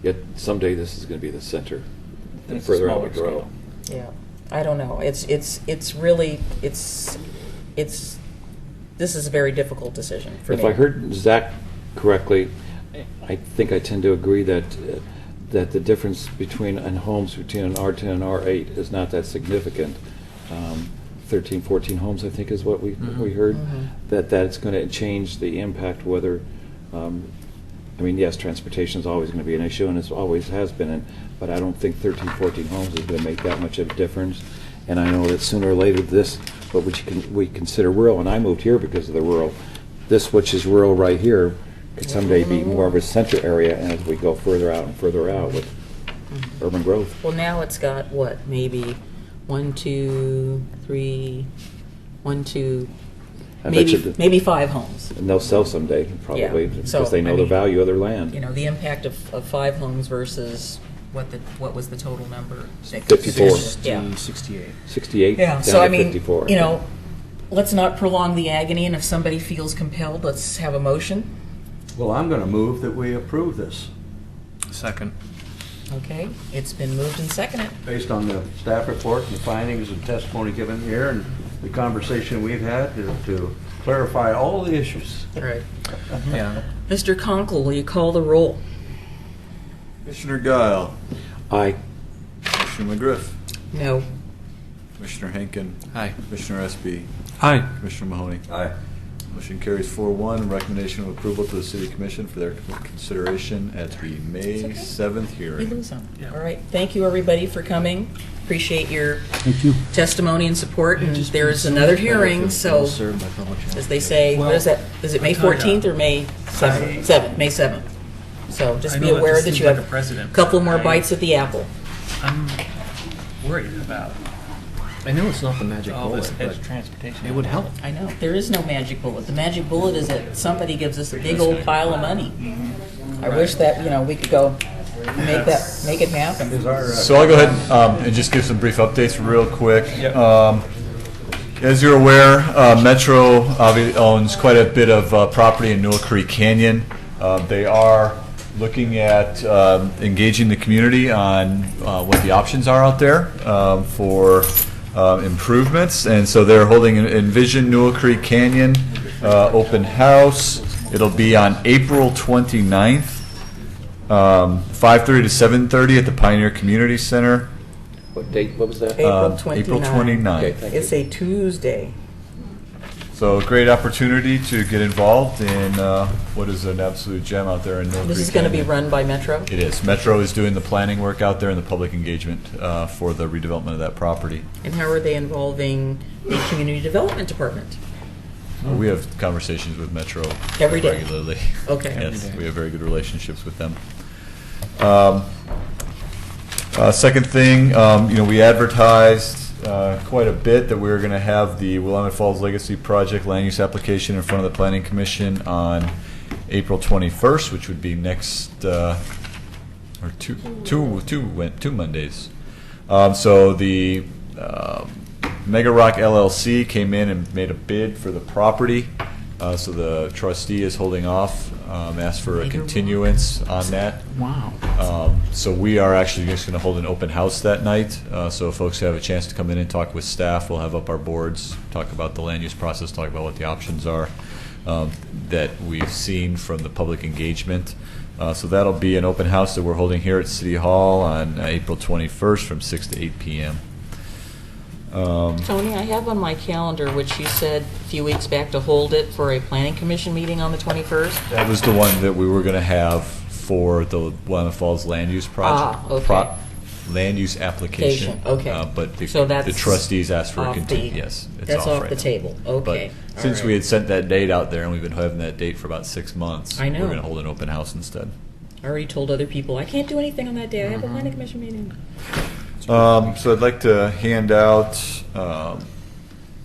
Yet someday this is going to be the center. The It's further out smaller we grow. scale. Yeah, I don't know. It's really this is a very difficult decision for me. If I heard Zach correctly, I think I tend to agree that the difference between homes between an R10 and R8 is not that significant. 13, 14 homes, I think, is what we heard. That it's going to change the impact. Whether, I mean, yes, transportation is always going to be an issue, and it always has been. But I don't think 13, 14 homes is going to make that much of a difference. And I know that sooner or later, what we consider rural, and I moved here because of the rural. This, which is rural right here, could someday be more of a center area, and as we go further out and further out with urban growth. Well, now it's got what, maybe 1, 2, 3, 1, 2, maybe 5 homes. And they'll sell someday, probably, because So, they know I the mean, value of their land. You know, the impact of 5 homes versus what was the total number? 54. Yeah. 68. 68 Yeah. down So to I mean, 54. you know, let's not prolong the agony, and if somebody feels compelled, let's have a motion. Well, I'm going to move that we approve this. Second. Okay, it's been moved and seconded. Based on the staff report and the findings and testimony given here and the conversation we've had to clarify all the issues. Right. Yeah. Mr. Conkle, will you call the roll? Commissioner Guile. Aye. Commissioner McGriff. No. Commissioner Henkin. Aye. Commissioner Espy. Aye. Commissioner Mahoney. Aye. Motion carries 4-1. Recommendation of approval to the City Commission for their consideration at the May 7th You hearing. lose them. All right. Thank you, everybody, for coming. Appreciate your Thank you. testimony and support. And there is another hearing, so as they say, what is that? Is it May 14th or May 7th? May 7th. So just I be know that aware this that seems you like have a precedent, a couple more but bites at the apple. I'm worried about I know it's not the magic all bullet, this but edge transportation. it would help. I know. There is no magic bullet. The magic bullet is that somebody gives us a big old pile of money. I wish that, you know, we could go make it happen. So I'll go ahead and just give some brief updates real quick. As you're aware, Metro obviously owns quite a bit of property in Newell Creek Canyon. They are looking at engaging the community on what the options are out there for improvements, and so they're holding an Envision Newell Creek Canyon open house. It'll be on April 29th, 5:30 to 7:30 at the Pioneer Community Center. What date? What was that? April 29th. April 29th. Okay, thank you. It's a Tuesday. So a great opportunity to get involved in what is an absolute gem out there in Newell Creek. This is going to be Canyon. run by Metro? It is. Metro is doing the planning work out there and the public engagement for the redevelopment of that property. And how are they involving the Community Development Department? We have conversations with Metro Every day? regularly. Okay. Yes, we have very good relationships with them. Second thing, we advertised quite a bit that we were going to have the Willamette Falls Legacy Project land use application in front of the Planning Commission on April 21st, which would be next, or two Mondays. So the Mega Rock LLC came in and made a bid for the property. So the trustee is holding off, asked for a continuance on that. Wow. So we are actually just going to hold an open house that night. So if folks have a chance to come in and talk with staff, we'll have up our boards, talk about the land use process, talk about what the options are. that we've seen from the public engagement. So that'll be an open house that we're holding here at City Hall on April 21st from 6 to 8 p.m. Tony, I have on my calendar, which you said a few weeks back to hold it for a planning commission meeting on the 21st. That was the one that we were going to have for the Willamette Falls land use project. Okay. Land use application. Okay. But So that's the trustees asked for a off continuation. the- Yes, it's that's off right the now. table. Okay. But All since right. we had sent that date out there and we've been having that date for about 6 months, I know. we're going to hold an open house instead. I already told other people, I can't do anything on that day. I have a planning commission meeting. So I'd like to hand out,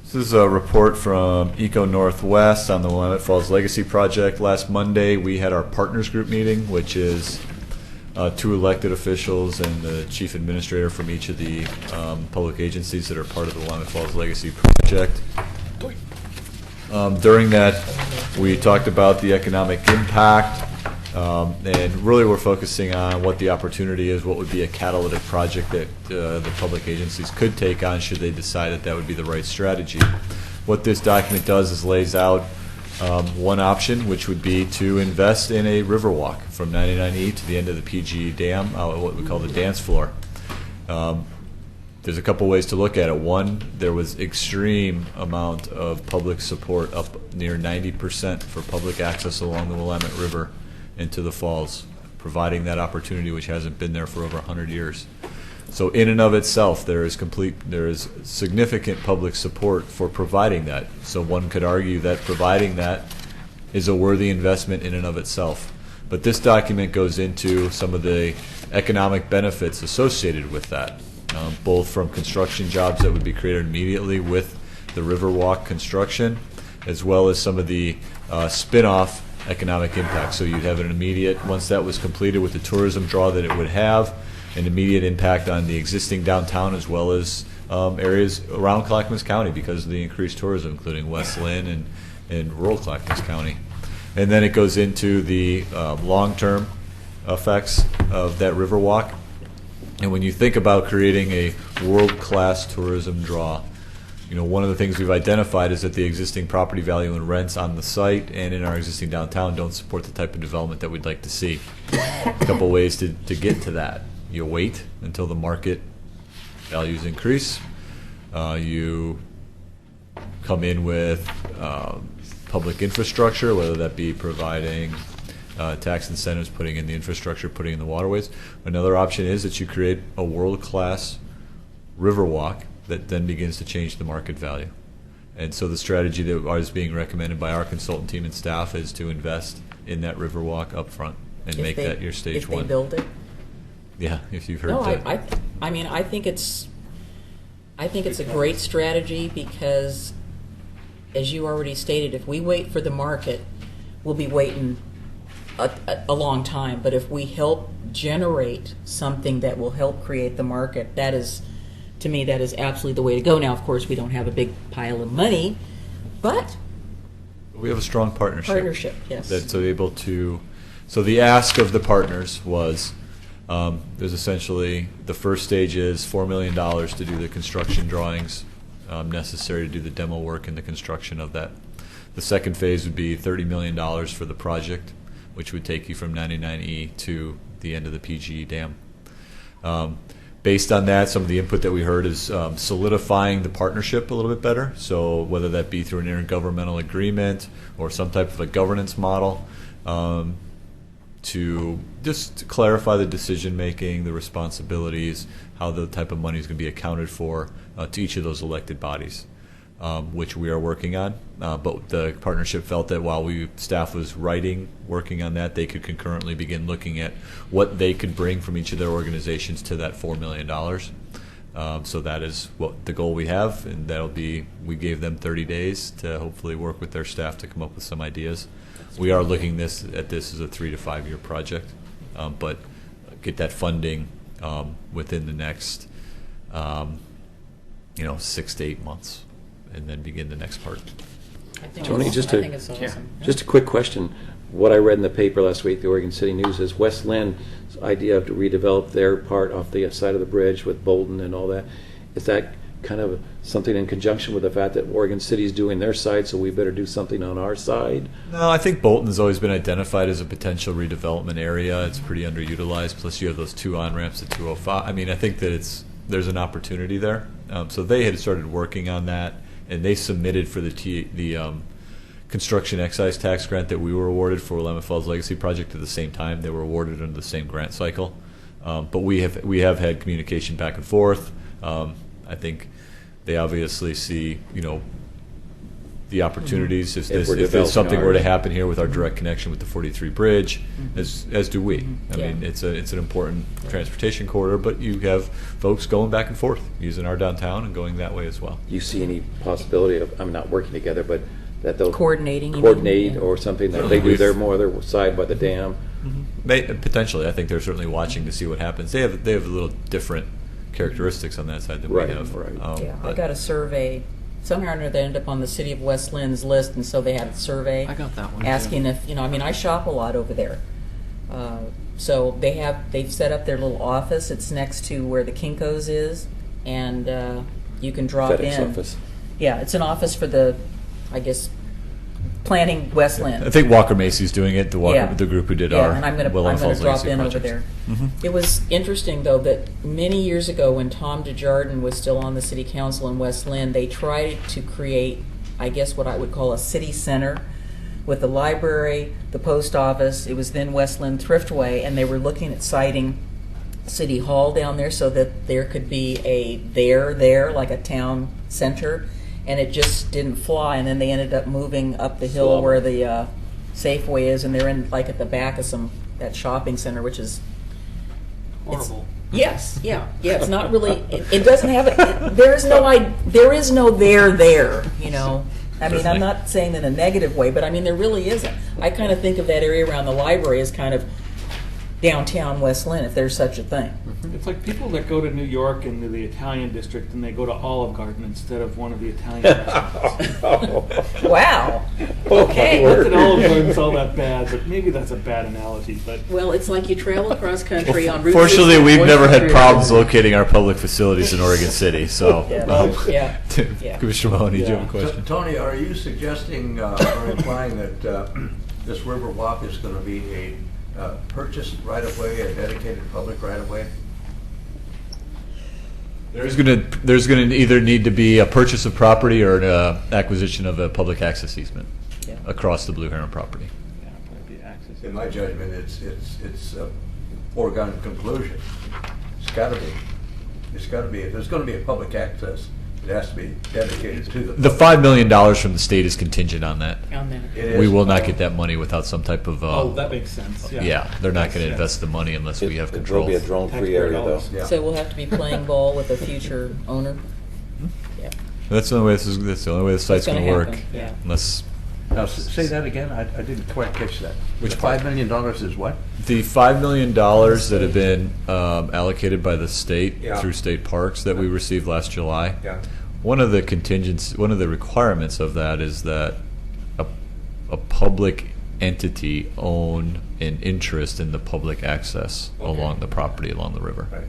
this is a report from Eco Northwest on the Willamette Falls Legacy Project. Last Monday, we had our partners group meeting, which is 2 elected officials and the chief administrator from each of the public agencies that are part of the Willamette Falls Legacy Project. During that, we talked about the economic impact, and really we're focusing on what the opportunity is, what would be a catalytic project that the public agencies could take on should they decide that that would be the right strategy. What this document does is lays out one option, which would be to invest in a river walk from 99E to the end of the PG Dam, what we call the dance floor. There's a couple ways to look at it. One, there was extreme amount of public support, up near 90% for public access along the Willamette River into the falls, providing that opportunity which hasn't been there for over 100 years. So in and of itself, there is significant public support for providing that. So one could argue that providing that is a worthy investment in and of itself. But this document goes into some of the economic benefits associated with that, both from construction jobs that would be created immediately with the Riverwalk construction, as well as some of the spin-off economic impact. So you'd have an immediate, once that was completed with the tourism draw that it would have, an immediate impact on the existing downtown as well as areas around Clackamas County because of the increased tourism, including West Lynn and rural Clackamas County. And then it goes into the long-term effects of that Riverwalk. And when you think about creating a world-class tourism draw, you know, one of the things we've identified is that the existing property value and rents on the site and in our existing downtown don't support the type of development that we'd like to see. A couple ways to get to that. You wait until the market values increase. You come in with public infrastructure, whether that be providing tax incentives, putting in the infrastructure, putting in the waterways. Another option is that you create a world-class Riverwalk that then begins to change the market value. And so the strategy that is being recommended by our consultant team and staff is to invest in that Riverwalk up front and make that your stage one. If they build it? Yeah, if you've heard No, that. I mean, I think it's a great strategy because, as you already stated, if we wait for the market, we'll be waiting a long time. But if we help generate something that will help create the market, that is, to me, that is absolutely the way to go. Now, of course, we don't have a big pile of money, but we have a strong partnership. Partnership, yes. That's able to. So the ask of the partners was, there's essentially the first stage is $4 million to do the construction drawings necessary to do the demo work and the construction of that. The second phase would be $30 million for the project, which would take you from 99E to the end of the PGE dam. Based on that, some of the input that we heard is solidifying the partnership a little bit better. So whether that be through an intergovernmental agreement or some type of a governance model, to just clarify the decision making, the responsibilities, how the type of money is going to be accounted for to each of those elected bodies, which we are working on. But the partnership felt that while staff was working on that, they could concurrently begin looking at what they could bring from each of their organizations to that $4 million. So that is what the goal we have, and that'll be, we gave them 30 days to hopefully work with their staff to come up with some ideas. We are looking at this as a 3 to 5 year project, but get that funding within the next 6 to 8 months, and then begin the next part. Tony, just I think it's awesome. a quick question. What I read in the paper last week, the Oregon City News, is West Lynn's idea to redevelop their part off the side of the bridge with Bolton and all that. Is that kind of something in conjunction with the fact that Oregon City's doing their side, so we better do something on our side? No, I think Bolton's always been identified as a potential redevelopment area. It's pretty underutilized. Plus, you have those 2 on-ramps at 205. I mean, I think that there's an opportunity there. So they had started working on that, and they submitted for the construction excise tax grant that we were awarded for Willamette Falls Legacy Project at the same time. They were awarded under the same grant cycle. But we have had communication back and forth. I think they obviously see, the opportunities if there's something were to happen here with our direct connection with the 43 bridge, as do we. I mean, it's an important transportation corridor, but you have folks going back and forth using our downtown and going that way as well. Do you see any possibility of, not working together, but that they'll Coordinate or something, that they do their side by the dam? Potentially, I think they're certainly watching to see what happens. They have a little different characteristics on that side than we have. I got a survey. Somehow or another, they ended up on the City of West Lynn's list, and so they had a survey. I got that one, asking too. if I shop a lot over there. So they've set up their little office. It's next to where the Kinko's is, and you can drop FedEx in. office. Yeah, it's an office for the, I guess, planning West Lynn. I think Walker Macy's doing it. The group who did our and I'm going Willamette to Falls drop Legacy in project. over there. Mhm. It was interesting, though, that many years ago when Tom DeJardin was still on the city council in West Lynn, they tried to create, I guess, what I would call a city center with the library, the post office. It was then West Lynn Thriftway, and they were looking at siting City Hall down there so that there could be a there like a town center, and it just didn't fly. And then they ended up moving up the hill where the Safeway is, and they're in like at the back of that shopping center, which is Horrible. Yes, yeah. It's not really. It doesn't have it. There is no there. I mean, I'm not saying in a negative way, but I mean there really isn't. I kind of think of that area around the library as kind of downtown West Lynn, if there's such a thing. It's like people that go to New York and to the Italian district, and they go to Olive Garden instead of one of the Italian restaurants. Wow. Okay. Not that Olive Garden's all that bad, but maybe that's a bad analogy. But well, it's like you travel across country on Route. Fortunately, we've never had problems locating our public facilities in Oregon City. So, Commissioner Mahoney, do you have a question? Tony, are you suggesting or implying that this Riverwalk is going to be a purchased right-of-way, a dedicated public right-of-way? There's going to either need to be a purchase of property or an acquisition of a public access easement across the Blue Heron property. In my judgment, it's a foregone conclusion. It's got to be. It's got to be. If there's going to be a public access, it has to be dedicated to the. The $5 million from the state is contingent on that. It We is. will not get that money without some type of. that makes sense. Yeah, they're not going to invest the money unless we have It will control. be a drone-free area, though. Yeah. So we'll have to be playing ball with a future owner. Yeah. That's the only way. That's the only way the site's gonna going to work. happen, yeah. Unless Now, say that again. I didn't quite catch that. Which The part? $5 million is what? the $5 million that have been allocated by the state Yeah. through state parks that we received last July. Yeah. One of the requirements of that is that a public entity own an interest in the public access along the property along the river. Right.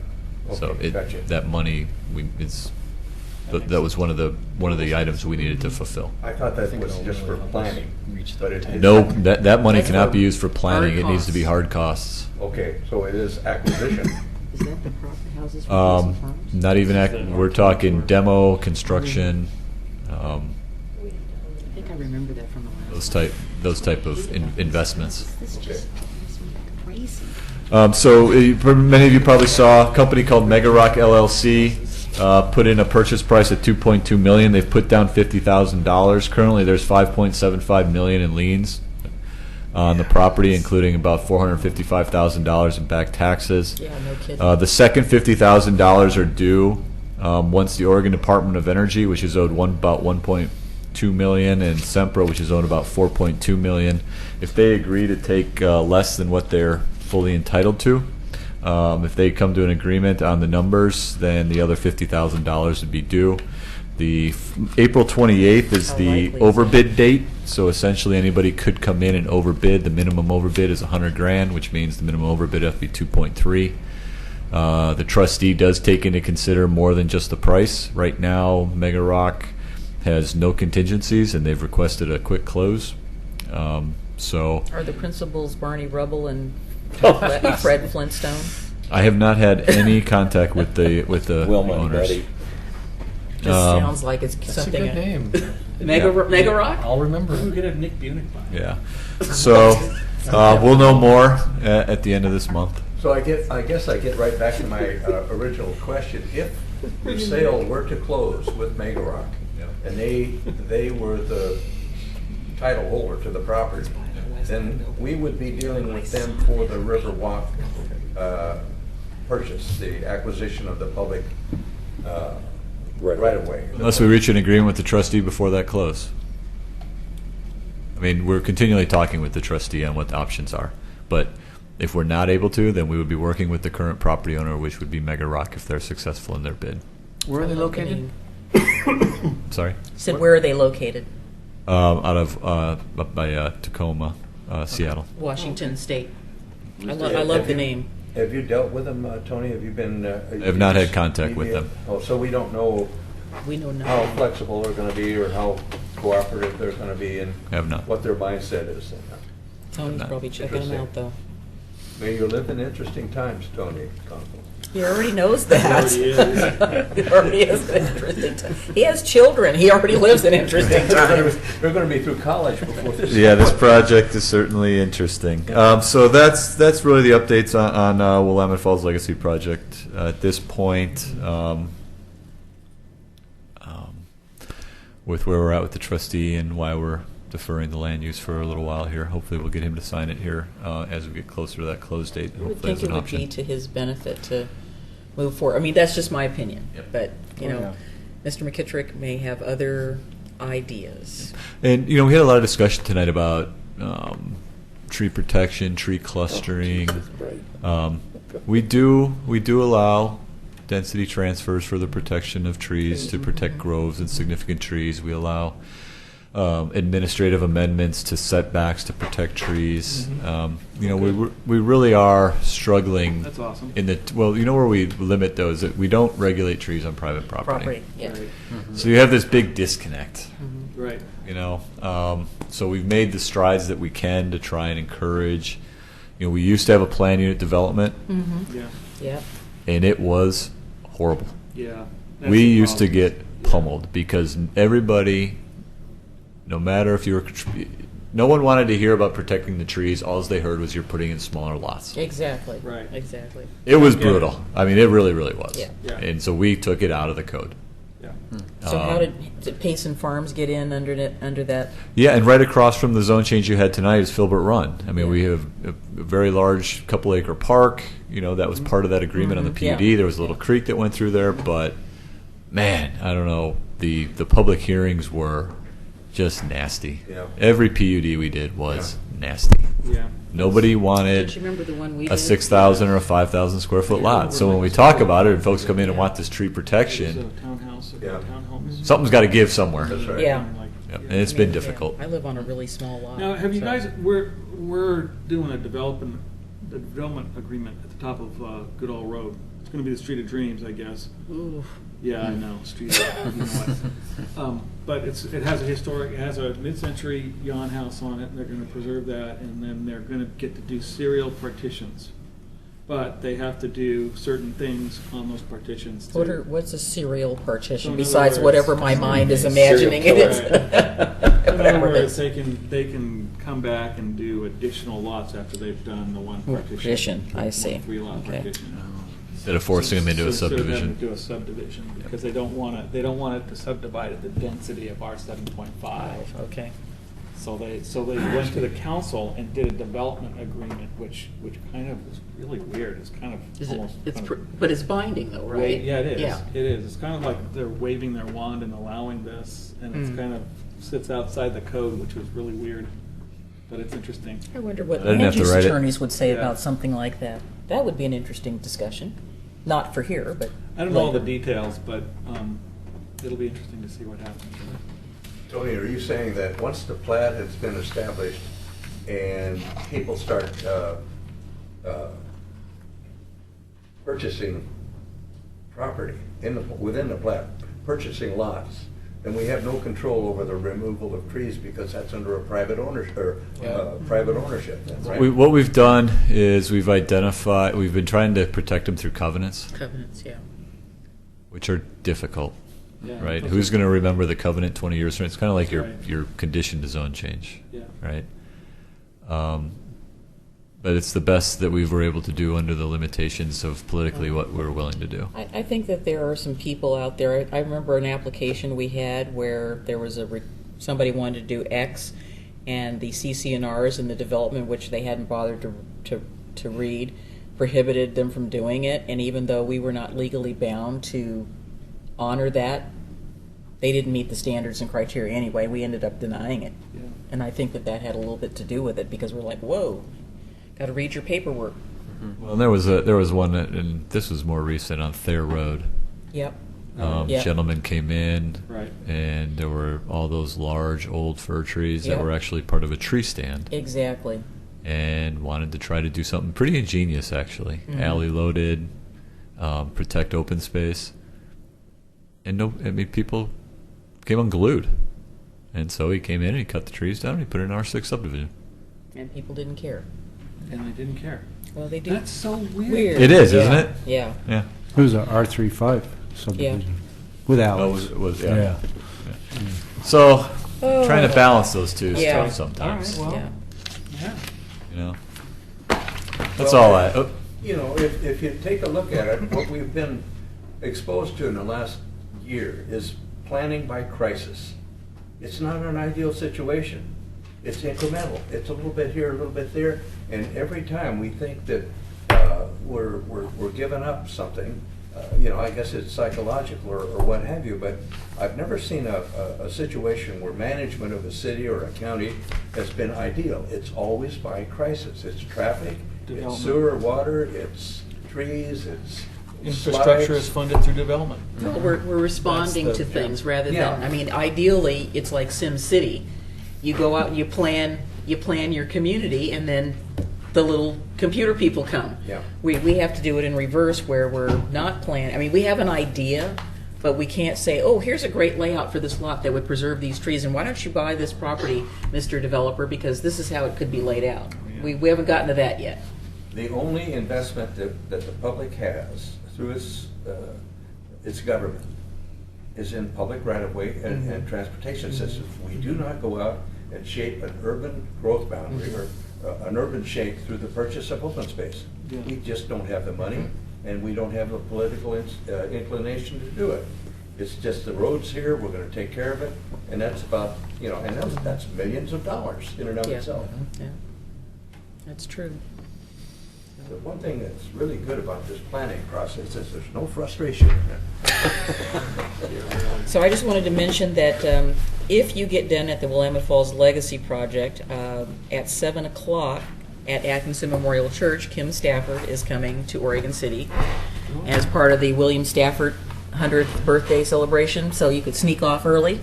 So Okay, gotcha. that money that was one of the items we needed to fulfill. I thought that was just for planning, but it. No, that money That's cannot for be used for planning. hard It needs to be costs. hard costs. Okay, so it is acquisition. Is that the property houses for Wilson Farms? Not even we're talking demo, construction, I think I remember that from the last. those type of investments. This just makes me crazy. So many of you probably saw a company called Mega Rock LLC put in a purchase price of $2.2 million. They've put down $50,000. Currently, there's $5.75 million in liens on the property, including about $455,000 in back taxes. Yeah, no kidding. The second $50,000 are due once the Oregon Department of Energy, which is owed about $1.2 million, and Sempra, which is owed about $4.2 million, if they agree to take less than what they're fully entitled to. If they come to an agreement on the numbers, then the other $50,000 would be due. The April 28th is the overbid date, so essentially anybody could come in and overbid. The minimum overbid is $100,000, which means the minimum overbid has to be 2.3. The trustee does take into consider more than just the price. Right now, Mega Rock has no contingencies, and they've requested a quick close. So Are the principals Barney Rubble and Fred Flintstone? I have not had any contact with the Wilma and owners. Betty. Just sounds like it's That's something. a good name. Mega Rock? I'll remember. We could have Nick Bunick by. Yeah. So we'll know more at the end of this month. So I guess I get right back to my original question. If the sale were to close with Mega Rock, and they were the title holder to the property, then we would be dealing with them for the Riverwalk purchase, the acquisition of the public right-of-way. Unless we reach an agreement with the trustee before that close. I mean, we're continually talking with the trustee on what the options are. But if we're not able to, then we would be working with the current property owner, which would be Mega Rock, if they're successful in their bid. Where are they located? Sorry? Said, where are they located? Out of up by Tacoma, Seattle. Washington State. I love the name. Have you dealt with them, Tony? Have you been? I have not had contact with them. Oh, so we don't know. We know nothing. How flexible they're going to be, or how cooperative they're going to be, and Have not. what their mindset is. Tony's probably checking them out, though. May you live in interesting times, Tony Conkle. He already knows that. He already is. He already is an interesting time. He has children. He already lives in interesting times. They're going to be through college before this. Yeah, this project is certainly interesting. So that's really the updates on Willamette Falls Legacy Project at this point. With where we're at with the trustee and why we're deferring the land use for a little while here. Hopefully we'll get him to sign it here as we get closer to that close date. I would Hopefully think as it an would option. be to his benefit to move forward. I mean, that's just my opinion. But, Mr. McKittrick may have other ideas. And, we had a lot of discussion tonight about tree protection, tree clustering. We do allow density transfers for the protection of trees to protect groves and significant trees. We allow administrative amendments to setbacks to protect trees. We really are struggling. That's awesome. Where we limit those, that we don't regulate trees on private property. Yeah. Right. So you have this big disconnect. Right. So we've made the strides that we can to try and encourage. We used to have a plan unit development, Yeah. and it was horrible. Yeah. We used to get pummeled because everybody, no matter if you were, no one wanted to hear about protecting the trees. All they heard was you're putting in smaller lots. Exactly. Right. Exactly. It was brutal. I mean, it really, really was. Yeah. Yeah. And so we took it out of the code. Yeah. So how did Payson Farms get in under that? Yeah, and right across from the zone change you had tonight is Filbert Run. I mean, we have a very large couple acre park. That was part of that agreement on the PUD. Yeah. There was a little creek that went through there, but man, I don't know. The public hearings were just nasty. Yeah. Every PUD we did was nasty. Yeah. Nobody wanted Don't you remember the one we a did? 6,000 or a 5,000 square foot lot. So when we talk about it and folks come in and want this tree It protection, was a townhouse, townhomes. something's got to give somewhere. That's right. Yeah. Yep. And it's been difficult. I live on a really small lot. Now, have you so- guys? We're doing the development agreement at the top of Good Old Road. It's going to be the Street of Dreams, I guess. Ooh. Yeah, I know, Street. You know what. But it has a mid-century yawn house on it, and they're going to preserve that, and then they're going to get to do serial partitions. But they have to do certain things on those partitions. What's a serial partition So in besides other words- whatever my mind is imagining it is? In other Whatever it words, is. they can come back and do additional lots after they've done the one partition. Partition, I see. 3-lot Okay. partition. Instead of forcing them into a Instead of having subdivision. to do a subdivision, because they don't want it to subdivide at the density of R 7.5. Okay. So they went to the council and did a development agreement, which kind of was really weird. It's kind of Is it, almost. it's kind pr- of but it's binding though, right? Yeah, it is. Yeah. It is. It's kind of like they're waving their wand and allowing this, and it's kind of sits outside the code, which was really weird. But it's interesting. I wonder what I didn't have land to use write it. attorneys would say Yeah. about something like that. That would be an interesting discussion. Not for here, but I don't know all the later. details, but it'll be interesting to see what happens. Tony, are you saying that once the plat has been established purchasing property within the plat, purchasing lots, then we have no control over the removal of trees because that's under a private ownership, private ownership, then, right? What we've done is we've been trying to protect them through covenants. Covenants, yeah. Which are difficult, Yeah. right? Who's going to remember the covenant 20 years from now? It's kind of like Right. your condition to zone change, Yeah. right? But it's the best that we were able to do under the limitations of politically what we're willing to do. I think that there are some people out there. I remember an application we had where there was somebody wanted to do X, and the CCNRs and the development, which they hadn't bothered to read, prohibited them from doing it. And even though we were not legally bound to honor that, they didn't meet the standards and criteria anyway. We ended up denying it. Yeah. And I think that had a little bit to do with it, because we're like, whoa, got to read your paperwork. Well, there was one, and this was more recent, on Thayer Road. Yep. Yep. Gentleman came in, Right. and there were all those large old fir trees Yep. that were actually part of a tree stand, Exactly. and wanted to try to do something pretty ingenious, actually. Mhm. Alley loaded, protect open space, and people came unglued. And so he came in and he cut the trees down and he put it in R6 subdivision. And people didn't care. And they didn't care. Well, they do. That's so weird. It is, isn't Yeah. it? Yeah. Yeah. It was a R35 subdivision with alleys. Yeah. So, Oh. trying to balance those two is Yeah. tough sometimes. All right, well, Yeah. You know, that's all I. Oh. You know, if you take a look at it, what we've been exposed to in the last year is planning by crisis. It's not an ideal situation. It's incremental. It's a little bit here, a little bit there, and every time we think that we're giving up something, you know, I guess it's psychological or what have you, but I've never seen a situation where management of a city or a county has been ideal. It's always by crisis. It's traffic, it's Development. sewer, water, it's trees, it's Infrastructure slides. is funded through development. Well, we're responding That's the- to things yeah. rather than, Yeah. I mean, ideally, it's like Sim City. You go out, you plan your community, and then the little computer people come. Yeah. We have to do it in reverse, where we're not planning. I mean, we have an idea, but we can't say, oh, here's a great layout for this lot that would preserve these trees, and why don't you buy this property, Mr. Developer, because this is how it could be laid out. We haven't gotten to that yet. The only investment that the public has through its government is in public right-of-way and transportation systems. We do not go out and shape an urban growth boundary or an urban shape through the purchase of open space. Yeah. We just don't have the money, and we don't have the political inclination to do it. It's just the roads here, we're gonna take care of it, and that's about, you know, and that's millions of dollars in and of Yeah. itself. Yeah. That's true. The one thing that's really good about this planning process is there's no frustration in it. So I just wanted to mention that if you get done at the Willamette Falls Legacy Project, at 7 o'clock at Atkinson Memorial Church, Kim Stafford is coming to Oregon City as part of the William Stafford 100th birthday celebration, so you could sneak off early.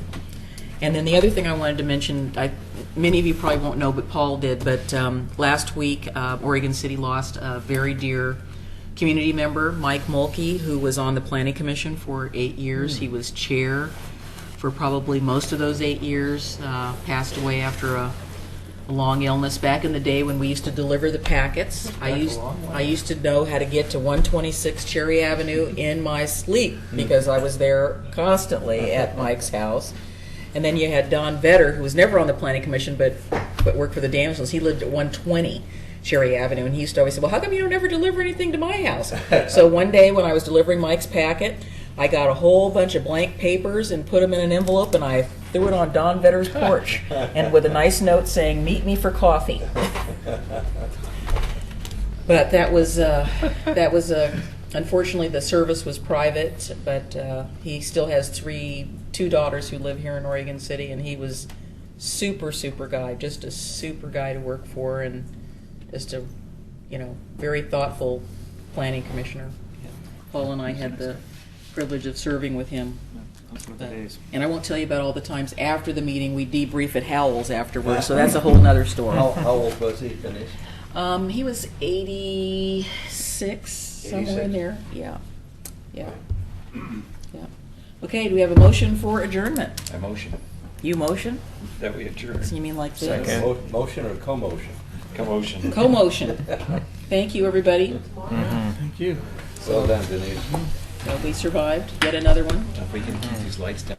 And then the other thing I wanted to mention, many of you probably won't know, but Paul did, but last week Oregon City lost a very dear community member, Mike Mulkey, who was on the Planning Commission for 8 years. He was chair for probably most of those 8 years, passed away after a long illness. Back in the day when we used to deliver the packets, I used to know how to get to 126 Cherry Avenue in my sleep because I was there constantly at Mike's house. And then you had Don Vetter, who was never on the Planning Commission, but worked for the Damsels. He lived at 120 Cherry Avenue, and he used to always say, well, how come you don't ever deliver anything to my house? So one day when I was delivering Mike's packet, I got a whole bunch of blank papers and put them in an envelope, and I threw it on Don Vetter's porch, and with a nice note saying, meet me for coffee. But that was unfortunately, the service was private, but he still has two daughters who live here in Oregon City, and he was super guy, just a super guy to work for, and just a, very thoughtful planning commissioner. Paul and I had the privilege of serving with him. And I won't tell you about all the times after the meeting we debrief at Howells afterwards, so that's a whole nother story. How old was he finished? He was 86, somewhere in there. Yeah. Yeah. Yeah. Okay, do we have a motion for adjournment? I motion You motion? that we adjourn. So you mean like this? Motion or co-motion? Co-motion. Co-motion. Thank you, everybody. Thank you. Well done, Denise. So we survived. Yet another one. If we can keep these lights down.